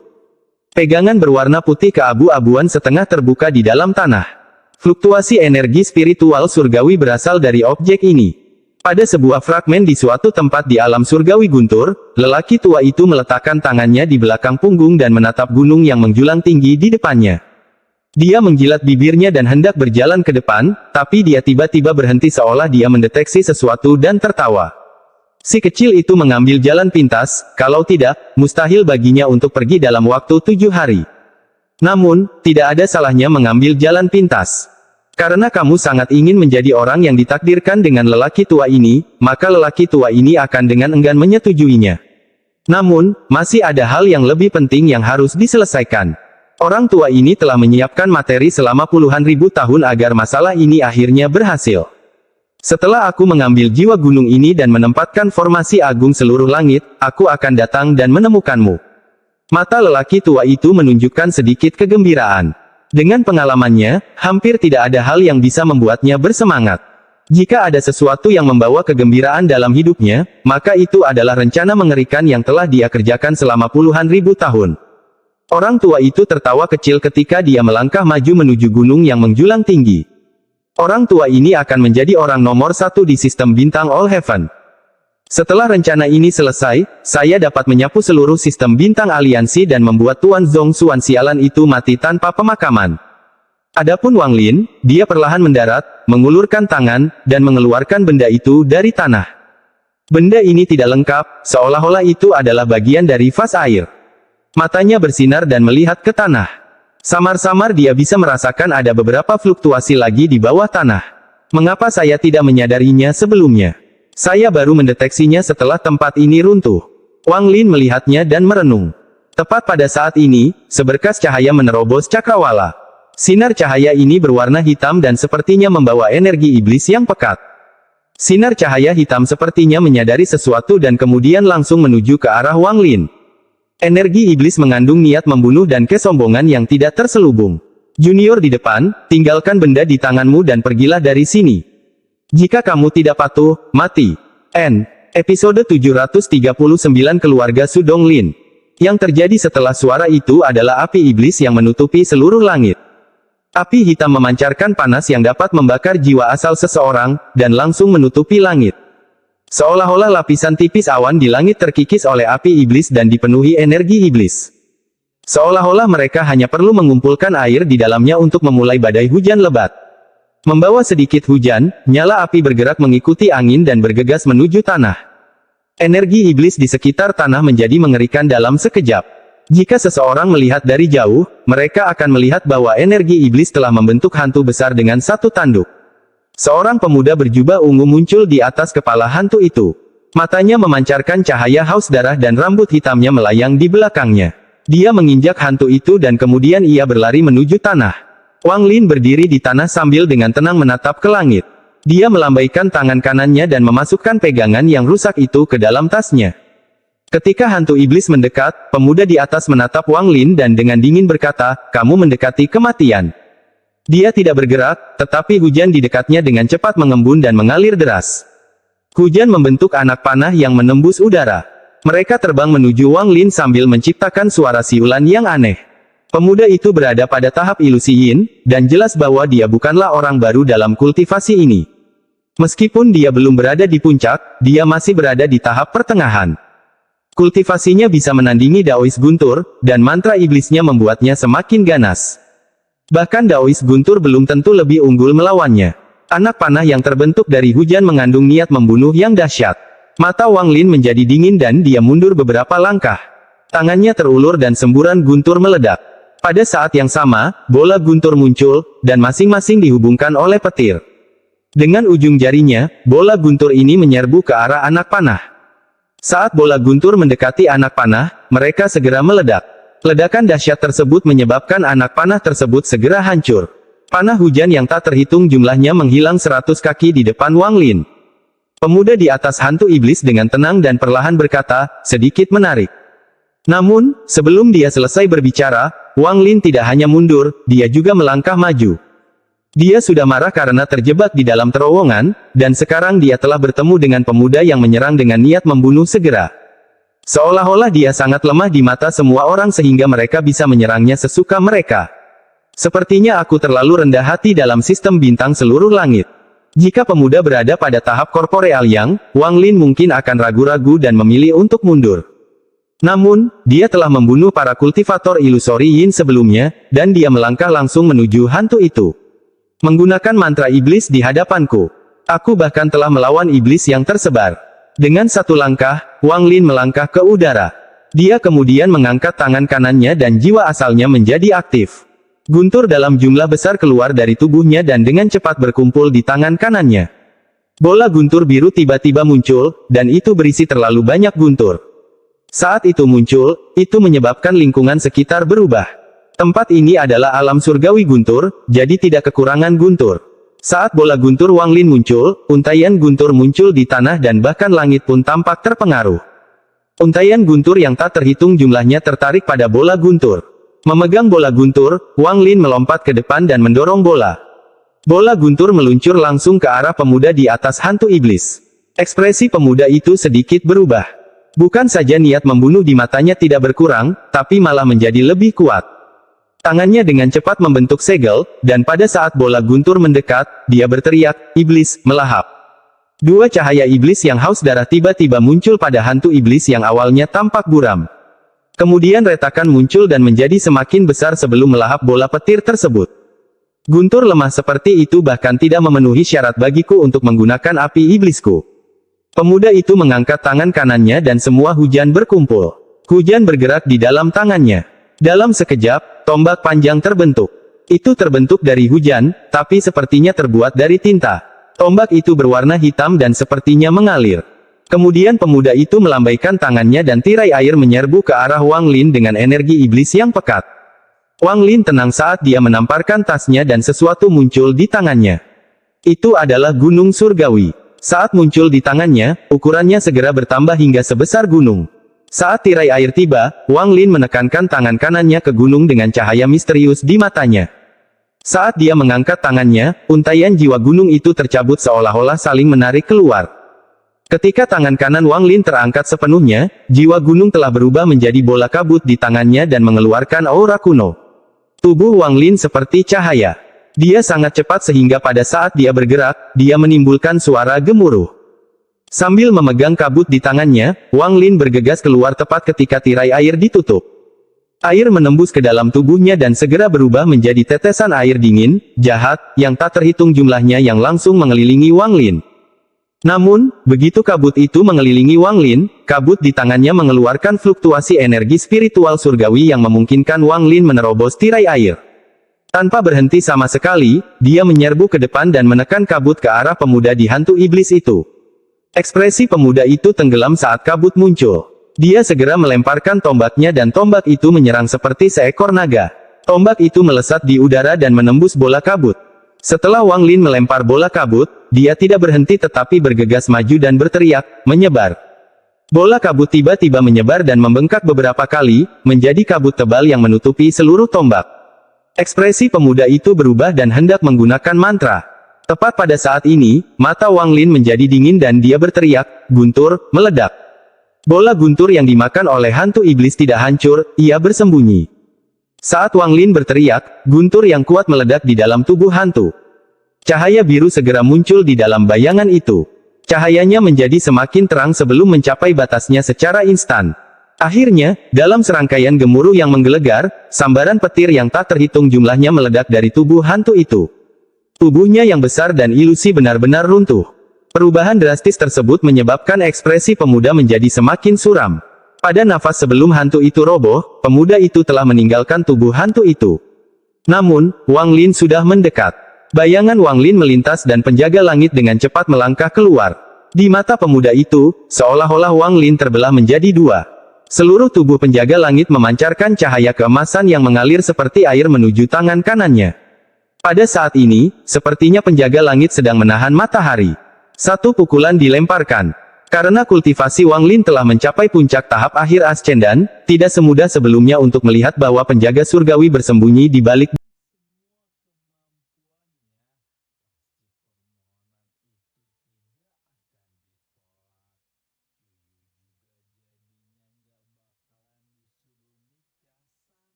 Pegangan berwarna putih keabu-abuan setengah terbuka di dalam tanah. Fluktuasi energi spiritual surgawi berasal dari objek ini. Pada sebuah fragmen di suatu tempat di alam surgawi guntur, lelaki tua itu meletakkan tangannya di belakang punggung dan menatap gunung yang menjulang tinggi di depannya. Dia menjilat bibirnya dan hendak berjalan ke depan, tapi dia tiba-tiba berhenti seolah dia mendeteksi sesuatu dan tertawa. Si kecil itu mengambil jalan pintas, kalau tidak, mustahil baginya untuk pergi dalam waktu 7 hari. Namun, tidak ada salahnya mengambil jalan pintas. Karena kamu sangat ingin menjadi orang yang ditakdirkan dengan lelaki tua ini, maka lelaki tua ini akan dengan enggan menyetujuinya. Namun, masih ada hal yang lebih penting yang harus diselesaikan. Orang tua ini telah menyiapkan materi selama puluhan ribu tahun agar masalah ini akhirnya berhasil. Setelah aku mengambil jiwa gunung ini dan menempatkan formasi agung seluruh langit, aku akan datang dan menemukanmu. Mata lelaki tua itu menunjukkan sedikit kegembiraan. Dengan pengalamannya, hampir tidak ada hal yang bisa membuatnya bersemangat. Jika ada sesuatu yang membawa kegembiraan dalam hidupnya, maka itu adalah rencana mengerikan yang telah dia kerjakan selama puluhan ribu tahun. Orang tua itu tertawa kecil ketika dia melangkah maju menuju gunung yang menjulang tinggi. Orang tua ini akan menjadi orang nomor 1 di sistem bintang All Heaven. Setelah rencana ini selesai, saya dapat menyapu seluruh sistem bintang aliansi dan membuat Tuan Zhong Xuan sialan itu mati tanpa pemakaman. Adapun Wang Lin, dia perlahan mendarat, mengulurkan tangan, dan mengeluarkan benda itu dari tanah. Benda ini tidak lengkap, seolah-olah itu adalah bagian dari vas air. Matanya bersinar dan melihat ke tanah. Samar-samar dia bisa merasakan ada beberapa fluktuasi lagi di bawah tanah. Mengapa saya tidak menyadarinya sebelumnya? Saya baru mendeteksinya setelah tempat ini runtuh. Wang Lin melihatnya dan merenung. Tepat pada saat ini, seberkas cahaya menerobos cakrawala. Sinar cahaya ini berwarna hitam dan sepertinya membawa energi iblis yang pekat. Sinar cahaya hitam sepertinya menyadari sesuatu dan kemudian langsung menuju ke arah Wang Lin. Energi iblis mengandung niat membunuh dan kesombongan yang tidak terselubung. Junior di depan, tinggalkan benda di tanganmu dan pergilah dari sini. Jika kamu tidak patuh, mati. Episode 739 Keluarga Sudong Lin. Yang terjadi setelah suara itu adalah api iblis yang menutupi seluruh langit. Api hitam memancarkan panas yang dapat membakar jiwa asal seseorang, dan langsung menutupi langit. Seolah-olah lapisan tipis awan di langit terkikis oleh api iblis dan dipenuhi energi iblis. Seolah-olah mereka hanya perlu mengumpulkan air di dalamnya untuk memulai badai hujan lebat. Membawa sedikit hujan, nyala api bergerak mengikuti angin dan bergegas menuju tanah. Energi iblis di sekitar tanah menjadi mengerikan dalam sekejap. Jika seseorang melihat dari jauh, mereka akan melihat bahwa energi iblis telah membentuk hantu besar dengan satu tanduk. Seorang pemuda berjubah ungu muncul di atas kepala hantu itu. Matanya memancarkan cahaya haus darah dan rambut hitamnya melayang di belakangnya. Dia menginjak hantu itu dan kemudian ia berlari menuju tanah. Wang Lin berdiri di tanah sambil dengan tenang menatap ke langit. Dia melambaikan tangan kanannya dan memasukkan pegangan yang rusak itu ke dalam tasnya. Ketika hantu iblis mendekat, pemuda di atas menatap Wang Lin dan dengan dingin berkata, "Kamu mendekati kematian." Dia tidak bergerak, tetapi hujan di dekatnya dengan cepat mengembun dan mengalir deras. Hujan membentuk anak panah yang menembus udara. Mereka terbang menuju Wang Lin sambil menciptakan suara siulan yang aneh. Pemuda itu berada pada tahap ilusi yin, dan jelas bahwa dia bukanlah orang baru dalam kultivasi ini. Meskipun dia belum berada di puncak, dia masih berada di tahap pertengahan. Kultivasinya bisa menandingi Daois Guntur, dan mantra iblisnya membuatnya semakin ganas. Bahkan Daois Guntur belum tentu lebih unggul melawannya. Anak panah yang terbentuk dari hujan mengandung niat membunuh yang dahsyat. Mata Wang Lin menjadi dingin dan dia mundur beberapa langkah. Tangannya terulur dan semburan guntur meledak. Pada saat yang sama, bola guntur muncul, dan masing-masing dihubungkan oleh petir. Dengan ujung jarinya, bola guntur ini menyerbu ke arah anak panah. Saat bola guntur mendekati anak panah, mereka segera meledak. Ledakan dahsyat tersebut menyebabkan anak panah tersebut segera hancur. Panah hujan yang tak terhitung jumlahnya menghilang 100 kaki di depan Wang Lin. Pemuda di atas hantu iblis dengan tenang dan perlahan berkata, sedikit menarik. Namun, sebelum dia selesai berbicara, Wang Lin tidak hanya mundur, dia juga melangkah maju. Dia sudah marah karena terjebak di dalam terowongan, dan sekarang dia telah bertemu dengan pemuda yang menyerang dengan niat membunuh segera. Seolah-olah dia sangat lemah di mata semua orang sehingga mereka bisa menyerangnya sesuka mereka. Sepertinya aku terlalu rendah hati dalam sistem bintang seluruh langit. Jika pemuda berada pada tahap korporeal yang, Wang Lin mungkin akan ragu-ragu dan memilih untuk mundur. Namun, dia telah membunuh para kultivator ilusori yin sebelumnya, dan dia melangkah langsung menuju hantu itu. Menggunakan mantra iblis di hadapanku. Aku bahkan telah melawan iblis yang tersebar. Dengan satu langkah, Wang Lin melangkah ke udara. Dia kemudian mengangkat tangan kanannya dan jiwa asalnya menjadi aktif. Guntur dalam jumlah besar keluar dari tubuhnya dan dengan cepat berkumpul di tangan kanannya. Bola guntur biru tiba-tiba muncul, dan itu berisi terlalu banyak guntur. Saat itu muncul, itu menyebabkan lingkungan sekitar berubah. Tempat ini adalah alam surgawi guntur, jadi tidak kekurangan guntur. Saat bola guntur Wang Lin muncul, untaian guntur muncul di tanah dan bahkan langit pun tampak terpengaruh. Untaian guntur yang tak terhitung jumlahnya tertarik pada bola guntur. Memegang bola guntur, Wang Lin melompat ke depan dan mendorong bola. Bola guntur meluncur langsung ke arah pemuda di atas hantu iblis. Ekspresi pemuda itu sedikit berubah. Bukan saja niat membunuh di matanya tidak berkurang, tapi malah menjadi lebih kuat. Tangannya dengan cepat membentuk segel, dan pada saat bola guntur mendekat, dia berteriak, iblis, melahap. Dua cahaya iblis yang haus darah tiba-tiba muncul pada hantu iblis yang awalnya tampak buram. Kemudian retakan muncul dan menjadi semakin besar sebelum melahap bola petir tersebut. Guntur lemah seperti itu bahkan tidak memenuhi syarat bagiku untuk menggunakan api iblisku. Pemuda itu mengangkat tangan kanannya dan semua hujan berkumpul. Hujan bergerak di dalam tangannya. Dalam sekejap, tombak panjang terbentuk. Itu terbentuk dari hujan, tapi sepertinya terbuat dari tinta. Tombak itu berwarna hitam dan sepertinya mengalir. Kemudian pemuda itu melambaikan tangannya dan tirai air menyerbu ke arah Wang Lin dengan energi iblis yang pekat. Wang Lin tenang saat dia menamparkan tasnya dan sesuatu muncul di tangannya. Itu adalah gunung surgawi. Saat muncul di tangannya, ukurannya segera bertambah hingga sebesar gunung. Saat tirai air tiba, Wang Lin menekankan tangan kanannya ke gunung dengan cahaya misterius di matanya. Saat dia mengangkat tangannya, untaian jiwa gunung itu tercabut seolah-olah saling menarik keluar. Ketika tangan kanan Wang Lin terangkat sepenuhnya, jiwa gunung telah berubah menjadi bola kabut di tangannya dan mengeluarkan aura kuno. Tubuh Wang Lin seperti cahaya. Dia sangat cepat sehingga pada saat dia bergerak, dia menimbulkan suara gemuruh. Sambil memegang kabut di tangannya, Wang Lin bergegas keluar tepat ketika tirai air ditutup. Air menembus ke dalam tubuhnya dan segera berubah menjadi tetesan air dingin, jahat, yang tak terhitung jumlahnya yang langsung mengelilingi Wang Lin. Namun, begitu kabut itu mengelilingi Wang Lin, kabut di tangannya mengeluarkan fluktuasi energi spiritual surgawi yang memungkinkan Wang Lin menerobos tirai air. Tanpa berhenti sama sekali, dia menyerbu ke depan dan menekan kabut ke arah pemuda di hantu iblis itu. Ekspresi pemuda itu tenggelam saat kabut muncul. Dia segera melemparkan tombaknya dan tombak itu menyerang seperti seekor naga. Tombak itu melesat di udara dan menembus bola kabut. Setelah Wang Lin melempar bola kabut, dia tidak berhenti tetapi bergegas maju dan berteriak, menyebar. Bola kabut tiba-tiba menyebar dan membengkak beberapa kali, menjadi kabut tebal yang menutupi seluruh tombak. Ekspresi pemuda itu berubah dan hendak menggunakan mantra. Tepat pada saat ini, mata Wang Lin menjadi dingin dan dia berteriak, guntur, meledak. Bola guntur yang dimakan oleh hantu iblis tidak hancur, ia bersembunyi. Saat Wang Lin berteriak, guntur yang kuat meledak di dalam tubuh hantu. Cahaya biru segera muncul di dalam bayangan itu. Cahayanya menjadi semakin terang sebelum mencapai batasnya secara instan. Akhirnya, dalam serangkaian gemuruh yang menggelegar, sambaran petir yang tak terhitung jumlahnya meledak dari tubuh hantu itu. Tubuhnya yang besar dan ilusi benar-benar runtuh. Perubahan drastis tersebut menyebabkan ekspresi pemuda menjadi semakin suram. Pada nafas sebelum hantu itu roboh, pemuda itu telah meninggalkan tubuh hantu itu. Namun, Wang Lin sudah mendekat. Bayangan Wang Lin melintas dan penjaga langit dengan cepat melangkah keluar. Di mata pemuda itu, seolah-olah Wang Lin terbelah menjadi dua. Seluruh tubuh penjaga langit memancarkan cahaya keemasan yang mengalir seperti air menuju tangan kanannya. Pada saat ini, sepertinya penjaga langit sedang menahan matahari. Satu pukulan dilemparkan. Karena kultivasi Wang Lin telah mencapai puncak tahap akhir ascendan, tidak semudah sebelumnya untuk melihat bahwa penjaga surgawi bersembunyi di balik